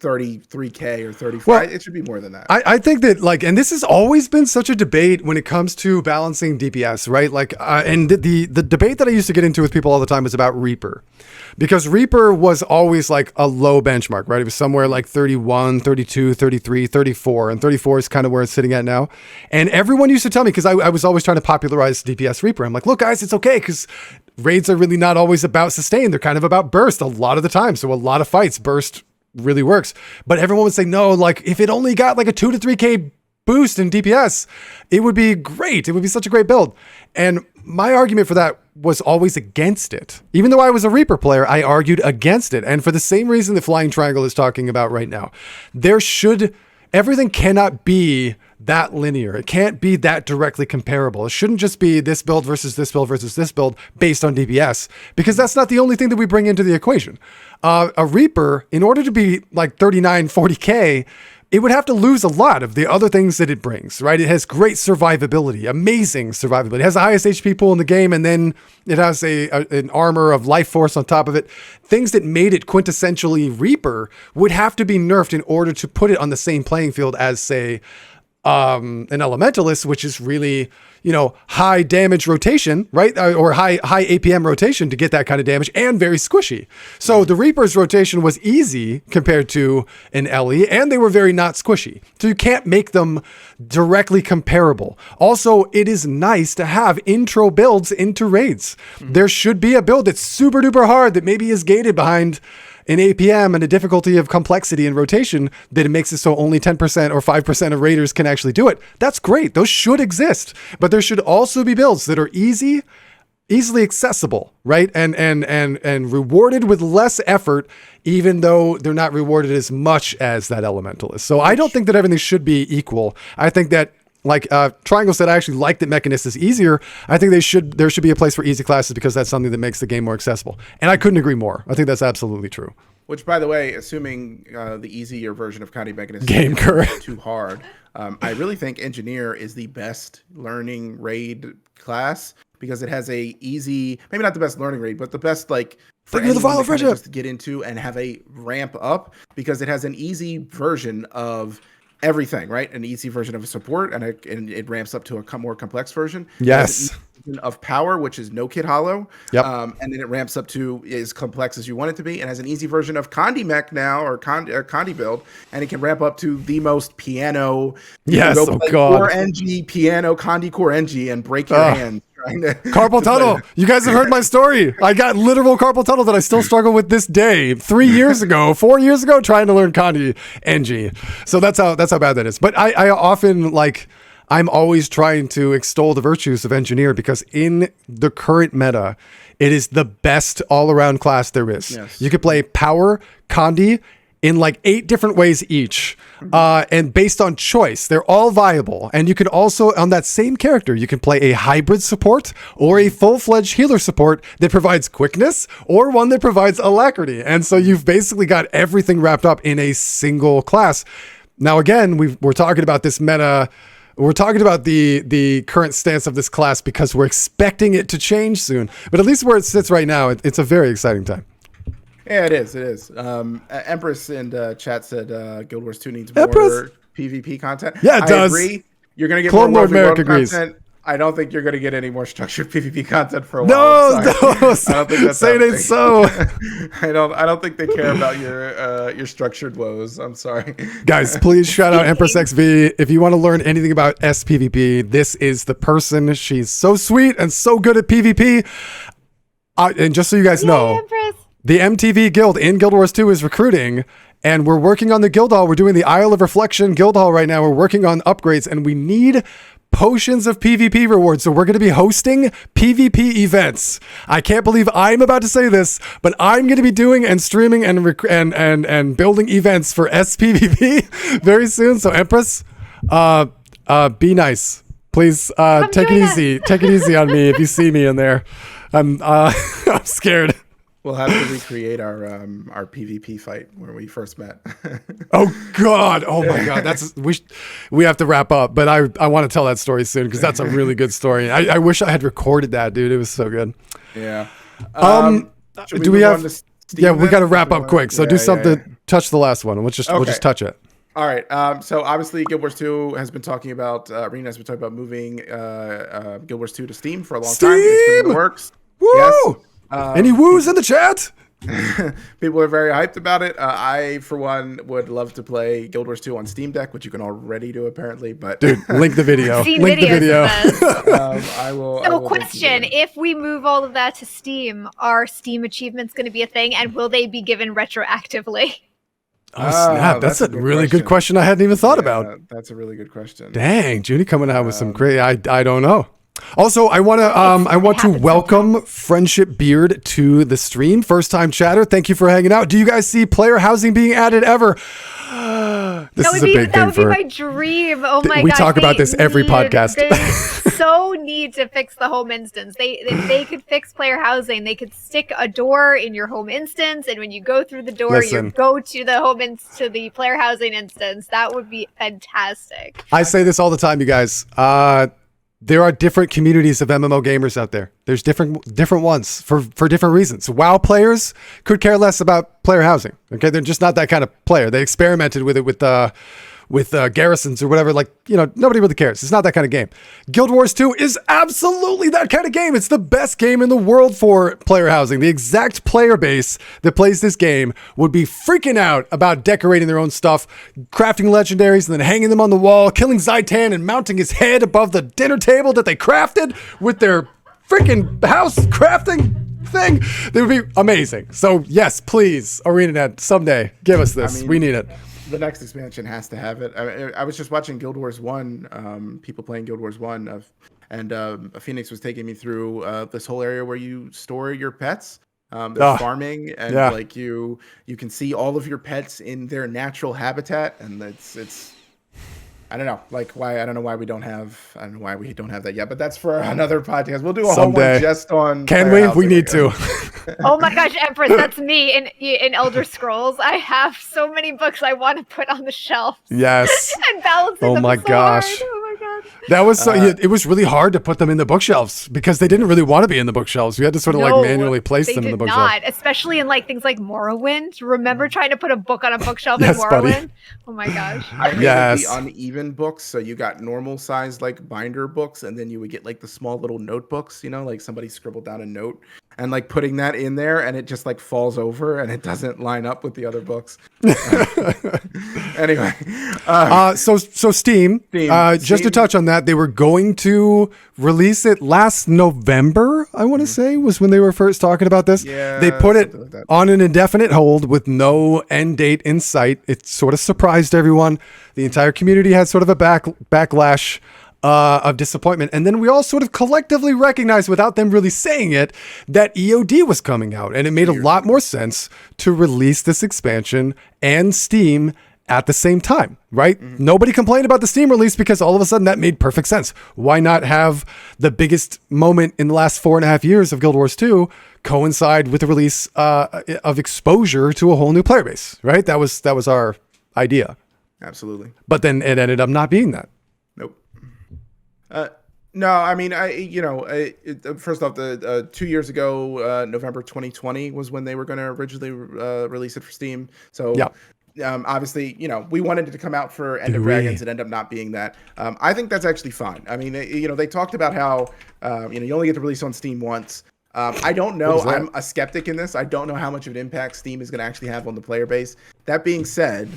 33K or 35. Well, it should be more than that. I think that like, and this has always been such a debate when it comes to balancing DPS, right? Like, and the debate that I used to get into with people all the time was about Reaper, because Reaper was always like a low benchmark, right? It was somewhere like 31, 32, 33, 34, and 34 is kind of where it's sitting at now. And everyone used to tell me, because I was always trying to popularize DPS Reaper. I'm like, look, guys, it's okay, because raids are really not always about sustain. They're kind of about burst a lot of the time. So a lot of fights, burst really works. But everyone would say, no, like if it only got like a 2 to 3K boost in DPS, it would be great. It would be such a great build. And my argument for that was always against it. Even though I was a Reaper player, I argued against it. And for the same reason the Flying Triangle is talking about right now, everything cannot be that linear. It can't be that directly comparable. It shouldn't just be this build versus this build versus this build based on DPS, because that's not the only thing that we bring into the equation. A Reaper, in order to be like 39, 40K, it would have to lose a lot of the other things that it brings, right? It has great survivability, amazing survivability. It has the highest HP pool in the game, and then it has an armor of life force on top of it. Things that made it quintessentially Reaper would have to be nerfed in order to put it on the same playing field as, say, an Elementalist, which is really, high damage rotation, right? Or high APM rotation to get that kind of damage, and very squishy. So the Reaper's rotation was easy compared to an Ellie, and they were very not squishy. So you can't make them directly comparable. Also, it is nice to have intro builds into raids. There should be a build that's super duper hard that maybe is gated behind an APM and a difficulty of complexity and rotation that it makes it so only 10% or 5% of raiders can actually do it. That's great. Those should exist. But there should also be builds that are easily accessible, right? And rewarded with less effort, even though they're not rewarded as much as that Elementalist. So I don't think that everything should be equal. I think that, like Triangle said, I actually like that Mechanist is easier. I think there should be a place for easy classes, because that's something that makes the game more accessible. And I couldn't agree more. I think that's absolutely true. Which, by the way, assuming the easier version of Conde Mechanist Game curve too hard, I really think Engineer is the best learning raid class, because it has a easy, maybe not the best learning raid, but the best for anyone to just get into and have a ramp up, because it has an easy version of everything, right? An easy version of a support, and it ramps up to a more complex version. Yes. Of power, which is no kid hollow. Yep. And then it ramps up to as complex as you want it to be, and has an easy version of Conde Mech now, or Conde build, and it can ramp up to the most piano. Yes, oh god. Core NG piano, Conde Core NG, and break your hands. Carpal tunnel. You guys have heard my story. I got literal carpal tunnel that I still struggle with this day. 4 years ago, trying to learn Conde NG. So that's how bad that is. But I often I'm always trying to extol the virtues of Engineer, because in the current meta, it is the best all-around class there is. Yes. You could play Power, Conde, in 8 different ways each. And based on choice, they're all viable. And you can also, on that same character, you can play a hybrid support or a full-fledged healer support that provides quickness, or one that provides alacrity. And so you've basically got everything wrapped up in a single class. Now, again, we're talking about this meta. We're talking about the current stance of this class because we're expecting it to change soon. But at least where it sits right now, it's a very exciting time. Yeah, it is. It is. Empress in chat said Guild Wars 2 needs more PvP content. Yeah, it does. I agree. You're going to get Clone more Lord Merrick agrees. content. I don't think you're going to get any more structured PvP content for a while. No, I don't think that's say it ain't so. I don't think they care about your structured woes. I'm sorry. Guys, please shout out Empress XV. If you want to learn anything about SPVP, this is the person. She's so sweet and so good at PvP. And just so you guys know, Empress. The MTV Guild in Guild Wars 2 is recruiting, and we're working on the Guild Hall. We're doing the Isle of Reflection Guild Hall right now. We're working on upgrades, and we need potions of PvP rewards. So we're going to be hosting PvP events. I can't believe I'm about to say this, but I'm going to be doing and streaming and building events for SPVP very soon. So Empress, be nice. Please take it easy. Take it easy on me if you see me in there. I'm scared. We'll have to recreate our PvP fight where we first met. Oh God! Oh my God! We have to wrap up, but I want to tell that story soon because that's a really good story. I wish I had recorded that, dude. It was so good. Yeah. Do we have Steam Yeah, we got to then? wrap up quick. So do something. Touch the last one. And we'll just touch it. All right. So obviously, Guild Wars 2 has been talking about Arena has been talking about moving Guild Wars 2 to Steam for a long time. It's been in the works. Woo! Yes. Any woos in the chat? People are very hyped about it. I, for one, would love to play Guild Wars 2 on Steam Deck, which you can already do apparently. But dude, link the video. I've seen link the video. I will. So, question: if we move all of that to Steam, are Steam achievements going to be a thing, and will they be given retroactively? Oh snap! That's a really good question. I hadn't even thought about. That's a really good question. Dang, Junie coming out with some great. I don't know. Also, I want to welcome Friendship Beard to the stream. First time chatter. Thank you for hanging out. Do you guys see player housing being added ever? This is a big thing that would be my dream. Oh my god. We talk about this every podcast. They so need to fix the home instance. If they could fix player housing, they could stick a door in your home instance, and when you go through the door, you go to the to the player housing instance. That would be fantastic. I say this all the time, you guys. There are different communities of MMO gamers out there. There's different ones for different reasons. WoW players could care less about player housing. Okay, they're just not that kind of player. They experimented with it with garrisons or whatever. Like, nobody really cares. It's not that kind of game. Guild Wars 2 is absolutely that kind of game. It's the best game in the world for player housing. The exact player base that plays this game would be freaking out about decorating their own stuff, crafting legendaries, and then hanging them on the wall, killing Zaitan and mounting his head above the dinner table that they crafted with their freaking house crafting thing. They would be amazing. So yes, please, ArenaNet, someday give us this. We need it. The next expansion has to have it. I was just watching Guild Wars 1, people playing Guild Wars 1, and Phoenix was taking me through this whole area where you store your pets. There's farming, and like you can see all of your pets in their natural habitat, and it's I don't know, I don't know why we don't have that yet, but that's for another podcast. We'll do a whole one just on. Can we? We need to. Oh my gosh, Empress, that's me in Elder Scrolls. I have so many books I want to put on the shelf. Yes. And balancing them so gosh. hard. Oh my god. That was it was really hard to put them in the bookshelves because they didn't really want to be in the bookshelves. We had to sort of manually place them in the bookshelf. Not, especially in things like Morrowind. Remember trying to put a book on a bookshelf in Morrowind? Buddy. Oh my gosh. I hated the uneven books. So you got normal size binder books, and then you would get the small little notebooks, like somebody scribbled down a note, and putting that in there, and it just falls over and it doesn't line up with the other books. Anyway, so Steam, just to touch on that, they were going to release it last November, I want to say, was when they were first talking about this. Yeah, they put it on an indefinite hold with no end date in sight. It sort of surprised everyone. The entire community had sort of a backlash of disappointment. And then we all sort of collectively recognized, without them really saying it, that EOD was coming out. And it made a lot more sense to release this expansion and Steam at the same time, right? Mm-hmm. Nobody complained about the Steam release because all of a sudden that made perfect sense. Why not have the biggest moment in the last 4.5 years of Guild Wars 2 coincide with the release of exposure to a whole new player base, right? That was our idea. Absolutely. But then it ended up not being that. Nope. No, I mean, first off, the 2 years ago, November 2020 was when they were going to originally release it for Steam. So obviously, we wanted it to come out for End of Dragons. It ended up not being that. I think that's actually fine. I mean, they talked about how, you only get to release on Steam once. I don't know. I'm a skeptic in this. I don't know how much of an impact Steam is going to actually have on the player base. That being said,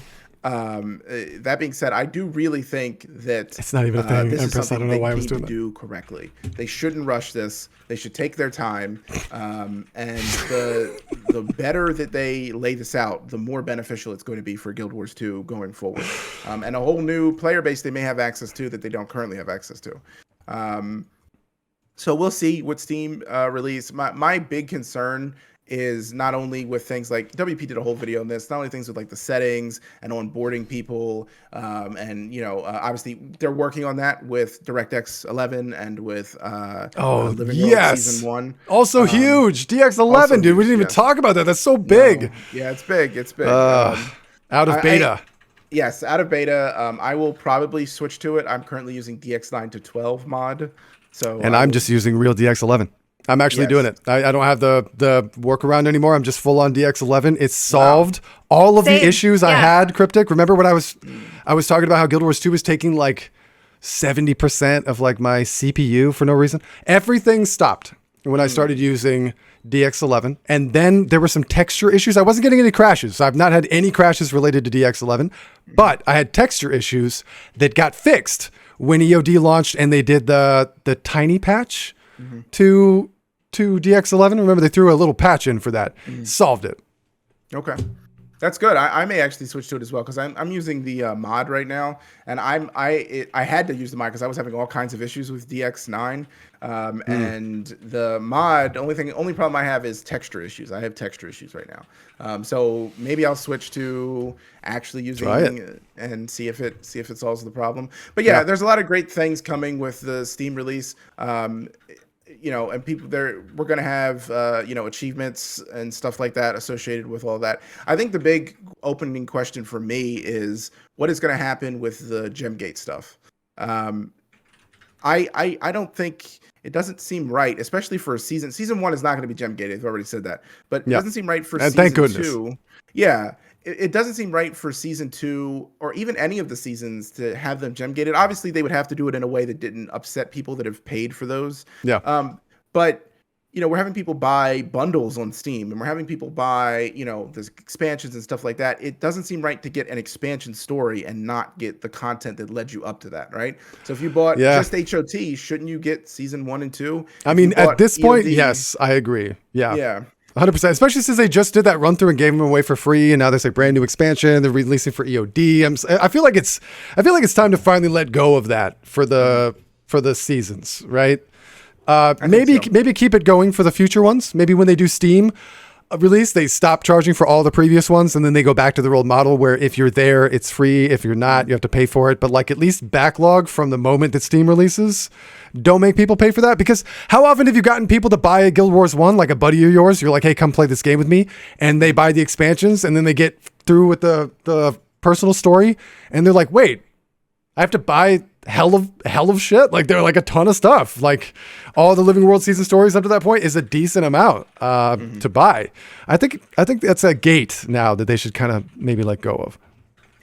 I do really think that it's not even a thing. This is something I don't know why I was doing that. Do correctly. They shouldn't rush this. They should take their time. And the better that they lay this out, the more beneficial it's going to be for Guild Wars 2 going forward. And a whole new player base they may have access to that they don't currently have access to. So we'll see what Steam release. My big concern is not only with things like WP did a whole video on this, not only things with the settings and onboarding people, and obviously they're working on that with DirectX 11 and with Living World Season 1. Also huge DX11, dude. We didn't even talk about that. That's so big. No. Yeah, it's big. It's big. Out of beta. Yes, out of beta. I will probably switch to it. I'm currently using DX9 to 12 mod. So I'm just using real DX11. I'm actually doing it. I don't have the workaround anymore. I'm just full on DX11. It's solved all of the issues I had, Cryptic. Remember when I was talking about how Guild Wars 2 was taking like 70% of like my CPU for no reason? Everything stopped when I started using DX11. And then there were some texture issues. I wasn't getting any crashes. So I've not had any crashes related to DX11, but I had texture issues that got fixed when EOD launched and they did the tiny patch to DX11. Remember, they threw a little patch in for that. Solved it. Okay. That's good. I may actually switch to it as well because I'm using the mod right now, and I had to use the mod because I was having all kinds of issues with DX9, and the mod only problem I have is texture issues. I have texture issues right now, so maybe I'll switch to actually using and see if it solves the problem. But yeah, there's a lot of great things coming with the Steam release. And we're going to have, achievements and stuff like that associated with all that. I think the big opening question for me is what is going to happen with the Gemgate stuff. I don't think it doesn't seem right, especially for a season. Season 1 is not going to be Gemgated. I've already said that, but it doesn't seem right for season 2. Yeah. It doesn't seem right for season 2 or even any of the seasons to have them gem gated. Obviously, they would have to do it in a way that didn't upset people that have paid for those. Yeah. But we're having people buy bundles on Steam, and we're having people buy the expansions and stuff like that. It doesn't seem right to get an expansion story and not get the content that led you up to that, right? So if you bought just HOT, shouldn't you get season 1 and 2? I mean, at this point, yes, I agree. Yeah. Yeah. 100%, especially since they just did that run through and gave them away for free, and now there's a brand new expansion they're releasing for EOD. I feel like it's time to finally let go of that for the seasons, right? Maybe keep it going for the future ones. Maybe when they do Steam release, they stop charging for all the previous ones, and then they go back to their old model where if you're there, it's free. If you're not, you have to pay for it. But like at least backlog from the moment that Steam releases. Don't make people pay for that, because how often have you gotten people to buy a Guild Wars 1, like a buddy of yours? You're like, hey, come play this game with me. And they buy the expansions and then they get through with the personal story. And they're like, wait, I have to buy hell of shit. Like they're like a ton of stuff. Like all the Living World season stories up to that point is a decent amount to buy. I think that's a gate now that they should kind of maybe let go of.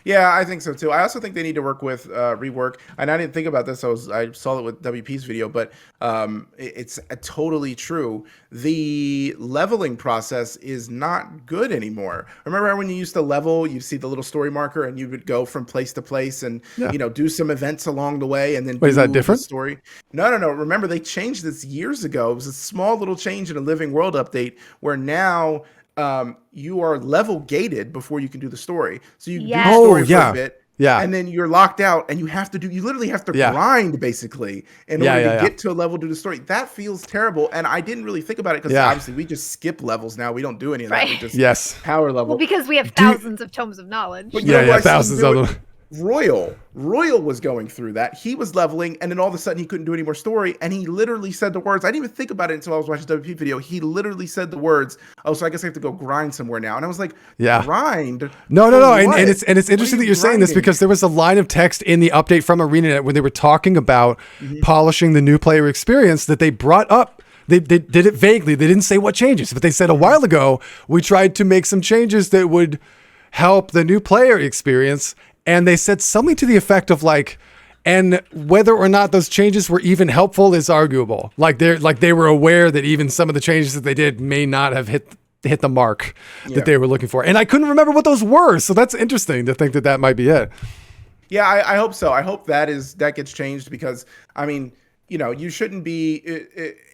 Yeah, I think so too. I also think they need to work with rework. And I didn't think about this. I saw it with WP's video, but it's totally true. The leveling process is not good anymore. Remember when you used to level, you'd see the little story marker and you would go from place to place and do some events along the way and then is that different? Story. No. Remember, they changed this years ago. It was a small little change in a Living World update where now you are level gated before you can do the story. So you do the story for a bit, and then you're locked out, and you literally have to grind basically in order to get to a level to do the story. That feels terrible, and I didn't really think about it because obviously we just skip levels now. We don't do any of that. We just power level. Well, because we have thousands of tomes of knowledge. But thousands of them. Royal was going through that. He was leveling, and then all of a sudden he couldn't do any more story, and he literally said the words. I didn't even think about it until I was watching the WP video. He literally said the words, "Oh, so I guess I have to go grind somewhere now." And I was like, "Grind? No. And it's interesting that you're saying this, because there was a line of text in the update from ArenaNet when they were talking about polishing the new player experience that they brought up. They did it vaguely. They didn't say what changes, but they said a while ago we tried to make some changes that would help the new player experience. And they said something to the effect of like, and whether or not those changes were even helpful is arguable. Like they were aware that even some of the changes that they did may not have hit the mark that they were looking for. And I couldn't remember what those were. So that's interesting to think that might be it. Yeah, I hope so. I hope that gets changed, because I mean, you shouldn't be,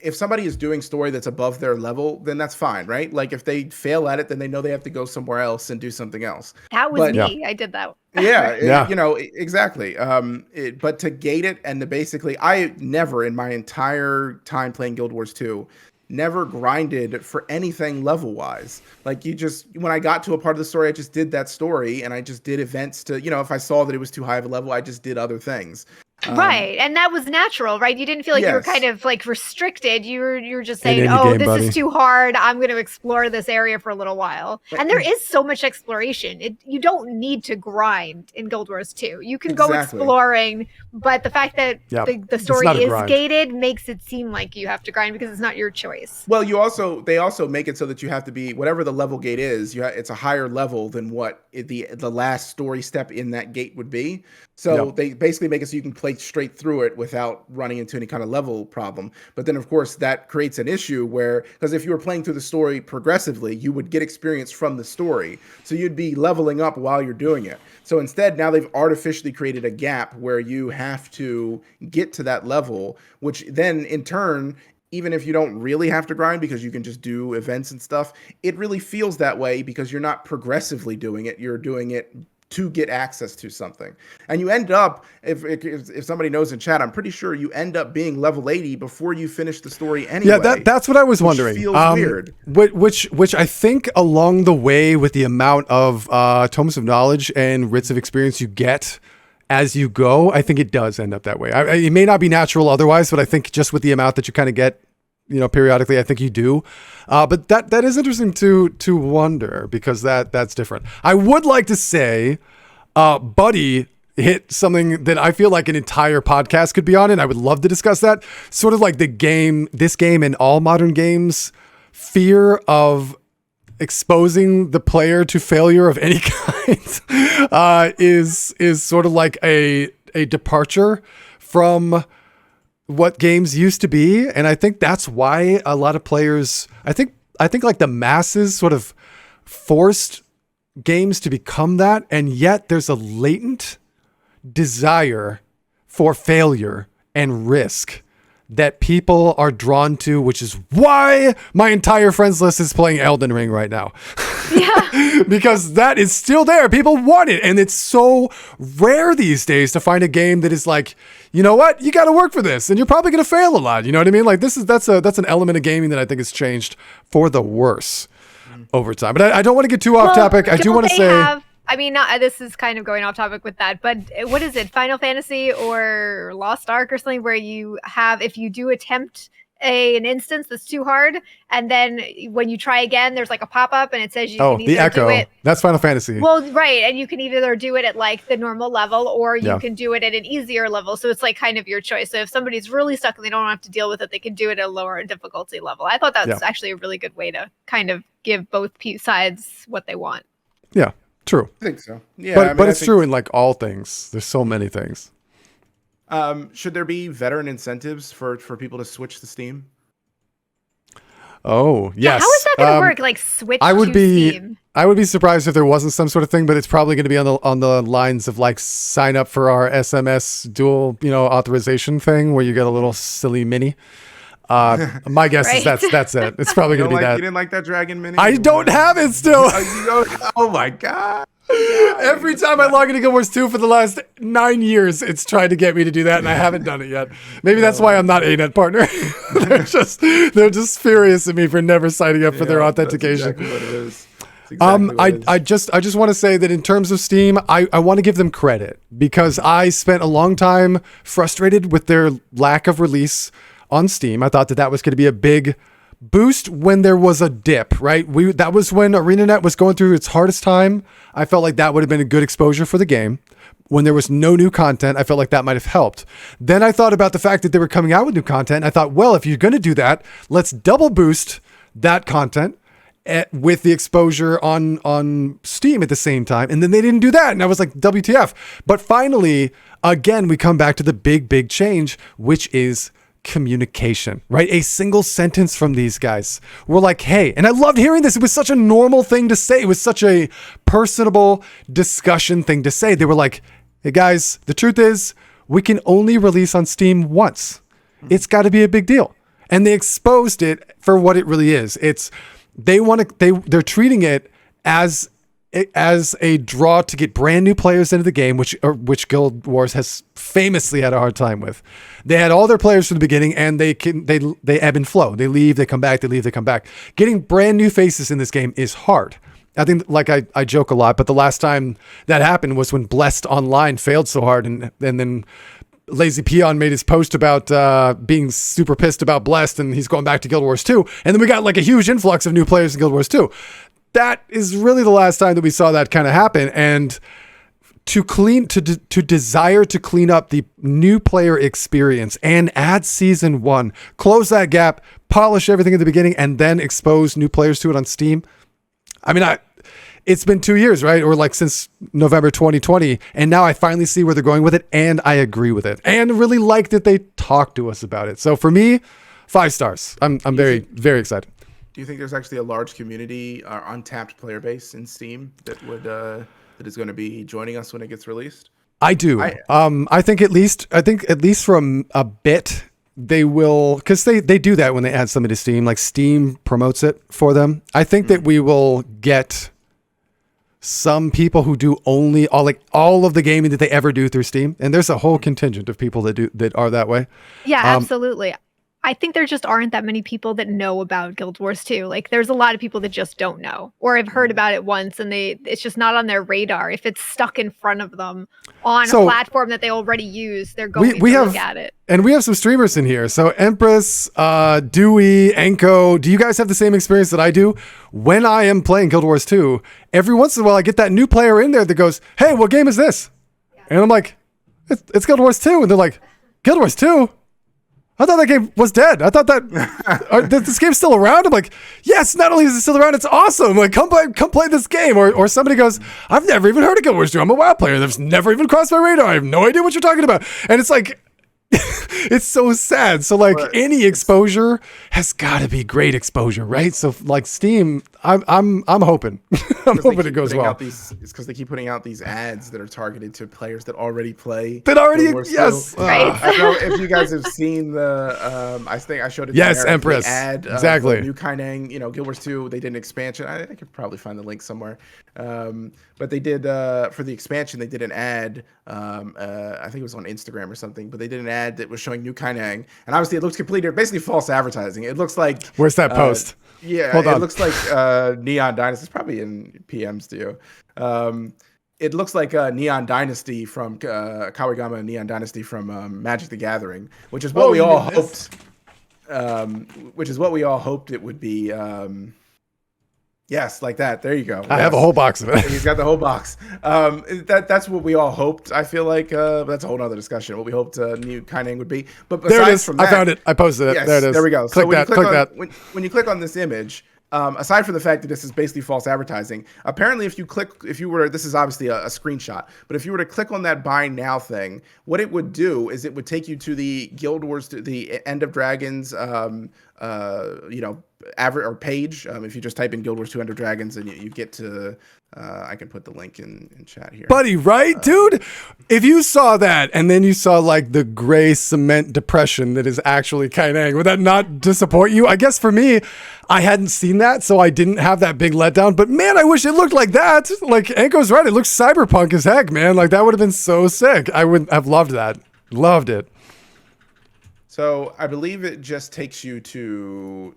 if somebody is doing story that's above their level, then that's fine, right? Like if they fail at it, then they know they have to go somewhere else and do something else. That was me. I did that. Exactly. But to gate it and to basically, I never in my entire time playing Guild Wars 2, never grinded for anything level wise. Like when I got to a part of the story, I just did that story and I just did events to, if I saw that it was too high of a level, I just did other things. Right, and that was natural, right? You didn't feel like you were Yes. kind of like restricted. You were just An saying, indie "Oh, game, this buddy. is too hard. I'm going to explore this area for a little while." And there is so much exploration. You don't need to grind in Guild Wars 2. You can go Exactly. exploring, but the fact that Yeah, the it's story not a is grind. gated makes it seem like you have to grind because it's not your choice. Well, they also make it so that you have to be whatever the level gate is. It's a higher level than what the last story step in that gate would be. So Yep. they basically make it so you can play straight through it without running into any kind of level problem. But then, of course, that creates an issue because if you were playing through the story progressively, you would get experience from the story. So you'd be leveling up while you're doing it. So instead, now they've artificially created a gap where you have to get to that level, which then in turn, even if you don't really have to grind because you can just do events and stuff, it really feels that way because you're not progressively doing it. You're doing it to get access to something. And you end up, if somebody knows in chat, I'm pretty sure you end up being level 80 before you finish the story anyway. Yeah, that's what I was wondering. Feels weird. Which I think along the way with the amount of tomes of knowledge and writs of experience you get as you go, I think it does end up that way. It may not be natural otherwise, but I think just with the amount that you kind of get, periodically, I think you do. But that is interesting to wonder because that's different. I would like to say, Buddy hit something that I feel like an entire podcast could be on, and I would love to discuss that. Sort of like this game and all modern games, fear of exposing the player to failure of any kind is sort of like a departure from what games used to be. And I think that's why a lot of players, I think like the masses sort of forced games to become that. And yet there's a latent desire for failure and risk that people are drawn to, which is why my entire friends list is playing Elden Ring right now. Yeah. Because that is still there. People want it. And it's so rare these days to find a game that is like, you know what? You got to work for this and you're probably going to fail a lot. You know what I mean? Like that's an element of gaming that I think has changed for the worse over time. But I don't want to get too off topic. I do want to say... this is kind of going off topic with that, but what is it? Final Fantasy or Lost Ark or something where you have, if you do attempt an instance that's too hard, and then when you try again, there's like a pop-up and it says you can either the Echo. do it. That's Final Fantasy. Well, right. And you can either do it at like the normal level or you can do it at an easier level. So it's like kind of your choice. So if somebody's really stuck and they don't have to deal with it, they can do it at a lower difficulty level. I thought that was actually a really good way to kind of give both sides what they want. Yeah. True. I think so. Yeah, but it's true in like all things. There's so many things. Should there be veteran incentives for people to switch to Steam? Oh, yes. How is that going to work? Like switch to Steam? I would be surprised if there wasn't some sort of thing, but it's probably going to be on the lines of like sign up for our SMS dual, authorization thing where you get a little silly mini. My guess is that's it. It's probably going to be that. You didn't like that Dragon Mini? I don't have it still. Oh my God. Every time I log into Guild Wars 2 for the last 9 years, it's tried to get me to do that, and I haven't done it yet. Maybe that's why I'm not a net partner. they're just furious at me for never signing up for their authentication. That's exactly what it is. Exactly what it is. I just want to say that in terms of Steam, I want to give them credit because I spent a long time frustrated with their lack of release on Steam. I thought that was going to be a big boost when there was a dip, right? That was when ArenaNet was going through its hardest time. I felt like that would have been a good exposure for the game. When there was no new content, I felt like that might have helped. Then I thought about the fact that they were coming out with new content. I thought, well, if you're going to do that, let's double boost that content with the exposure on Steam at the same time. And then they didn't do that. And I was like, WTF. But finally, again, we come back to the big change, which is communication, right? A single sentence from these guys. We're like, hey, and I loved hearing this. It was such a normal thing to say. It was such a personable discussion thing to say. They were like, hey guys, the truth is we can only release on Steam once. It's got to be a big deal. And they exposed it for what it really is. They're treating it as a draw to get brand new players into the game, which Guild Wars has famously had a hard time with. They had all their players from the beginning, and they ebb and flow. They leave, they come back, they leave, they come back. Getting brand new faces in this game is hard. I think, like I joke a lot, but the last time that happened was when Blessed Online failed so hard, and then Lazy Peon made his post about being super pissed about Blessed, and he's going back to Guild Wars 2. And then we got like a huge influx of new players in Guild Wars 2. That is really the last time that we saw that kind of happen. And to desire to clean up the new player experience and add season 1, close that gap, polish everything at the beginning, and then expose new players to it on Steam. I mean, it's been 2 years, right? Or like since November 2020. And now I finally see where they're going with it. And I agree with it. And really like that they talked to us about it. So for me, 5 stars. I'm very, very excited. Do you think there's actually a large community, untapped player base in Steam that that is going to be joining us when it gets released? I do. I think at least for a bit they will, because they do that when they add something to Steam. Like Steam promotes it for them. I think that we will get some people who do only all of the gaming that they ever do through Steam, and there's a whole contingent of people that are that way. Yeah, absolutely. I think there just aren't that many people that know about Guild Wars 2. Like, there's a lot of people that just don't know, or have heard about it once and it's just not on their radar. If it's stuck in front of them on a platform that they already use, they're going to look at it. And we have some streamers in here. So Empress, Dewey, Enko, do you guys have the same experience that I do? When I am playing Guild Wars 2, every once in a while I get that new player in there that goes, "Hey, what game is this?" And I'm like, it's Guild Wars 2. And they're like, "Guild Wars 2? I thought that game was dead. I thought that this game's still around." I'm like, "Yes, not only is it still around, it's awesome. Like, come play this game." Or somebody goes, "I've never even heard of Guild Wars 2. I'm a WoW player. That's never even crossed my radar. I have no idea what you're talking about." And it's like, it's so sad. So like any exposure has got to be great exposure, right? So like Steam, I'm hoping, I'm hoping it goes well. It's because they keep putting out these ads that are targeted to players that already play. Yes. Right. I don't know if you guys have seen the. I think I showed it. Yes, to Empress. The ad. Exactly. New Kaineng, Guild Wars 2. They did an expansion. I could probably find the link somewhere. But they did for the expansion. They did an ad. I think it was on Instagram or something. But they did an ad that was showing New Kaineng, and obviously it looks completely basically false advertising. It looks like. Where's that post? Yeah, Hold on. It looks like Neon Dynasty. It's probably in PMs to you. It looks like Neon Dynasty from Kawigama Neon Dynasty from Magic the Gathering, which is what we all hoped. Which is what we all hoped it would be. Yes, like that. There you go. I have a whole box of it. He's got the whole box. That's what we all hoped. I feel like that's a whole other discussion. What we hoped New Kaineng would be. But there it is. from that, I found it. I posted it. Yes, there it is. There we go. Click that. When you click on this image, aside from the fact that this is basically false advertising, apparently this is obviously a screenshot, but if you were to click on that buy now thing, what it would do is it would take you to the Guild Wars, to the End of Dragons, average or page. If you just type in Guild Wars 2 End of Dragons, and you get to, I can put the link in chat here. Buddy, right, dude? If you saw that and then you saw like the gray cement depression that is actually Kaineng, would that not disappoint you? I guess for me, I hadn't seen that, so I didn't have that big letdown. But man, I wish it looked like that. Like Anko's right, it looks cyberpunk as heck, man. Like that would have been so sick. I would have loved that. Loved it. So I believe it just takes you to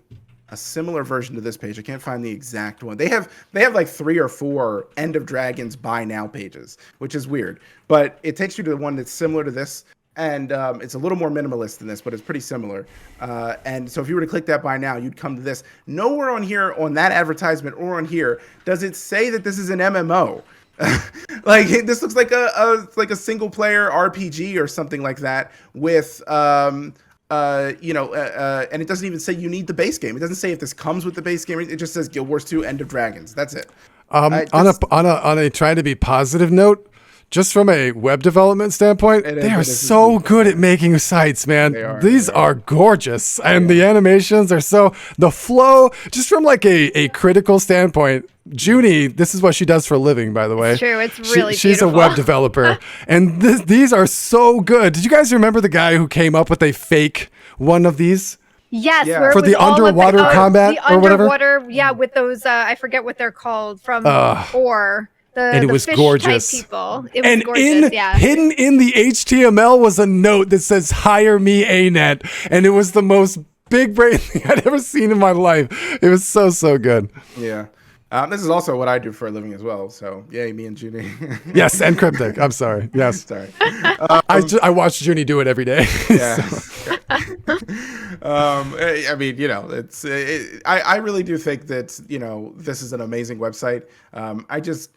a similar version to this page. I can't find the exact one. They have like 3 or 4 End of Dragons buy now pages, which is weird. But it takes you to the one that's similar to this, and it's a little more minimalist than this, but it's pretty similar. And so if you were to click that buy now, you'd come to this. Nowhere on here, on that advertisement or on here, does it say that this is an MMO. Like this looks like a single player RPG or something like that with and it doesn't even say you need the base game. It doesn't say if this comes with the base game. It just says Guild Wars 2 End of Dragons. That's it. On a trying to be positive note, just from a web development standpoint, they are so good at making sites, man. These are gorgeous, and the animations are the flow. Just from like a critical standpoint, Junie, this is what she does for a living, by the way. It's true. It's really She's beautiful. a web developer, and these are so good. Did you guys remember the guy who came up with a fake one of these? Yes, yeah. For the underwater combat or whatever. Underwater, yeah, with those I forget what they're called from or and it was fish gorgeous. Type people. It was gorgeous, hidden in the HTML was a note that says "Hire me, ANET," and it was the most big brain thing I'd ever seen in my life. It was so good. Yeah. This is also what I do for a living as well. So yay, me and Junie. Yes, and Cryptic. I'm sorry. Yes. Sorry. I watch Junie do it every day. Yeah. I mean, it's. I really do think that this is an amazing website. I just.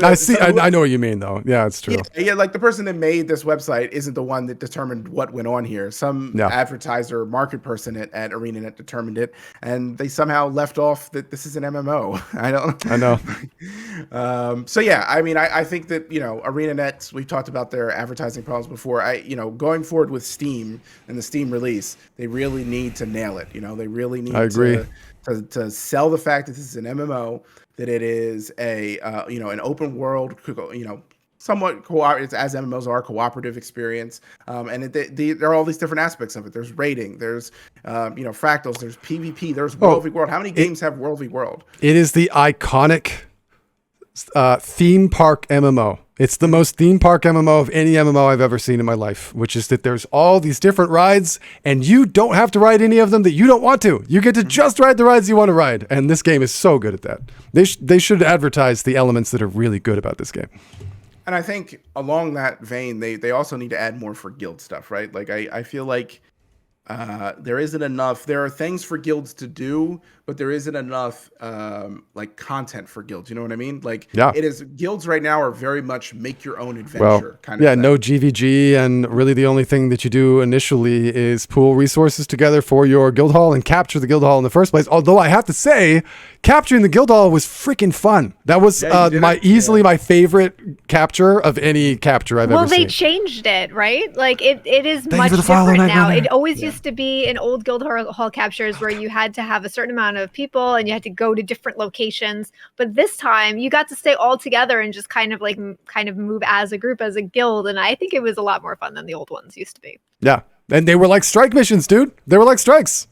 I see. I know what you mean, though. Yeah, it's true. Yeah, like the person that made this website isn't the one that determined what went on here. Some advertiser, market person at ArenaNet determined it, and they somehow left off that this is an MMO. I know. So yeah, I mean, I think that ArenaNet. We've talked about their advertising problems before. Going forward with Steam and the Steam release, they really need to nail it. They really need. I agree. To sell the fact that this is an MMO. That it is an open world, somewhat cooperative, as MMOs are, cooperative experience. And there are all these different aspects of it. There's raiding, there's fractals, there's PvP, there's World v World. How many games have World v World? It is the iconic theme park MMO. It's the most theme park MMO of any MMO I've ever seen in my life, which is that there's all these different rides and you don't have to ride any of them that you don't want to. You get to just ride the rides you want to ride. And this game is so good at that. They should advertise the elements that are really good about this game. And I think along that vein, they also need to add more for guild stuff, right? Like I feel like there isn't enough. There are things for guilds to do, but there isn't enough like content for guilds. You know what I mean? Like it is guilds right now are very much make your own adventure kind of thing. No GVG, and really the only thing that you do initially is pool resources together for your guild hall and capture the guild hall in the first place. Although I have to say, capturing the guild hall was freaking fun. That was my favorite capture of any capture I've ever seen. Well, they changed it, right? Like it is much different now. It always used to be in old guild hall captures where you had to have a certain amount of people and you had to go to different locations. But this time you got to stay all together and just kind of move as a group, as a guild. And I think it was a lot more fun than the old ones used to be. Yeah. And they were like strike missions, dude. They were like strikes.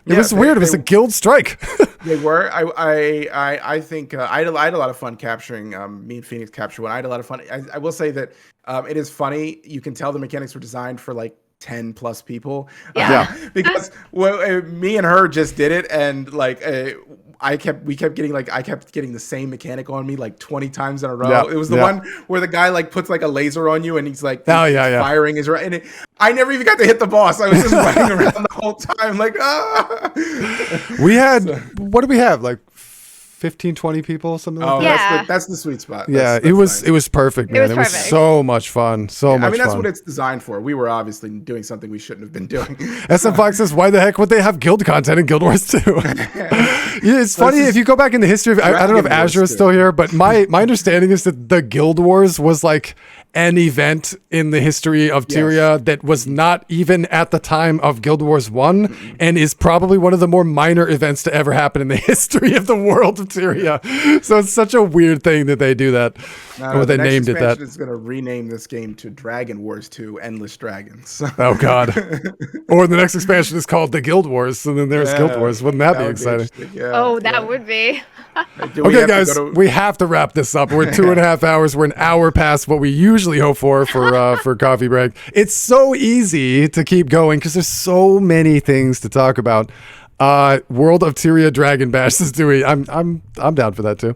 It was weird. It was a guild strike. They were. I think I had a lot of fun capturing. Me and Phoenix captured one. I had a lot of fun. I will say that it is funny. You can tell the mechanics were designed for like 10 plus people. Because me and her just did it, and like I kept getting the same mechanic on me like 20 times in a row. It was the one where the guy like puts like a laser on you and he's like firing his right, and I never even got to hit the boss. I was just running around the whole time like We had what did we have, like 15, 20 people, something like that. That's the sweet spot. That's it was perfect, man. It was so much fun. I mean, that's what it's designed for. We were obviously doing something we shouldn't have been doing. SM Fox says, why the heck would they have guild content in Guild Wars 2? It's funny, if you go back in the history of, I don't know if Azure is still here, but my understanding is that the Guild Wars was like an event in the history of Tyria that was not even at the time of Guild Wars 1 and is probably one of the more minor events to ever happen in the history of the world of Tyria. So it's such a weird thing that they do that. Or they named it that. It's going to rename this game to Dragon Wars 2 Endless Dragons. Oh, God. Or the next expansion is called The Guild Wars, and then there's Guild Wars. Wouldn't that be exciting? That would be. Okay, guys, we have to wrap this up. We're 2.5 hours. We're an hour past what we usually hope for coffee break. It's so easy to keep going because there's so many things to talk about. World of Tyria Dragon Bash is doing. I'm down for that too.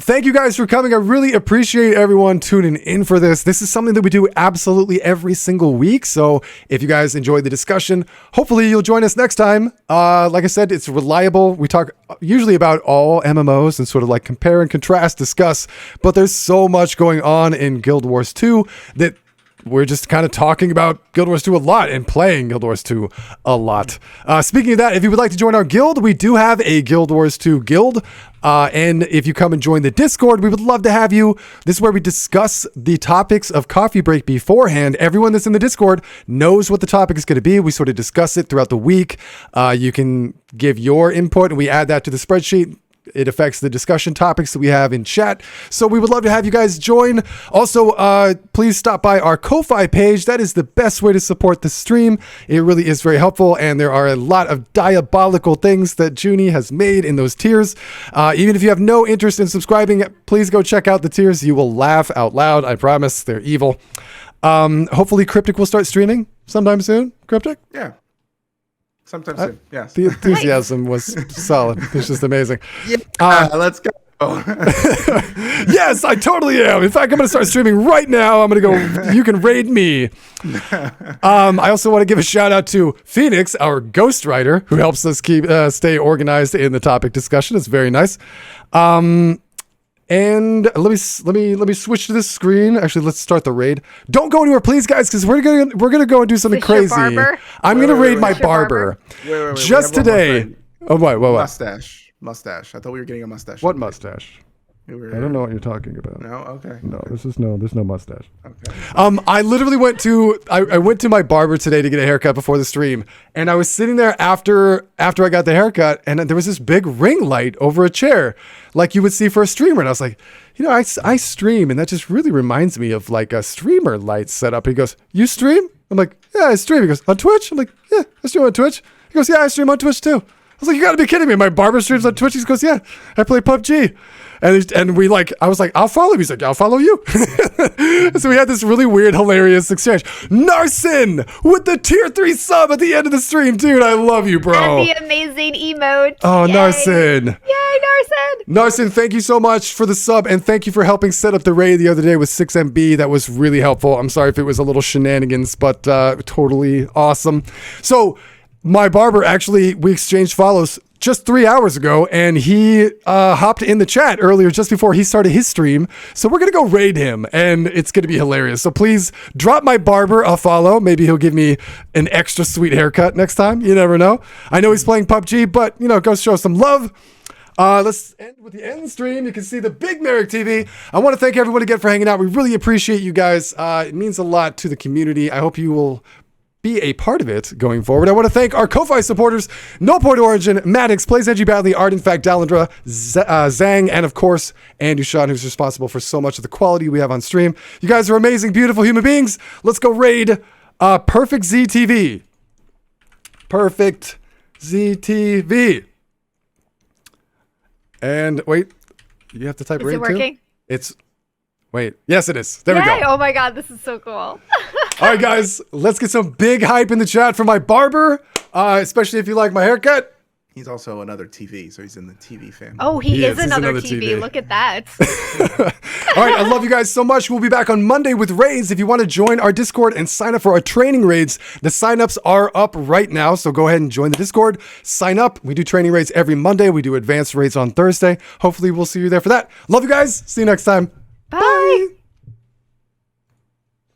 Thank you guys for coming. I really appreciate everyone tuning in for this. This is something that we do absolutely every single week. So if you guys enjoyed the discussion, hopefully you'll join us next time. Like I said, it's reliable. We talk usually about all MMOs and sort of like compare and contrast, discuss, but there's so much going on in Guild Wars 2 that we're just kind of talking about Guild Wars 2 a lot and playing Guild Wars 2 a lot. Speaking of that, if you would like to join our guild, we do have a Guild Wars 2 guild. And if you come and join the Discord, we would love to have you. This is where we discuss the topics of Coffee Break beforehand. Everyone that's in the Discord knows what the topic is going to be. We sort of discuss it throughout the week. You can give your input and we add that to the spreadsheet. It affects the discussion topics that we have in chat. So we would love to have you guys join. Also, please stop by our Ko-Fi page. That is the best way to support the stream. It really is very helpful. And there are a lot of diabolical things that Junie has made in those tiers. Even if you have no interest in subscribing, please go check out the tiers. You will laugh out loud. I promise. They're evil. Hopefully Cryptic will start streaming sometime soon. Cryptic? Yeah. Sometime soon. Yes. The enthusiasm was solid. It's just amazing. Yeah. Let's go. Yes, I totally am. In fact, I'm going to start streaming right now. I'm going to go. You can raid me. I also want to give a shout out to Phoenix, our ghostwriter, who helps us stay organized in the topic discussion. It's very nice. And let me switch to this screen. Actually, let's start the raid. Don't go anywhere, please, guys, because we're gonna go and do something crazy. I'm gonna raid my barber. Wait, just today. Oh, what? Mustache. I thought we were getting a mustache. What mustache? I don't know what you're talking about. No, okay. No, there's no mustache. Okay. I literally went to my barber today to get a haircut before the stream, and I was sitting there after I got the haircut, and there was this big ring light over a chair, like you would see for a streamer, and I was like, I stream, and that just really reminds me of like a streamer light setup. He goes, "You stream?" I'm like, "Yeah, I stream." He goes, "On Twitch?" I'm like, "Yeah, I stream on Twitch." He goes, "Yeah, I stream on Twitch too." I was like, "You gotta be kidding me. My barber streams on Twitch." He goes, "Yeah, I play PUBG." And I was like, "I'll follow him." He's like, "I'll follow you." So we had this really weird, hilarious exchange. Narsin with the tier 3 sub at the end of the stream. Dude, I love you, bro. And the amazing emote. Oh, Yay. Narsin. Yay, Narsin. Narsin, thank you so much for the sub, and thank you for helping set up the raid the other day with 6MB. That was really helpful. I'm sorry if it was a little shenanigans, but totally awesome. So my barber, actually, we exchanged follows just 3 hours ago, and he hopped in the chat earlier just before he started his stream. So we're going to go raid him, and it's going to be hilarious. So please drop my barber a follow. Maybe he'll give me an extra sweet haircut next time. You never know. I know he's playing PUBG, but, go show some love. Let's end with the end stream. You can see the big Merrick TV. I want to thank everyone again for hanging out. We really appreciate you guys. It means a lot to the community. I hope you will be a part of it going forward. I want to thank our Ko-Fi supporters, No Point Origin, Maddox, Plays Edgy Badly, Art in Fact, Dalindra, Zhang, and of course, Andy Sean, who's responsible for so much of the quality we have on stream. You guys are amazing, beautiful human beings. Let's go raid Perfect ZTV. Perfect ZTV. And wait, you have to type raid too? Is it working? Wait, yes it is. There we go. Oh my god, this is so cool. All right, guys, let's get some big hype in the chat for my barber, especially if you like my haircut. He's also another TV, so he's in the TV family. Oh, he is another TV. Look at that. All right, I love you guys so much. We'll be back on Monday with raids. If you want to join our Discord and sign up for our training raids, the signups are up right now, so go ahead and join the Discord. Sign up. We do training raids every Monday. We do advanced raids on Thursday. Hopefully, we'll see you there for that. Love you guys. See you next time. Bye.